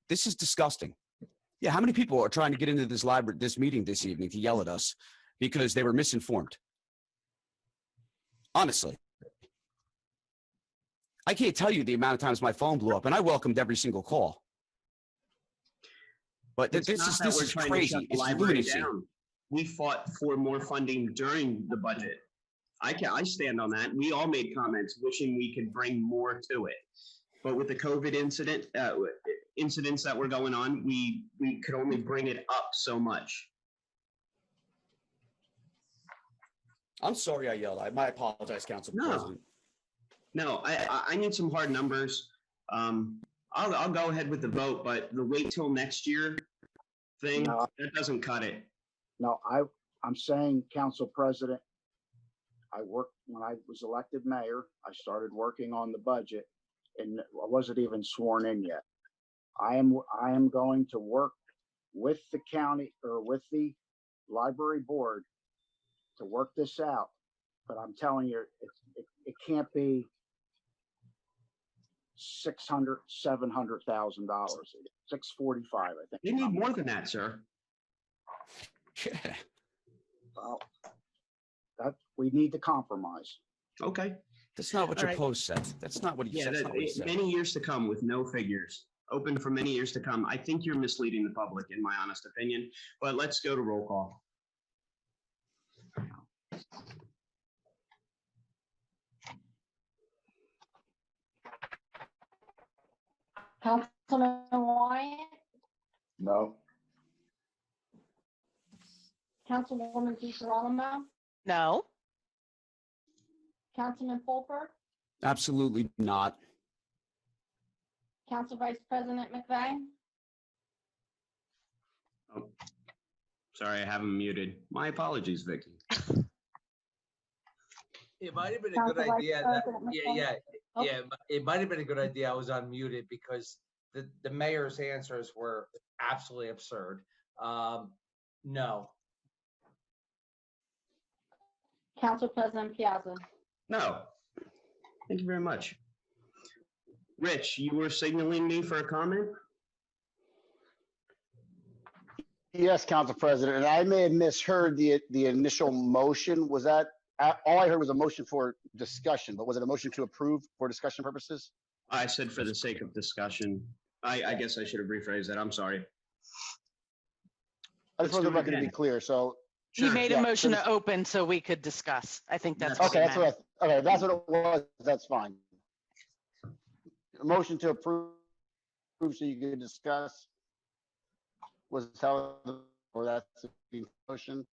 This is disgusting. Yeah, how many people are trying to get into this meeting this evening to yell at us because they were misinformed? Honestly, I can't tell you the amount of times my phone blew up, and I welcomed every single call. But this is crazy. It's lunacy. We fought for more funding during the budget. I stand on that. We all made comments wishing we could bring more to it. But with the COVID incidents that were going on, we could only bring it up so much. I'm sorry I yelled. I apologize, Council President. No, I need some hard numbers. I'll go ahead with the vote, but the wait till next year thing, that doesn't cut it. No, I'm saying, Council President, when I was elected mayor, I started working on the budget and I wasn't even sworn in yet. I am going to work with the county or with the library board to work this out, but I'm telling you, it can't be $600,000, $700,000. $645,000, I think. You need more than that, sir. Yeah. Well, that, we need to compromise. Okay. That's not what All your right. post said. That's not what he Yeah, said. That's not what he said. many years to come with no figures. Open for many years to come. I think you're misleading the public, in my honest opinion. But let's go to roll call. Councilman Wyatt, No. Councilwoman DeGirolamo, No. Councilman Fulper, Absolutely not. Council Vice President McVeigh, Oh, sorry, I have him muted. My apologies, Vicky. It might have been a Council good Vice idea that, President yeah, McVeigh. yeah, Oh. yeah, it might have been a good idea I was unmuted because the mayor's answers were absolutely absurd. No. Council President Piazza. No. Thank you very much. Rich, you were signaling me for a comment? Yes, Council President, and I may have misheard the initial motion. Was that, all I heard was a motion for discussion, but was it a motion to approve for discussion purposes? I said for the sake of discussion. I guess I should have rephrased that. I'm sorry. I just want the record to be clear, so. He made a motion so to open so we could discuss. I think that's Okay, what that's he meant. what okay, that's what it was, that's fine. A motion to approve so you could discuss was how, or that's the motion.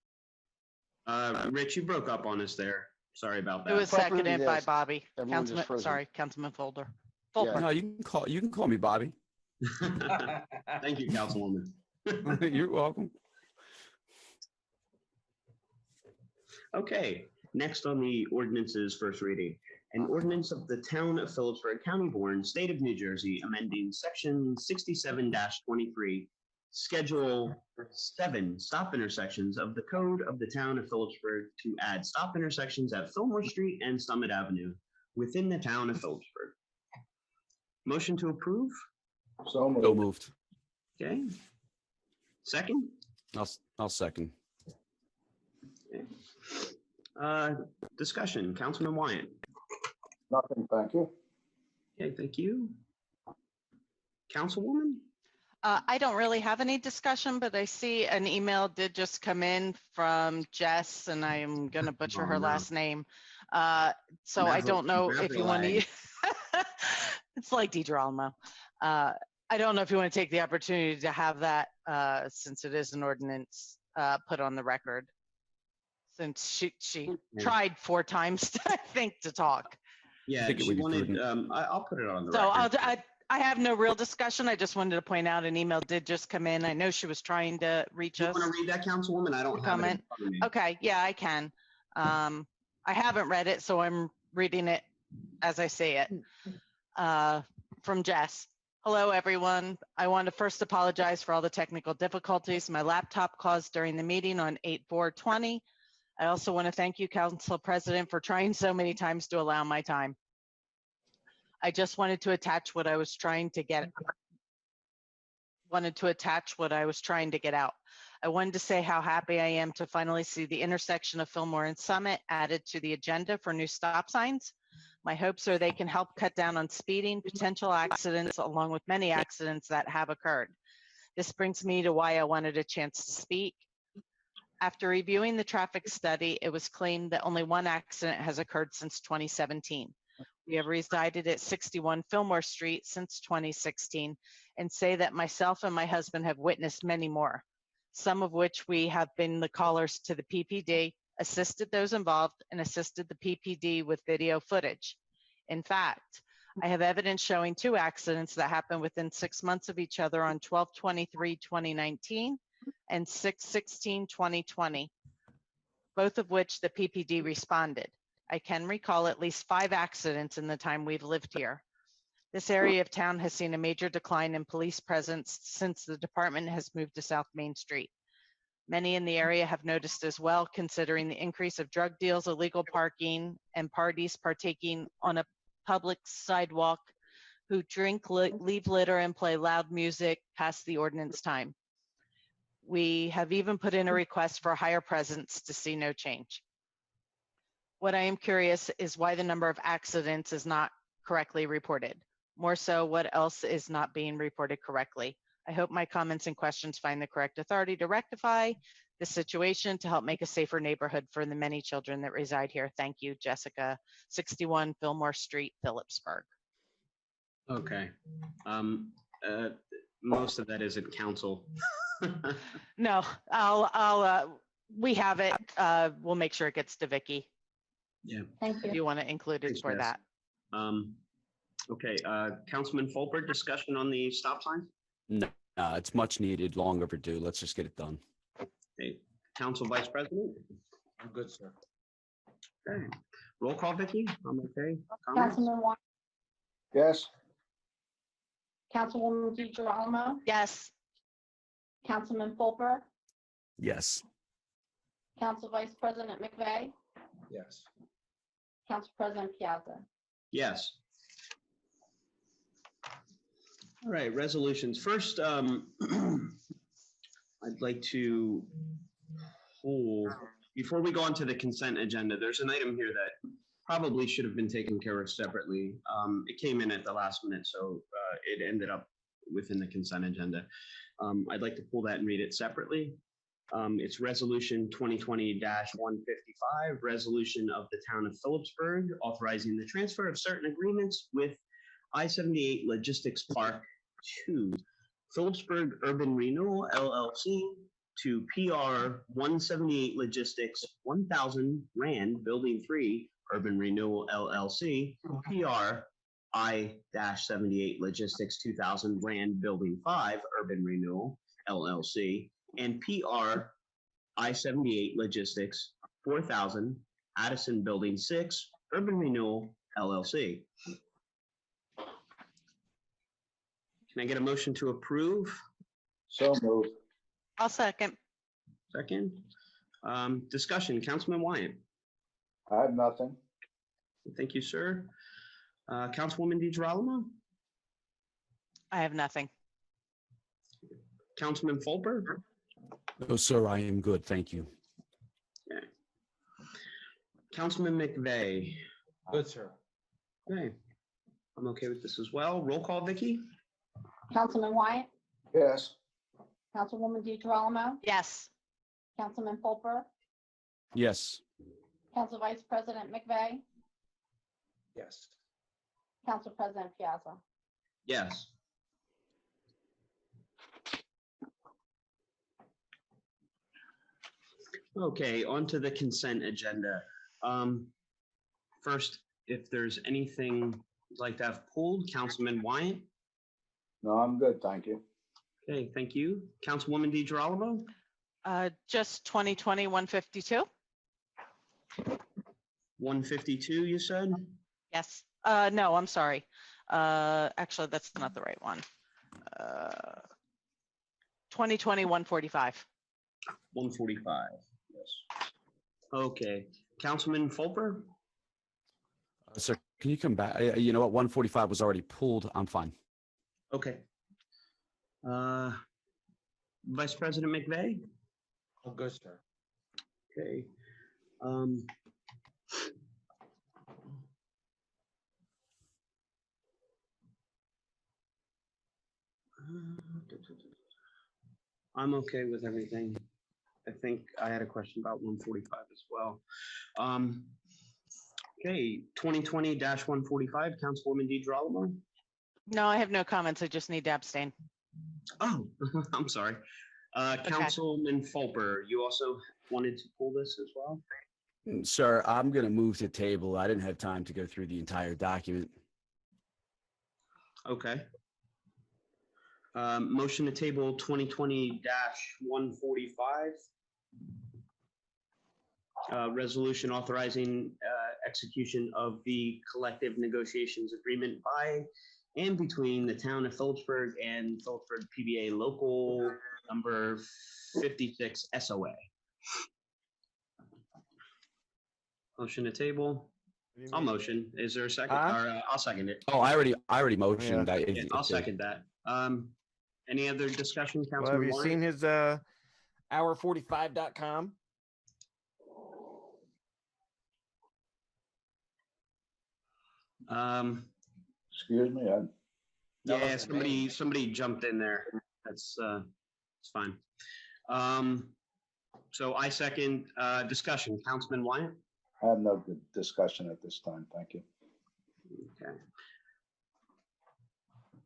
Rich, you broke up on us there. Sorry about that. It was seconded by Bobby. Everyone just Councilman, frozen. sorry, Councilman Folder. Yeah. Fulper. No, you can call me Bobby. Thank you, Councilwoman. You're welcome. Okay, next on the ordinance's first reading. An ordinance of the Town of Phillipsburg, County of Warren, State of New Jersey, amending Section 67-23, Schedule 7, stop intersections of the Code of the Town of Phillipsburg to add stop intersections at Fillmore Street and Summit Avenue within the Town of Phillipsburg. Motion to approve? So moved. So moved. Okay. Second? I'll second. Okay. Discussion, Councilman Wyatt. Nothing, thank you. Okay, thank you. Councilwoman? I don't really have any discussion, but I see an email did just come in from Jess, and I am going to butcher her last name. So I don't know if you want to. It's like DeGirolamo. I don't know if you want to take the opportunity to have that, since it is an ordinance, put on the record. Since she tried 4 times, I think, to talk. Yeah, she wanted, I'll put it on the So record. I have no real discussion. I just wanted to point out an email did just come in. I know she was trying to reach us. You want to read that, Councilwoman? I don't have it in front of me. Okay, yeah, I can. I haven't read it, so I'm reading it as I say it. From Jess. Hello, everyone. I want to first apologize for all the technical difficulties my laptop caused during the meeting on 8/4/20. I also want to thank you, Council President, for trying so many times to allow my time. I just wanted to attach what I was trying to get. Out. I wanted to say how happy I am to finally see the intersection of Fillmore and Summit added to the agenda for new stop signs. My hopes are they can help cut down on speeding, potential accidents, along with many accidents that have occurred. This brings me to why I wanted a chance to speak. After reviewing the traffic study, it was claimed that only 1 accident has occurred since 2017. We have resided at 61 Fillmore Street since 2016 and say that myself and my husband have witnessed many more, some of which we have been the callers to the PPD, assisted those involved, and assisted the PPD with video footage. In fact, I have evidence showing 2 accidents that happened within 6 months of each other on 12/23/2019 and 6/16/2020, both of which the PPD responded. I can recall at least 5 accidents in the time we've lived here. This area of town has seen a major decline in police presence since the department has moved to South Main Street. Many in the area have noticed as well, considering the increase of drug deals, illegal parking, and parties partaking on a public sidewalk who drink, leave litter, and play loud music past the ordinance time. We have even put in a request for a higher presence to see no change. What I am curious is why the number of accidents is not correctly reported. More so, what else is not being reported correctly? I hope my comments and questions find the correct authority to rectify the situation to help make a safer neighborhood for the many children that reside here. Thank you, Jessica, 61 Fillmore Street, Phillipsburg. Okay. Most of that isn't council. No, we have it. We'll make sure it gets to Vicky. Yeah. Thank If you want to include it Thanks, for Jess. that. Okay, Councilman Fulper, discussion on the stop signs? No, it's much needed, long overdue. Let's just get it done. Okay, Council Vice President? I'm good, sir. Okay, roll call, Vicky? I'm okay. Comments? Councilman Wyatt, Yes. Councilwoman DeGirolamo, Yes. Councilman Fulper, Yes. Council Vice President McVeigh, Yes. Council President Piazza. Yes. All right, resolutions. First, I'd like to pull, before we go on to the consent agenda, there's an item here that probably should have been taken care of separately. It came in at the last minute, so it ended up within the consent agenda. I'd like to pull that and read it separately. It's Resolution 2020-155, resolution of the town of Phillipsburg authorizing the transfer of certain agreements with I-78 Logistics Park to Phillipsburg Urban Renewal LLC to PR 178 Logistics 1000 Rand Building 3 Urban Renewal LLC to PR I-78 Logistics 2000 Rand Building 5 Urban Renewal LLC and PR I-78 Logistics 4000 Addison Building 6 Urban Renewal LLC. Can I get a motion to approve? So moved. I'll second. Second. Discussion, Councilman Wyatt. I have nothing. Thank you, sir. Councilwoman DeGirolamo? I have nothing. Councilman Fulper? No, sir, I am good. Thank you. Okay. Councilman McVeigh? Good, sir. Okay. I'm okay with this as well. Roll call, Vicky? Councilman Wyatt, Yes. Councilwoman DeGirolamo, Yes. Councilman Fulper, Yes. Council Vice President McVeigh, Yes. Council President Piazza. Yes. Okay, on to the consent agenda. First, if there's anything you'd like to have pulled, Councilman Wyatt? No, I'm good, thank you. Okay, thank you. Councilwoman DeGirolamo? Just 2020-152. 152, you said? Yes. No, I'm sorry. Actually, that's not the right one. 2020-145. 145, yes. Okay, Councilman Fulper? Sir, can you come back? You know what? 145 was already pulled. I'm fine. Okay. Vice President McVeigh? I'm good, sir. Okay. I'm okay with everything. I think I had a question about 145 as well. Okay, 2020-145, Councilwoman DeGirolamo? No, I have no comments. I just need to abstain. Oh, I'm sorry. Councilman Fulper, you also wanted to pull this as well? Sir, I'm going to move to table. I didn't have time to go through the entire document. Okay. Motion to table 2020-145. Resolution authorizing execution of the collective negotiations agreement by and between the town of Phillipsburg and Phillipsburg PBA local number 56 SOA. Motion to table. I'll motion. Is there a second? Or, I'll second it. Oh, I already motioned. Yeah, I'll second that. Any other discussion, Well, Councilman have you Warren? seen his hour45.com. Excuse me, Yeah, somebody jumped in there. That's it's fine. So I second discussion. Councilman Wyatt? I have no good discussion at this time. Thank you. Okay.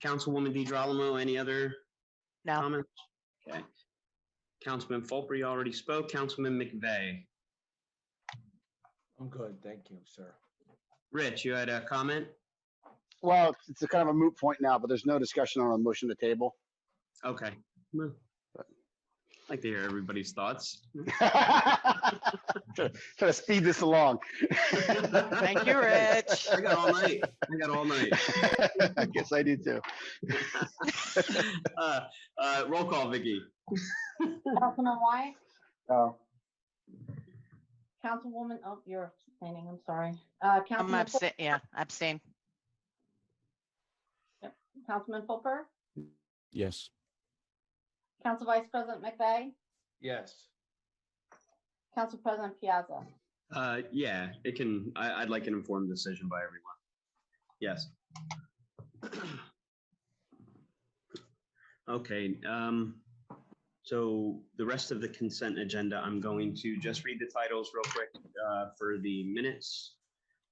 Councilwoman DiGirolamo, any other comments? Okay. Councilman Fulper, you already spoke. Councilman McVeigh. I'm good, thank you, sir. Rich, you had a comment? Well, it's a kind of a moot point now, but there's no discussion on a motion to table. Okay. Well, I'd like to hear everybody's thoughts. Try to speed this along. Thank you, Rich. I got all night. I guess I do too. Roll call, Vicky. Councilman Wyatt, No. Councilwoman, oh, you're abstaining, I'm sorry. I'm Councilman, abstain. Councilman Fulper, Yes. Council Vice President McVeigh, Yes. Council President Piazza. Yeah, it can. I'd like an informed decision by everyone. Yes. Okay. So the rest of the consent agenda, I'm going to just read the titles real quick for the minutes,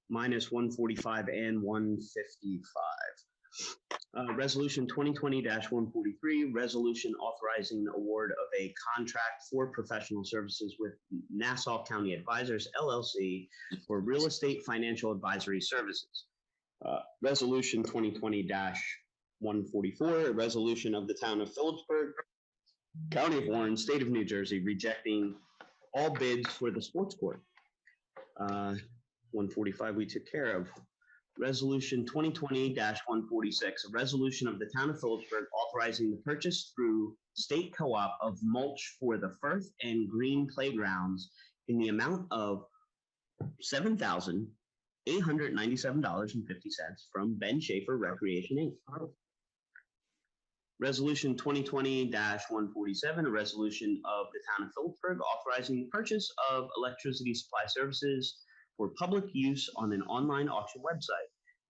minus 145 and 155. Resolution 2020-143, resolution authorizing the award of a contract for professional services with Nassau County Advisors, LLC, for real estate financial advisory services. Resolution 2020-144, a resolution of the town of Phillipsburg, County of Warren, State of New Jersey, rejecting all bids for the sports court. 145 we took care of. Resolution 2020-146, a resolution of the town of Phillipsburg authorizing the purchase through state co-op of mulch for the Firth and Green playgrounds in the amount of $7,897.50 from Ben Schaefer Recreation Inc. Resolution 2020-147, a resolution of the town of Phillipsburg authorizing the purchase of electricity supply services for public use on an online auction website.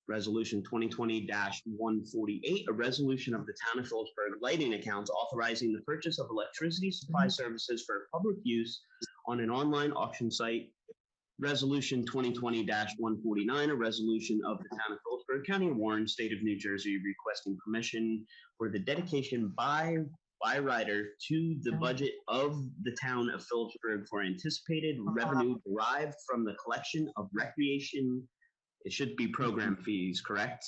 Resolution 2020-148, a resolution of the town of Phillipsburg lighting accounts authorizing the purchase of electricity supply services for public use on an online auction site. Resolution 2020-149, a resolution of the town of Phillipsburg, County of Warren, State of New Jersey, requesting permission for the dedication by rider to the budget of the town of Phillipsburg for anticipated revenue derived from the collection of recreation. It should be program fees, correct?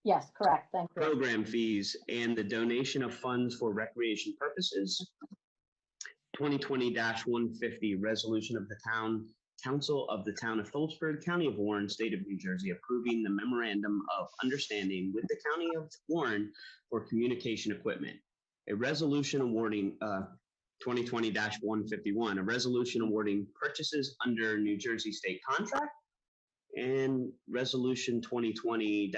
Yes, correct, thank you. Program fees and the donation of funds for recreation purposes. 2020-150, resolution of the Council of the Town of Phillipsburg, County of Warren, State of New Jersey, approving the memorandum of understanding with the County of Warren for communication equipment. A resolution awarding 2020-151, a resolution awarding purchases under New Jersey state contract, and resolution 2020-152,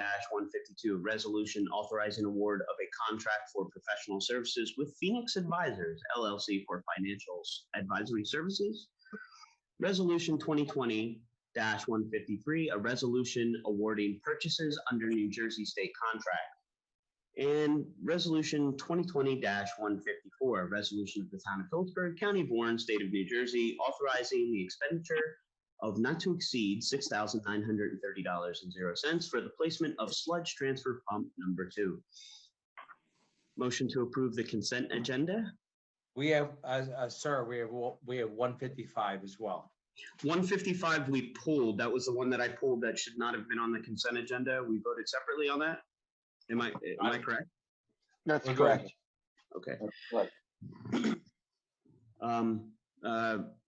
a resolution authorizing award of a contract for professional services with Phoenix Advisors, LLC, for financial advisory services. Resolution 2020-153, a resolution awarding purchases under New Jersey state contract. And resolution 2020-154, a resolution of the town of Phillipsburg, County of Warren, State of New Jersey, authorizing the expenditure of not to exceed $6,930.00 for the placement of sludge transfer pump number 2. Motion to approve the consent agenda. We have, sir, we have 155 as well. 155 we pulled. That was the one that I pulled that should not have been on the consent agenda. We voted separately on that. Am I correct? That's correct. Okay. That's correct.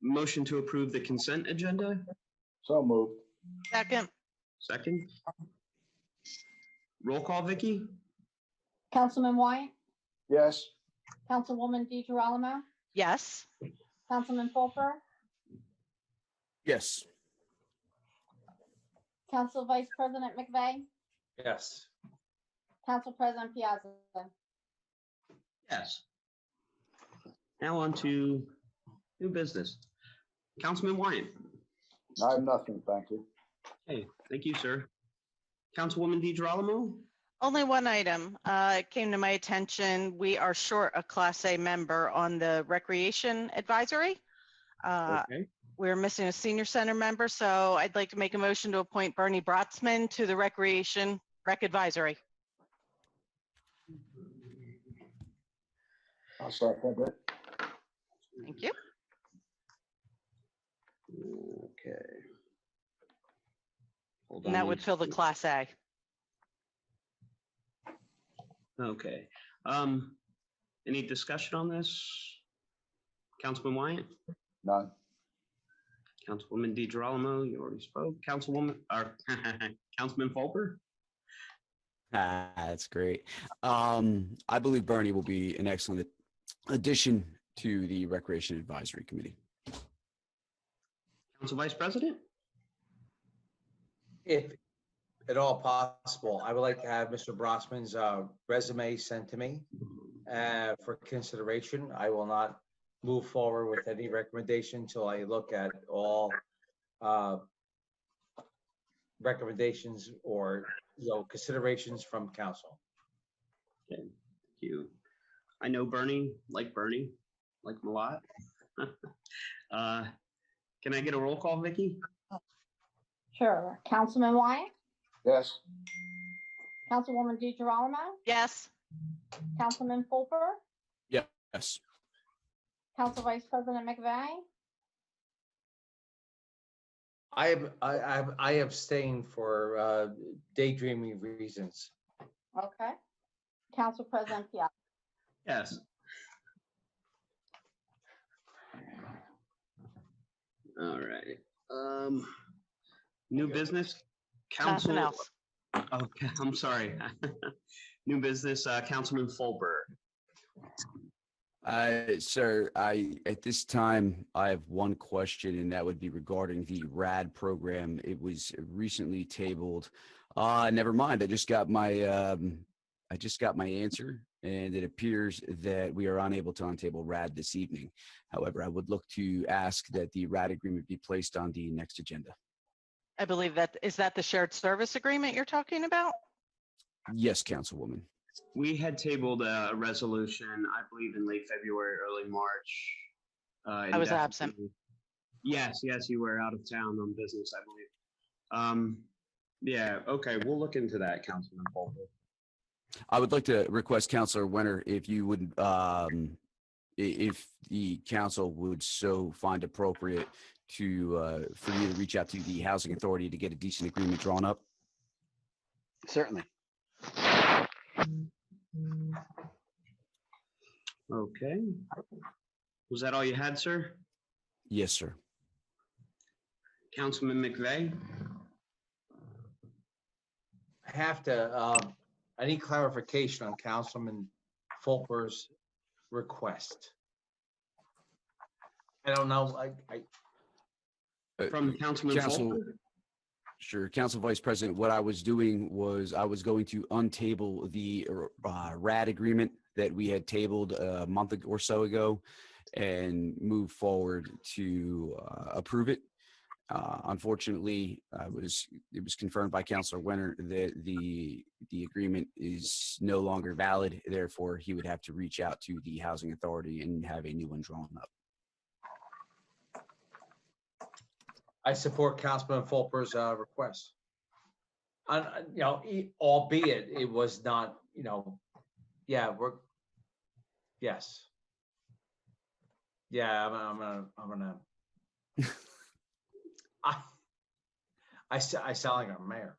Motion to approve the consent agenda. So moved. Second. Second. Roll call, Vicky? Councilman Wyatt, Yes. Councilwoman DiGirolamo, Yes. Councilman Fulper, Yes. Council Vice President McVeigh, Yes. Council President Piazza. Yes. Now on to new business. Councilman Wyatt. I have nothing, thank you. Hey, thank you, sir. Councilwoman DeGirolamo? Only one item it came to my attention. We are short a Class A member on the Recreation Advisory. Okay. We're missing a senior center member, so I'd like to make a motion to appoint Bernie Brotzman to the Recreation Rec Advisory. I'll second it. Thank you. Okay. Hold And that on would one fill the second. Class A. Okay. Any discussion on this? Councilman Wyatt? None. Councilwoman DeGirolamo, you already spoke. Councilwoman, or Councilman Fulper? That's great. I believe Bernie will be an excellent addition to the Recreation Advisory Committee. Council Vice President? If at all possible, I would like to have Mr. Brossman's resume sent to me for consideration. I will not move forward with any recommendation until I look at all recommendations or considerations from council. Okay, thank you. I know Bernie, like him a lot. Can I get a roll call, Vicky? Sure. Councilman Wyatt? Yes. Councilwoman DeGirolamo? Yes. Councilman Fulper? Yes. Council Vice President McVeigh? I abstain for daydreaming reasons. Okay. Council President Piazza? Yes. All right. New business? Council. Nothing else. Okay, I'm sorry. New business, Councilman Fulber. Sir, at this time, I have one question, and that would be regarding the RAD program. It was recently tabled. Never mind. I just got my answer, and it appears that we are unable to untable RAD this evening. However, I would look to ask that the RAD agreement be placed on the next agenda. I believe is that the shared service agreement you're talking about? Yes, Councilwoman. We had tabled a resolution, I believe, in late February, early March. I was absent. Yes, you were out of town on business, I believe. Yeah, okay, we'll look into that, Councilman Fulber. I would like to request Councilor Wenner, if you would, if the council would so find appropriate to for you to reach out to the Housing Authority to get a decent agreement drawn up. Certainly. Okay. Was that all you had, sir? Yes, sir. Councilman McVeigh? I have to, I need clarification on Councilman Fulper's request. I don't know, From Councilman Fulper? Sure. Council Vice President, what I was doing was I was going to untable the RAD agreement that we had tabled a month or so ago and move forward to approve it. Unfortunately, it was confirmed by Councilor Wenner that the agreement is no longer valid. Therefore, he would have to reach out to the Housing Authority and have a new one drawn up. I support Councilman Fulper's request. Albeit it was not, yeah, yes. Yeah, I'm gonna. I sound like a mayor.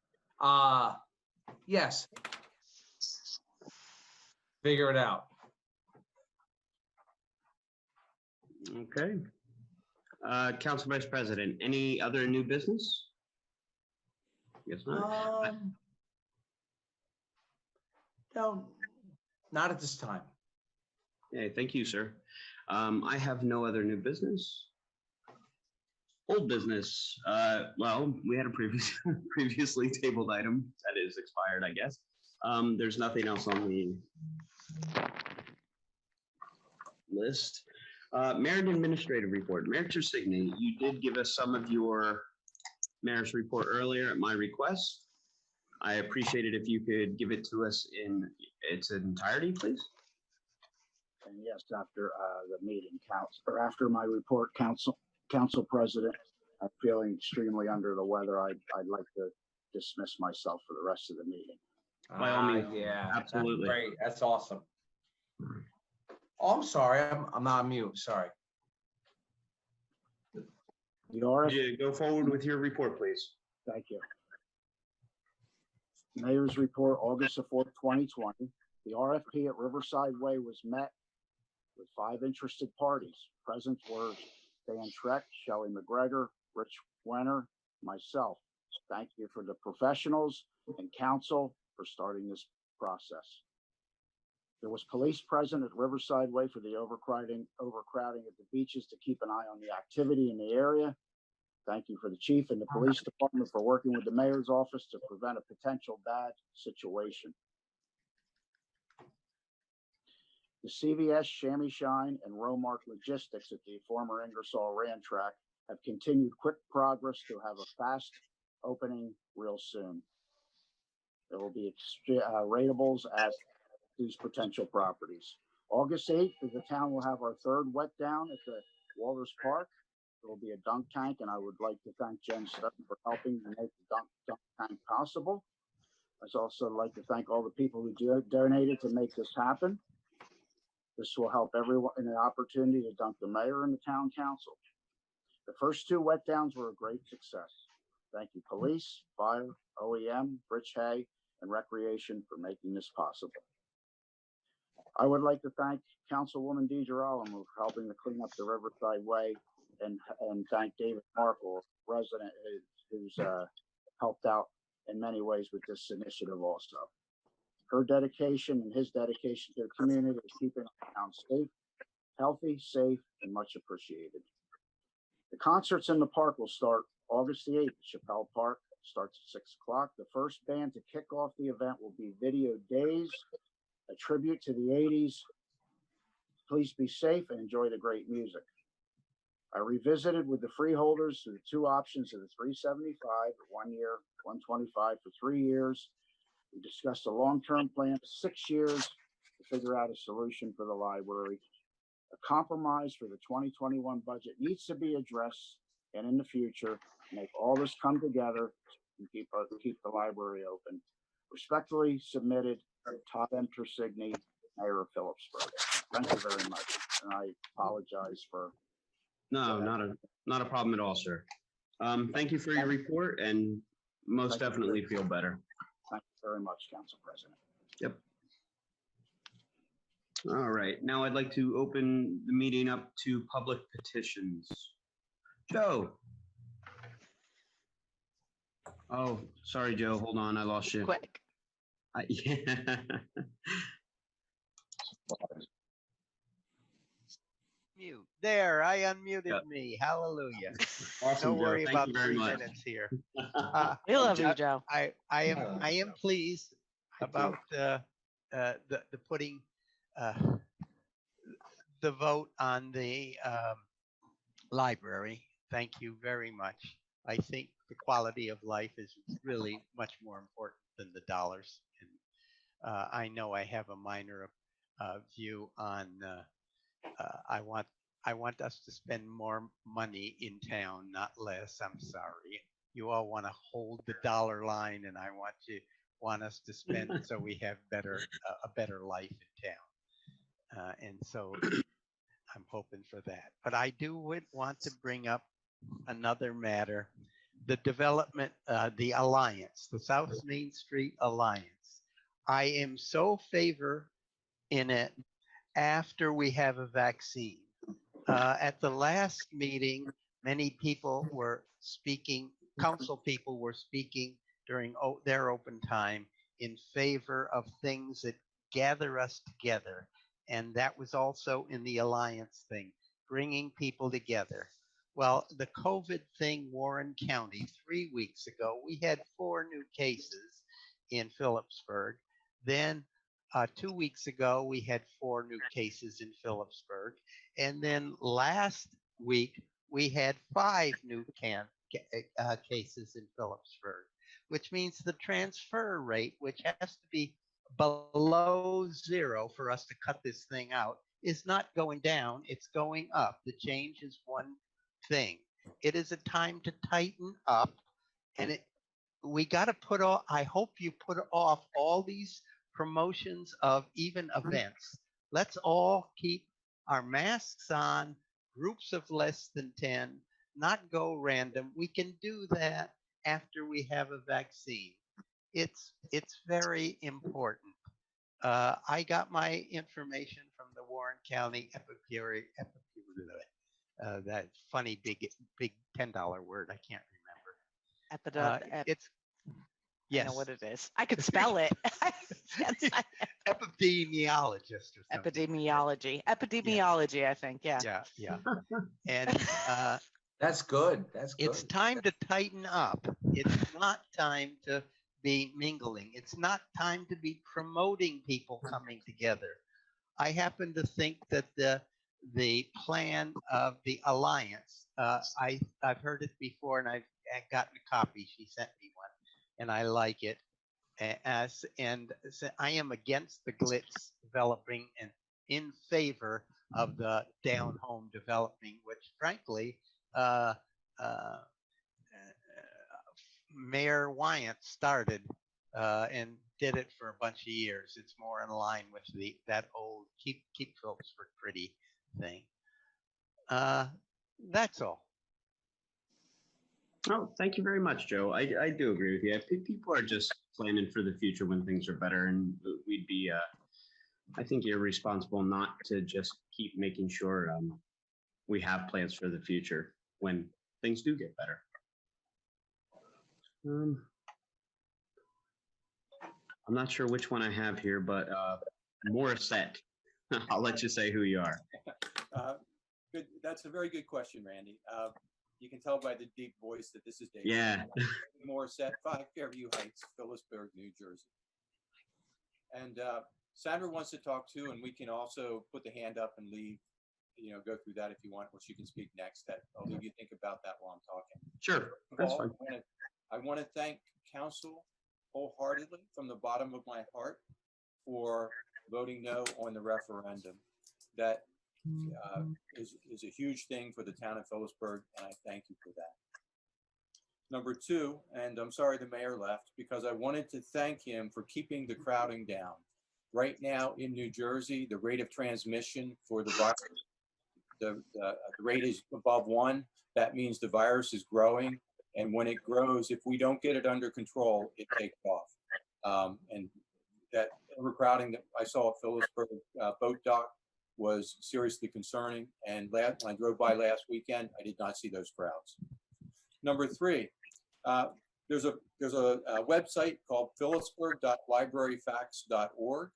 Yes. Figure it out. Okay. Council Vice President, any other new business? Yes, not. No, not at this time. Okay, thank you, sir. I have no other new business. Old business. Well, we had a previously tabled item that is expired, I guess. There's nothing else on the list. Mayor and Administrative Report. Mayor Tersigny, you did give us some of your mayor's report earlier at my request. I appreciate it if you could give it to us in its entirety, please. And yes, after the meeting or after my report, Council President, I'm feeling extremely under the weather. I'd like to dismiss myself for the rest of the meeting. By all means, yeah, absolutely. That's great. That's awesome. Oh, I'm sorry. I'm not on mute. Sorry. The RF, Yeah, go forward with your report, please. thank you. Mayor's report, August the 4th, 2020. The RFP at Riverside Way was met with 5 interested parties. Present were Dan Schreck, Shelley McGregor, Rich Wenner, myself. Thank you for the professionals and council for starting this process. There was police present at Riverside Way for the overcrowding at the beaches to keep an eye on the activity in the area. Thank you for the chief and the police department for working with the mayor's office to prevent a potential bad situation. The CVS, Chamois Shine, and Romark Logistics at the former Ingersoll Rand track have continued quick progress to have a fast opening real soon. There will be ratables at these potential properties. August 8th, the town will have our 3rd wet down at the Walters Park. There will be a dunk tank, and I would like to thank Jen Sutton for helping to make the dunk tank possible. I'd also like to thank all the people who donated to make this happen. This will help everyone in an opportunity to dunk the mayor and the town council. The first 2 wet downs were a great success. Thank you, police, fire, OEM, Rich Hay, and Recreation for making this possible. I would like to thank Councilwoman DeGirolamo for helping to clean up the Riverside Way, and thank David Markle, resident who's helped out in many ways with this initiative also. Her dedication and his dedication to the community is keeping our town safe, healthy, safe, and much appreciated. The concerts in the park will start August the 8th at Chappelle Park. It starts at 6 o'clock. The first band to kick off the event will be Video Days, a tribute to the 80s. Please be safe and enjoy the great music. I revisited with the freeholders the 2 options of the 375, 1 year, 125 for 3 years. We discussed a long-term plan of 6 years to figure out a solution for the library. A compromise for the 2021 budget needs to be addressed, and in the future, make all this come together and keep the library open. Respectfully submitted, Todd M. Tersigny, Mayor of Phillipsburg. Thank you very much, and I apologize for. No, not a problem at all, sir. Thank you for your report, and most definitely feel better. Thank you very much, Council President. Yep. All right, now I'd like to open the meeting up to public petitions. Joe. Oh, sorry, Joe. Hold on, I lost you. Quick. Yeah. Mute. There, I unmuted me. Hallelujah. Awesome, Don't Joe. worry Thank about you very 3 much. minutes here. We love you, Joe. I am pleased about the putting the vote on the library. Thank you very much. I think the quality of life is really much more important than the dollars. And I know I have a minor view on. I want us to spend more money in town, not less. I'm sorry. You all want to hold the dollar line, and I want us to spend so we have a better life in town. And so I'm hoping for that. But I would want to bring up another matter, the development, the Alliance, the South Main Street Alliance. I am so favor in it after we have a vaccine. At the last meeting, many people were speaking, council people were speaking during their open time in favor of things that gather us together. And that was also in the Alliance thing, bringing people together. Well, the COVID thing, Warren County, 3 weeks ago, we had 4 new cases in Phillipsburg. Then 2 weeks ago, we had 4 new cases in Phillipsburg. And then last week, we had 5 new cases in Phillipsburg, which means the transfer rate, which has to be below 0 for us to cut this thing out, is not going down, it's going up. The change is one thing. It is a time to tighten up, and we got to put off, I hope you put off all these promotions of even events. Let's all keep our masks on, groups of less than 10, not go random. We can do that after we have a vaccine. It's very important. I got my information from the Warren County that funny big $10 word. I can't remember. It's I know what it is. I could spell it. Epidemiologist or something. Epidemiology, I think. Yeah. Yeah. And that's good. That's good. It's time to tighten up. It's not time to be mingling. It's not time to be promoting people coming together. I happen to think that the plan of the alliance, I've heard it before, and I've gotten a copy. She sent me one, and I like it. And I am against the glitz developing and in favor of the down home developing, which frankly, Mayor Wyant started and did it for a bunch of years. It's more in line with that old keep Phillipsburg pretty thing. That's all. Oh, thank you very much, Joe. I do agree with you. I think people are just planning for the future when things are better, and we'd be, I think, irresponsible not to just keep making sure we have plans for the future when things do get better. I'm not sure which one I have here, but Morissette. I'll let you say who you are. Good. That's a very good question, Randy. You can tell by the deep voice that this is David. Yeah. Morissette, 5 Fairview Heights, Phillipsburg, New Jersey. And Sandra wants to talk too, and we can also put the hand up and leave, go through that if you want, or she can speak next. I'll leave you think about that while I'm talking. Sure, that's fine. I want to thank council wholeheartedly from the bottom of my heart for voting no on the referendum. That is a huge thing for the town of Phillipsburg, and I thank you for that. Number 2, and I'm sorry the mayor left, because I wanted to thank him for keeping the crowding down. Right now in New Jersey, the rate of transmission for the virus, the rate is above 1. That means the virus is growing. And when it grows, if we don't get it under control, it takes off. And that overcrowding that I saw at Phillipsburg boat dock was seriously concerning. And when I drove by last weekend, I did not see those crowds. Number 3, there's a website called phillipsburg.libraryfacts.org.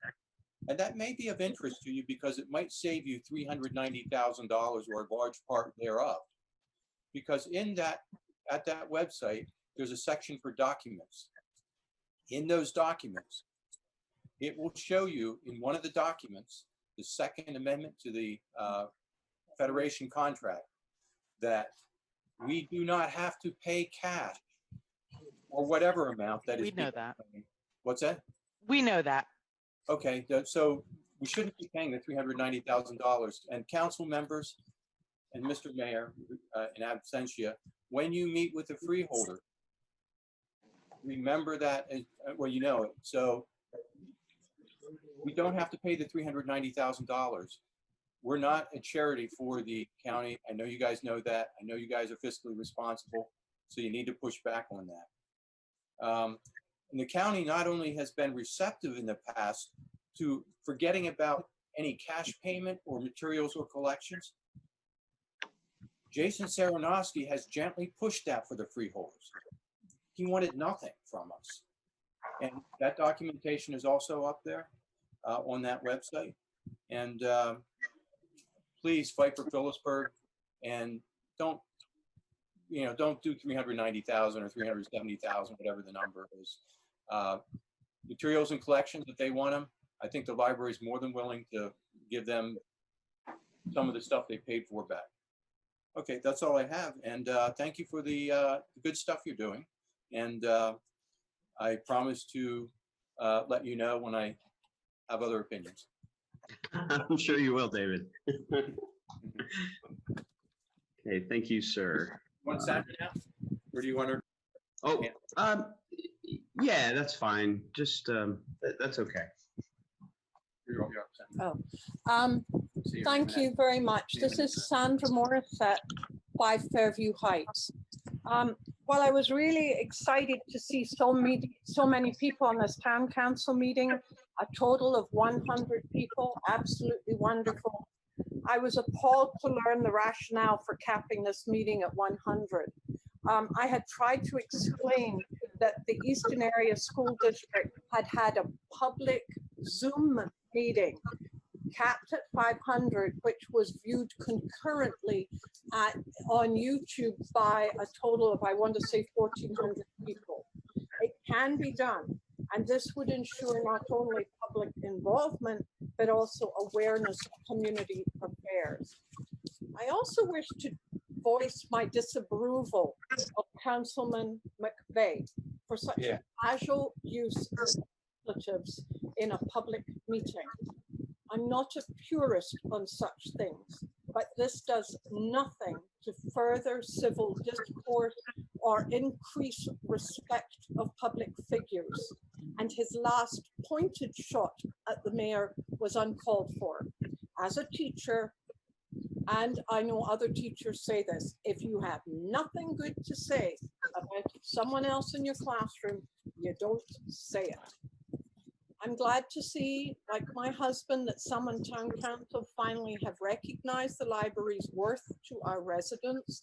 And that may be of interest to you because it might save you $390,000 or a large part thereof. Because at that website, there's a section for documents. In those documents, it will show you in one of the documents, the Second Amendment to the Federation contract, that we do not have to pay cash or whatever amount that is. We know that. What's that? We know that. Okay, so we shouldn't be paying the $390,000. And council members and Mr. Mayor, in absentia, when you meet with the freeholder, remember that, well, you know it. So we don't have to pay the $390,000. We're not a charity for the county. I know you guys know that. I know you guys are fiscally responsible, so you need to push back on that. And the county not only has been receptive in the past to forgetting about any cash payment or materials or collections, Jason Saranowski has gently pushed that for the freeholders. He wanted nothing from us. And that documentation is also up there on that website. And please fight for Phillipsburg, and don't do 390,000 or 370,000, whatever the number is. Materials and collections, if they want them, I think the library is more than willing to give them some of the stuff they paid for back. Okay, that's all I have. And thank you for the good stuff you're doing. And I promise to let you know when I have other opinions. I'm sure you will, David. Okay, thank you, sir. Want Sandra now? Or do you want her? Oh, yeah, that's fine. Just, that's okay. Oh, thank you very much. This is Sandra Morissette, 5 Fairview Heights. While I was really excited to see so many people on this town council meeting, a total of 100 people, absolutely wonderful. I was appalled to learn the rationale for capping this meeting at 100. I had tried to explain that the Eastern Area School District had a public Zoom meeting capped at 500, which was viewed concurrently on YouTube by a total of, I want to say, 1,400 people. It can be done, and this would ensure not only public involvement, but also awareness of community affairs. I also wish to voice my disapproval of Councilman McVeigh for such casual use of superlatives in a public meeting. I'm not a purist on such things, but this does nothing to further civil discourse or increase respect of public figures. And his last pointed shot at the mayor was uncalled for. As a teacher, and I know other teachers say this, if you have nothing good to say about someone else in your classroom, you don't say it. I'm glad to see, like my husband, that some in town council finally have recognized the library's worth to our residents.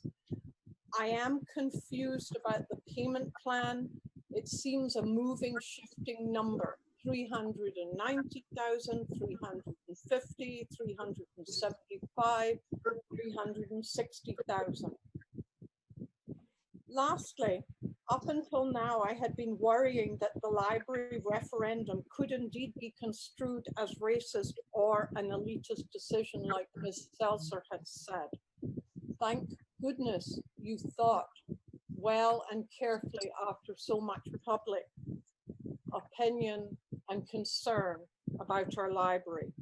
I am confused about the payment plan. It seems a moving, shifting number. 390,000, 350, 375, 360,000. Lastly, up until now, I had been worrying that the library referendum could indeed be construed as racist or an elitist decision like Ms. Seltzer had said. Thank goodness you thought well and carefully after so much public opinion and concern about our library.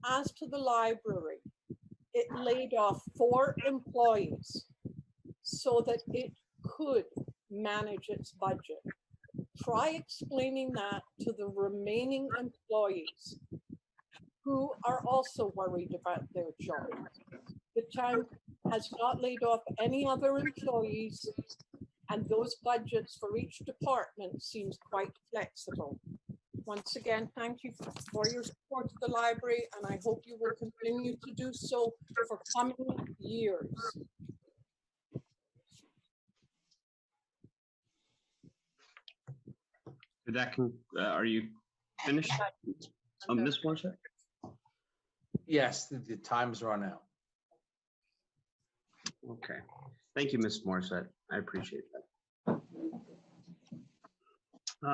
As to the library, it laid off 4 employees so that it could manage its budget. Try explaining that to the remaining employees who are also worried about their jobs. The town has not laid off any other employees, and those budgets for each department seems quite flexible. Once again, thank you for your support of the library, and I hope you will continue to do so for coming years. Are you finished? Ms. Morissette? Yes, the time's run out. Okay. Thank you, Ms. Morissette. I appreciate that.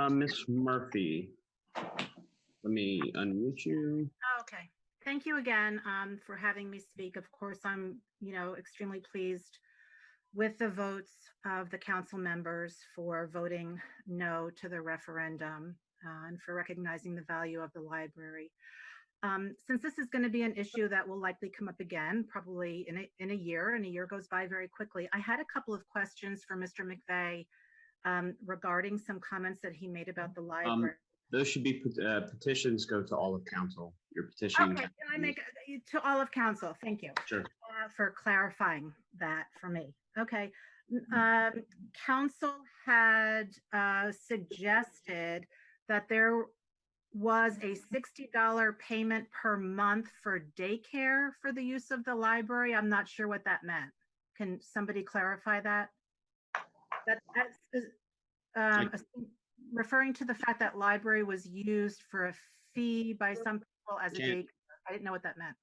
Ms. Murphy, let me unmute you. Okay. Thank you again for having me speak. Of course, I'm, extremely pleased with the votes of the council members for voting no to the referendum and for recognizing the value of the library. Since this is going to be an issue that will likely come up again, probably in a year, and a year goes by very quickly, I had a couple of questions for Mr. McVeigh regarding some comments that he made about the library. Those should be petitions go to all of council. Your petition. Okay, can I make to all of council? Thank you. Sure. For clarifying that for me. Okay. Council had suggested that there was a $60 payment per month for daycare for the use of the library. I'm not sure what that meant. Can somebody clarify that? That's referring to the fact that library was used for a fee by some people as a daycare. I didn't know what that meant.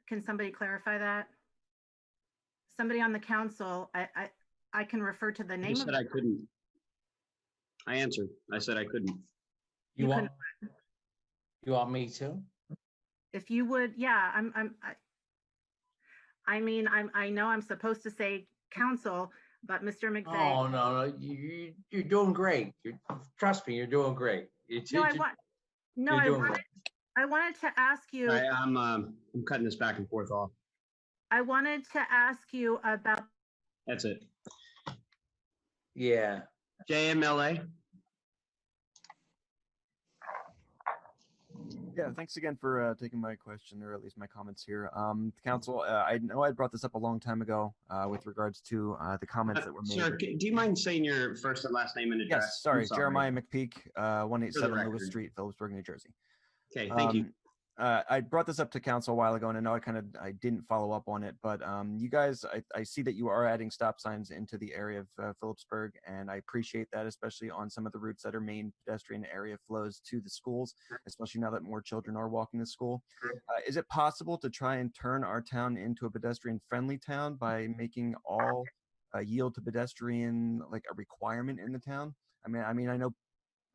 Can somebody clarify that? Somebody on the council, I can refer to the name of I couldn't. I answered. I said I couldn't. You want, couldn't- you want me to? If you would, yeah, I mean, I know I'm supposed to say council, but Mr. McVeigh. Oh, no, you're doing great. Trust me, you're doing great. No, You're doing great. I wanted to ask you. I'm cutting this back and forth off. I wanted to ask you about. That's it. Yeah. JMLA. Yeah, thanks again for taking my question, or at least my comments here. Council, I know I brought this up a long time ago with regards to the comments that were made. Sir, do you mind saying your first and last name and address? Yes, sorry, Jeremiah McPeak, 187 Lewis record. Street, Phillipsburg, New Jersey. Okay, thank you. I brought this up to council a while ago, and I know I didn't follow up on it, but you guys, I see that you are adding stop signs into the area of Phillipsburg, and I appreciate that, especially on some of the routes that are main pedestrian area flows to the schools, especially now that more children are walking to school. Is it possible to try and turn our town into a pedestrian-friendly town by making all yield to pedestrian like a requirement in the town? I mean, I know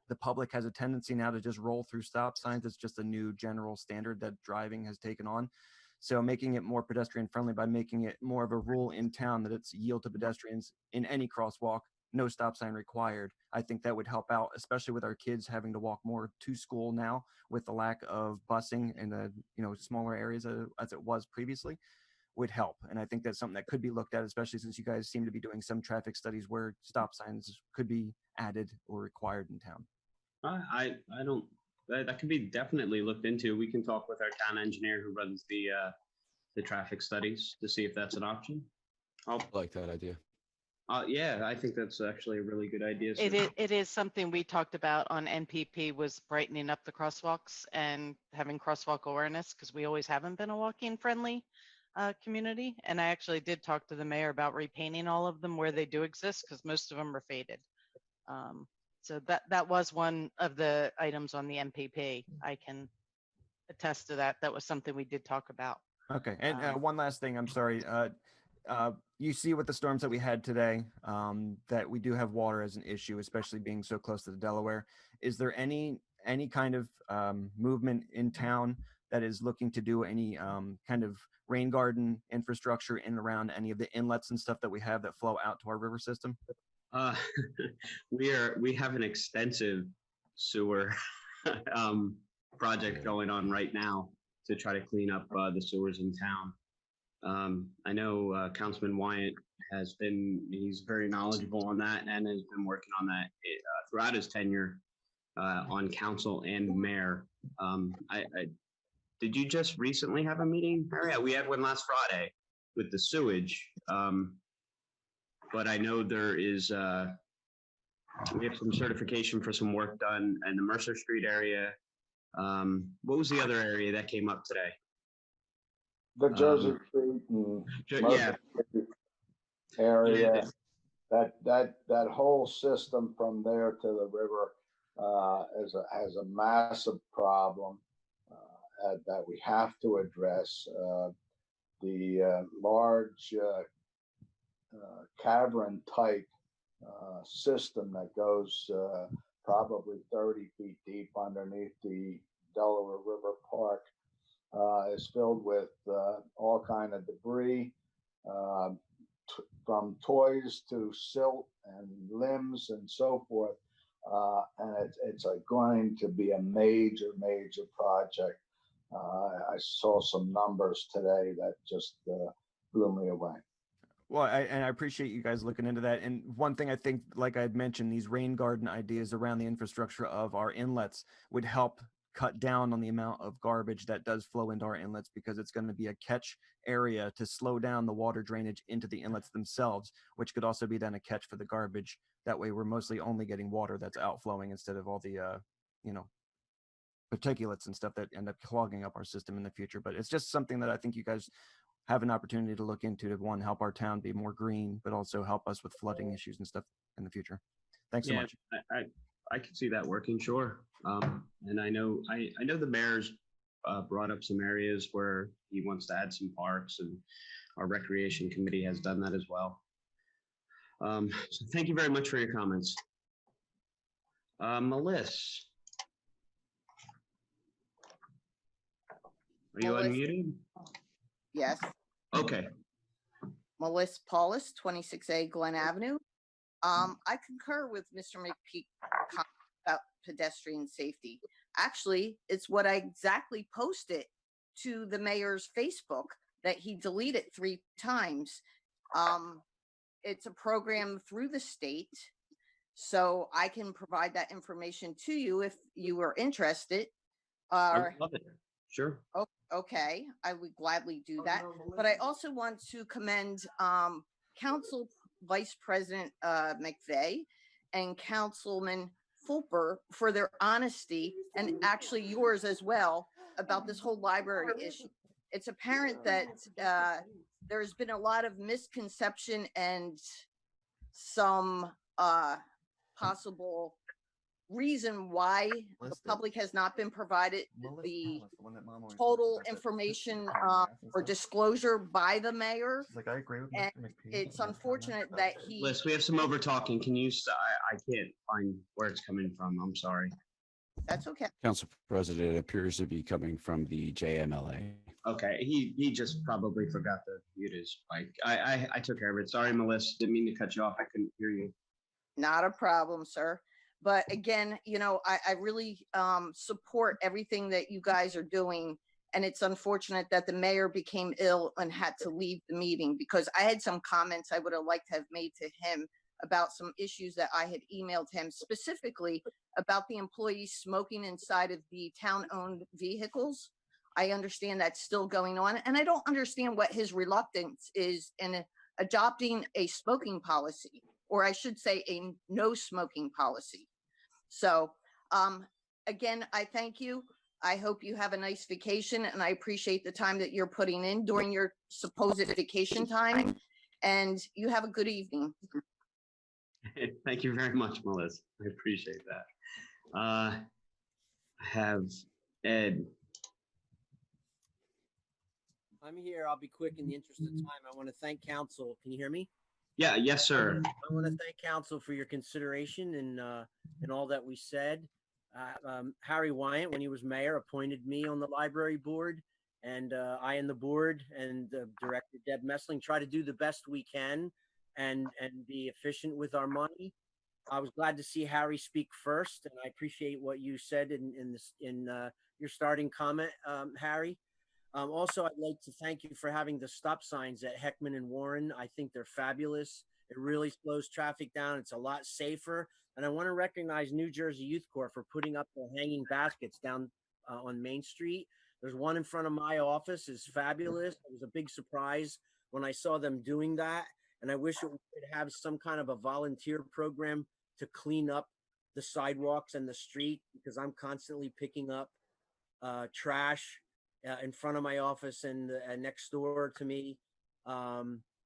the public has a tendency now to just roll through stop signs. It's just a new general standard that driving has taken on. So making it more pedestrian friendly by making it more of a rule in town that it's yield to pedestrians in any crosswalk, no stop sign required. I think that would help out, especially with our kids having to walk more to school now with the lack of busing in the smaller areas as it was previously. Would help. And I think that's something that could be looked at, especially since you guys seem to be doing some traffic studies where stop signs could be added or required in town. I don't. That could be definitely looked into. We can talk with our town engineer who runs the traffic studies to see if that's an option. I like that idea. Yeah, I think that's actually a really good idea. It is something we talked about on NPP, was brightening up the crosswalks and having crosswalk awareness, because we always haven't been a walking friendly community. And I actually did talk to the mayor about repainting all of them where they do exist, because most of them are faded. So that was one of the items on the MPP. I can attest to that. That was something we did talk about. Okay, and one last thing, I'm sorry. You see with the storms that we had today, that we do have water as an issue, especially being so close to the Delaware. Is there any kind of movement in town that is looking to do any kind of rain garden infrastructure in and around any of the inlets and stuff that we have that flow out to our river system? We have an extensive sewer project going on right now to try to clean up the sewers in town. I know Councilman Wyatt he's very knowledgeable on that and has been working on that throughout his tenure on council and mayor. Did you just recently have a meeting? Oh, yeah, we had one last Friday with the sewage. But I know there is, we have some certification for some work done in the Mercer Street area. What was the other area that came up today? The Jersey Street and Mercer Street area. That whole system from there to the river has a massive problem that we have to address. The large cavern type system that goes probably 30 feet deep underneath the Delaware River Park is filled with all kind of debris, from toys to silt and limbs and so forth. And it's going to be a major project. I saw some numbers today that just blew me away. Well, I appreciate you guys looking into that. And one thing I think, like I had mentioned, these rain garden ideas around the infrastructure of our inlets would help cut down on the amount of garbage that does flow into our inlets, because it's going to be a catch area to slow down the water drainage into the inlets themselves, which could also be then a catch for the garbage. That way we're mostly only getting water that's outflowing instead of all the, particulates and stuff that end up clogging up our system in the future. But it's just something that I think you guys have an opportunity to look into, to one, help our town be more green, but also help us with flooding issues and stuff in the future. Thanks so much. I can see that working, sure. And I know the mayor's brought up some areas where he wants to add some parks, and our recreation committee has done that as well. So thank you very much for your comments. Melissa, are you Melissa. unmuted? Yes, Okay. Melissa Paulus, 26A Glen Avenue. I concur with Mr. McPeak about pedestrian safety. Actually, it's what I exactly posted to the mayor's Facebook that he deleted 3 times. It's a program through the state, so I can provide that information to you if you are interested. I would love it. Sure. Okay, I would gladly do that. But I also want to commend Council Vice President McVeigh and Councilman Fulper for their honesty, and actually yours as well, about this whole library issue. It's apparent that there's been a lot of misconception and some possible reason why the public has not been provided the total information or disclosure by the mayor. Like, I agree with And Mr. McPeak. it's unfortunate that he. Liz, we have some over talking. Can you? I can't find where it's coming from. I'm sorry. That's okay. Council President, it appears to be coming from the JMLA. Okay, he just probably forgot to mute his mic. I took care of it. Sorry, Melissa. Didn't mean to cut you off. I couldn't hear you. Not a problem, sir. But again, you know, I really support everything that you guys are doing. And it's unfortunate that the mayor became ill and had to leave the meeting, because I had some comments I would have liked to have made to him about some issues that I had emailed him, specifically about the employees smoking inside of the town-owned vehicles. I understand that's still going on, and I don't understand what his reluctance is in adopting a smoking policy, or I should say a no smoking policy. So again, I thank you. I hope you have a nice vacation, and I appreciate the time that you're putting in during your supposed vacation time, and you have a good evening. Thank you very much, Melissa. I appreciate that. I have Ed. I'm here. I'll be quick in the interest of time. I want to thank council. Can you hear me? Yeah, yes, sir. I want to thank council for your consideration and all that we said. Harry Wyant, when he was mayor, appointed me on the library board, and I and the board and Director Deb Messling try to do the best we can and be efficient with our money. I was glad to see Harry speak first, and I appreciate what you said in your starting comment, Harry. Also, I'd like to thank you for having the stop signs at Heckman and Warren. I think they're fabulous. It really slows traffic down. It's a lot safer. And I want to recognize New Jersey Youth Corps for putting up the hanging baskets down on Main Street. There's one in front of my office. It's fabulous. It was a big surprise when I saw them doing that. And I wish we could have some kind of a volunteer program to clean up the sidewalks and the street, because I'm constantly picking up trash in front of my office and next door to me.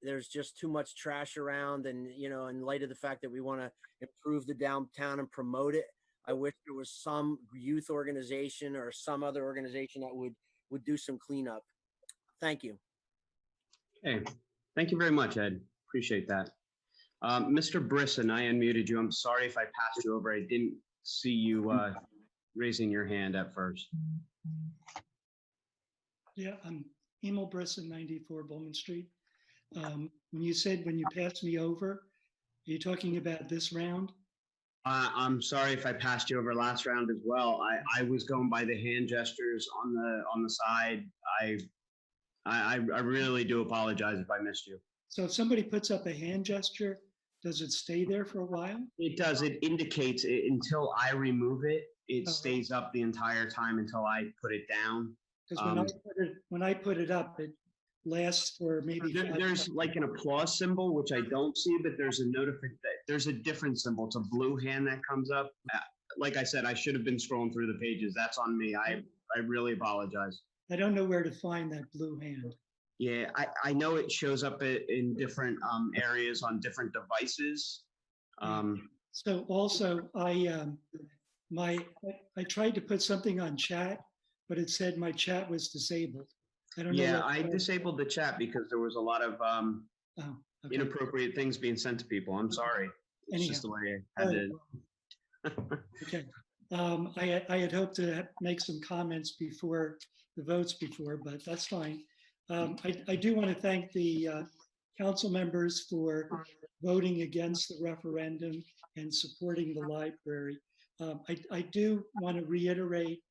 There's just too much trash around, and in light of the fact that we want to improve the downtown and promote it, I wish there was some youth organization or some other organization that would do some cleanup. Thank you. Okay, thank you very much, Ed. Appreciate that. Mr. Brisson, I unmuted you. I'm sorry if I passed you over. I didn't see you raising your hand at first. Yeah, I'm Emil Brisson, 94 Bowman Street. When you said when you passed me over, are you talking about this round? I'm sorry if I passed you over last round as well. I was going by the hand gestures on the side. I really do apologize if I missed you. So if somebody puts up a hand gesture, does it stay there for a while? It does. It indicates it until I remove it. It stays up the entire time until I put it down. Because when I put it up, it lasts for maybe. There's like an applause symbol, which I don't see, but there's a notification. There's a different symbol. It's a blue hand that comes up. Like I said, I should have been scrolling through the pages. That's on me. I really apologize. I don't know where to find that blue hand. Yeah, I know it shows up in different areas on different devices. So also, I tried to put something on chat, but it said my chat was disabled. I don't know. Yeah, I disabled the chat because there was a lot of inappropriate things being sent to people. I'm sorry. It's just the way I had to. Okay. I had hoped to make some comments before the votes before, but that's fine. I do want to thank the council members for voting against the referendum and supporting the library. I do want to reiterate,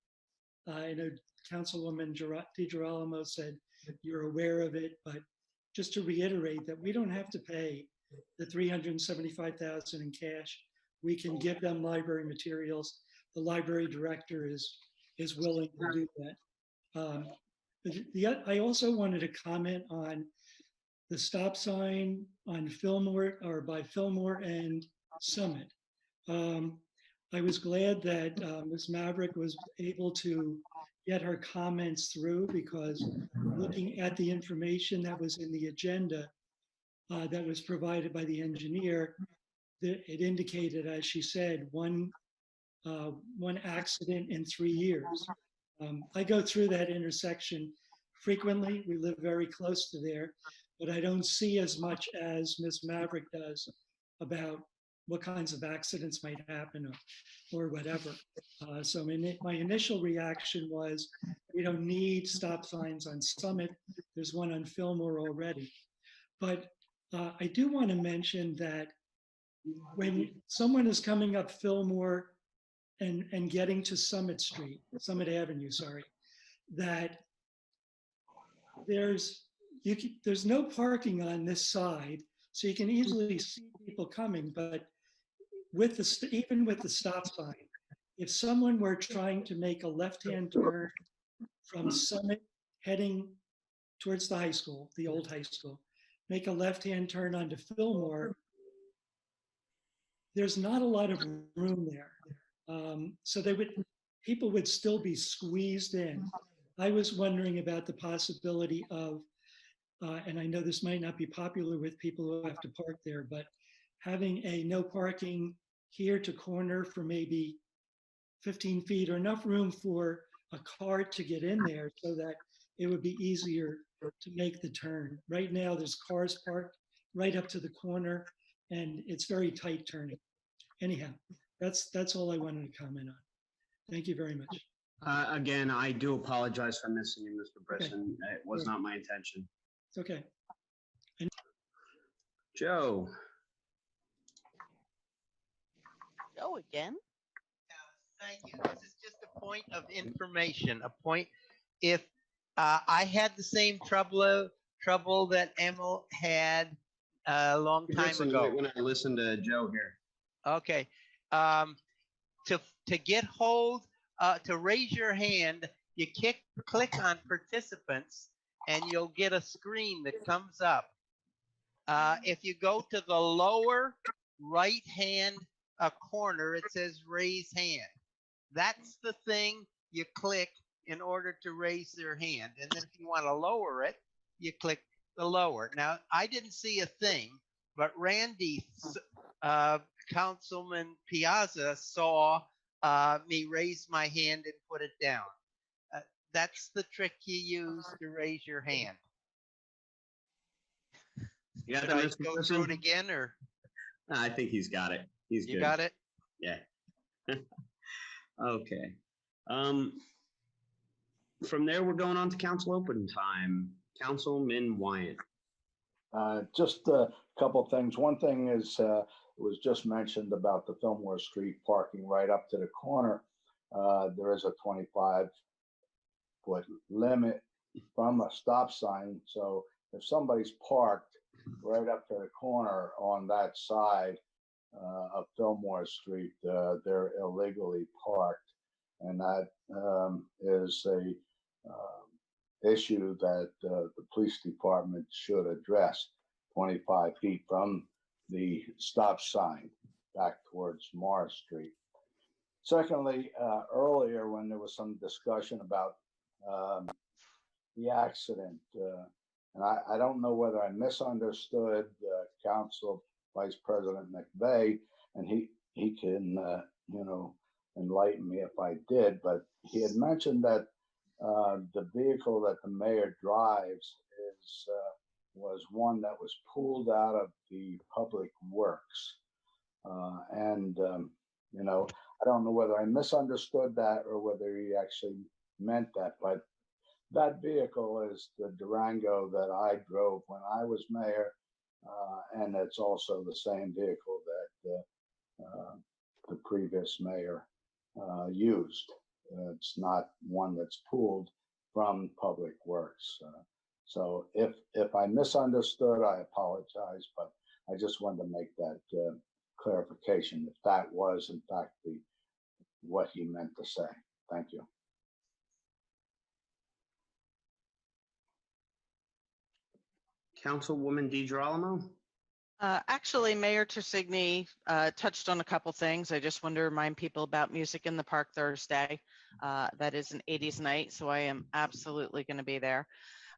I know Councilwoman DiGirolamo said you're aware of it, but just to reiterate that we don't have to pay the $375,000 in cash. We can give them library materials. The library director is willing to do that. I also wanted to comment on the stop sign on Fillmore or by Fillmore and Summit. I was glad that Ms. Maverick was able to get her comments through, because looking at the information that was in the agenda that was provided by the engineer, it indicated, as she said, one accident in 3 years. I go through that intersection frequently. We live very close to there, but I don't see as much as Ms. Maverick does about what kinds of accidents might happen or whatever. So my initial reaction was, we don't need stop signs on Summit. There's one on Fillmore already. But I do want to mention that when someone is coming up Fillmore and getting to Summit Avenue, sorry, that there's no parking on this side, so you can easily see people coming. But even with the stop sign, if someone were trying to make a left-hand turn from Summit heading towards the high school, the old high school, make a left-hand turn onto Fillmore, there's not a lot of room there. So people would still be squeezed in. I was wondering about the possibility of, and I know this might not be popular with people who have to park there, but having a no parking here to corner for maybe 15 feet, or enough room for a car to get in there so that it would be easier to make the turn. Right now, there's cars parked right up to the corner, and it's very tight turning. Anyhow, that's all I wanted to comment on. Thank you very much. Again, I do apologize for missing you, Mr. Brisson. Okay. It was not my intention. It's okay. Joe. Joe again? Thank you. This is just a point of information. A point. If I had the same trouble that Emil had a long time ago. When I listened to Joe here. Okay. To get hold, to raise your hand, you click on participants, and you'll get a screen that comes up. If you go to the lower right hand corner, it says raise hand. That's the thing you click in order to raise their hand. And then if you want to lower it, you click the lower. Now, I didn't see a thing, but Randy, Councilman Piazza, saw me raise my hand and put it down. That's the trick you use to raise your hand. Yeah, Should I go through it again, or? I think he's got it. He's good. You got it? Yeah. Okay. From there, we're going on to council open time. Councilman Wyatt. Just a couple things. One thing is, it was just mentioned about the Fillmore Street parking right up to the corner. There is a 25-foot limit from a stop sign. So if somebody's parked right up to the corner on that side of Fillmore Street, they're illegally parked. And that is a issue that the police department should address. 25 feet from the stop sign back towards Morris Street. Secondly, earlier when there was some discussion about the accident, and I don't know whether I misunderstood Council Vice President McVeigh, and he can enlighten me if I did, but he had mentioned that the vehicle that the mayor drives was one that was pulled out of the public works. And You know, I don't know whether I misunderstood that or whether he actually meant that, but that vehicle is the Durango that I drove when I was mayor, and it's also the same vehicle that the previous mayor used. It's not one that's pooled from Public Works. So if I misunderstood, I apologize, but I just wanted to make that clarification if that was in fact what he meant to say. Thank you. Councilwoman DeGirolamo? Actually, Mayor Tersigni touched on a couple things. I just wanted to remind people about Music in the Park Thursday. That is an 80s night, so I am absolutely going to be there.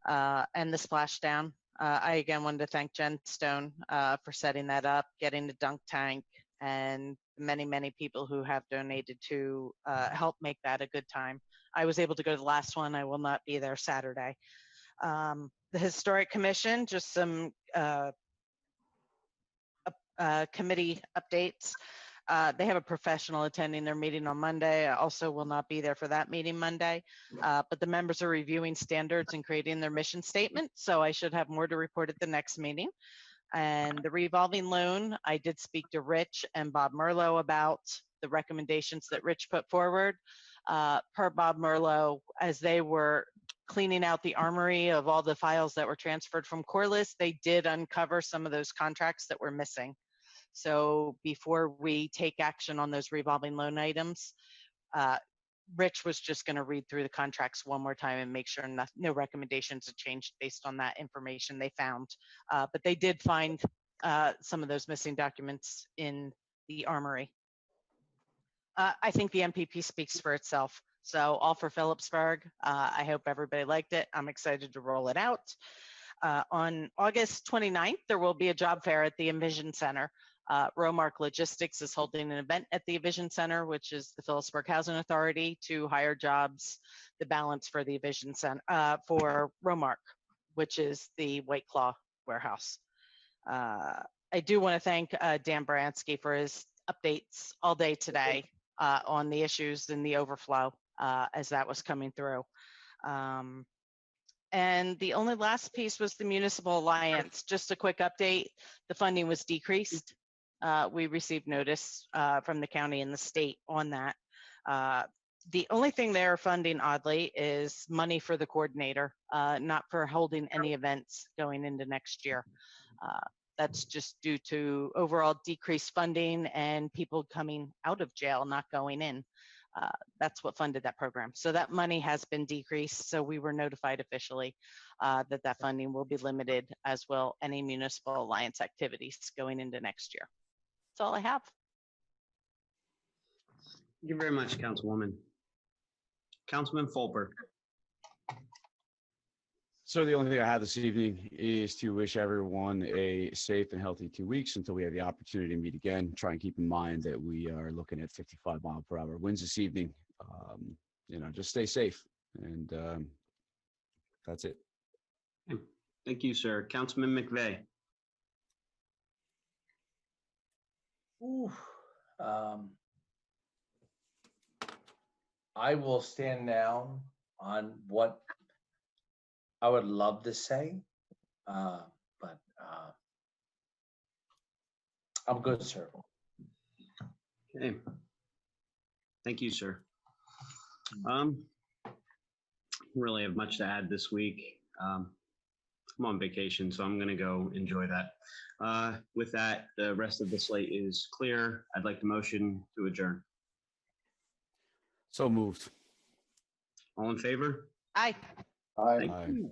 And the splashdown. I again wanted to thank Jen Stone for setting that up, getting the dunk tank, and many, many people who have donated to help make that a good time. I was able to go to the last one. I will not be there Saturday. The Historic Commission, just some committee updates. They have a professional attending their meeting on Monday. I also will not be there for that meeting Monday, but the members are reviewing standards and creating their mission statement. So I should have more to report at the next meeting. And the revolving loan, I did speak to Rich and Bob Merlo about the recommendations that Rich put forward. Per Bob Merlo, as they were cleaning out the armory of all the files that were transferred from Corliss, they did uncover some of those contracts that were missing. So before we take action on those revolving loan items, Rich was just going to read through the contracts one more time and make sure no recommendations have changed based on that information they found. But they did find some of those missing documents in the armory. I think the NPP speaks for itself. So all for Phillipsburg. I hope everybody liked it. I'm excited to roll it out. On August 29th, there will be a job fair at the Envision Center. Romark Logistics is holding an event at the Envision Center, which is the Phillipsburg Housing Authority, to hire jobs, the balance for the Envision Center, for Romark, which is the White Claw warehouse. I do want to thank Dan Baranski for his updates all day today on the issues in the overflow as that was coming through. And the only last piece was the Municipal Alliance. Just a quick update, the funding was decreased. We received notice from the county and the state on that. The only thing they're funding, oddly, is money for the coordinator, not for holding any events going into next year. That's just due to overall decreased funding and people coming out of jail, not going in. That's what funded that program. So that money has been decreased. So we were notified officially that funding will be limited, as will any Municipal Alliance activities going into next year. That's all I have. Thank you very much, Councilwoman. Councilman Fulper. So the only thing I have this evening is to wish everyone a safe and healthy 2 weeks until we have the opportunity to meet again. Try and keep in mind that we are looking at 55-mile-per-hour winds this evening. Just stay safe, and that's it. Thank you, sir. Councilman McVeigh. I will stand now on what I would love to say, but I'm good, sir. Okay. Thank you, sir. Really have much to add this week. I'm on vacation, so I'm going to go enjoy that. With that, the rest of the slate is clear. I'd like the motion to adjourn. So moved. All in favor? Aye. Aye. Thank you.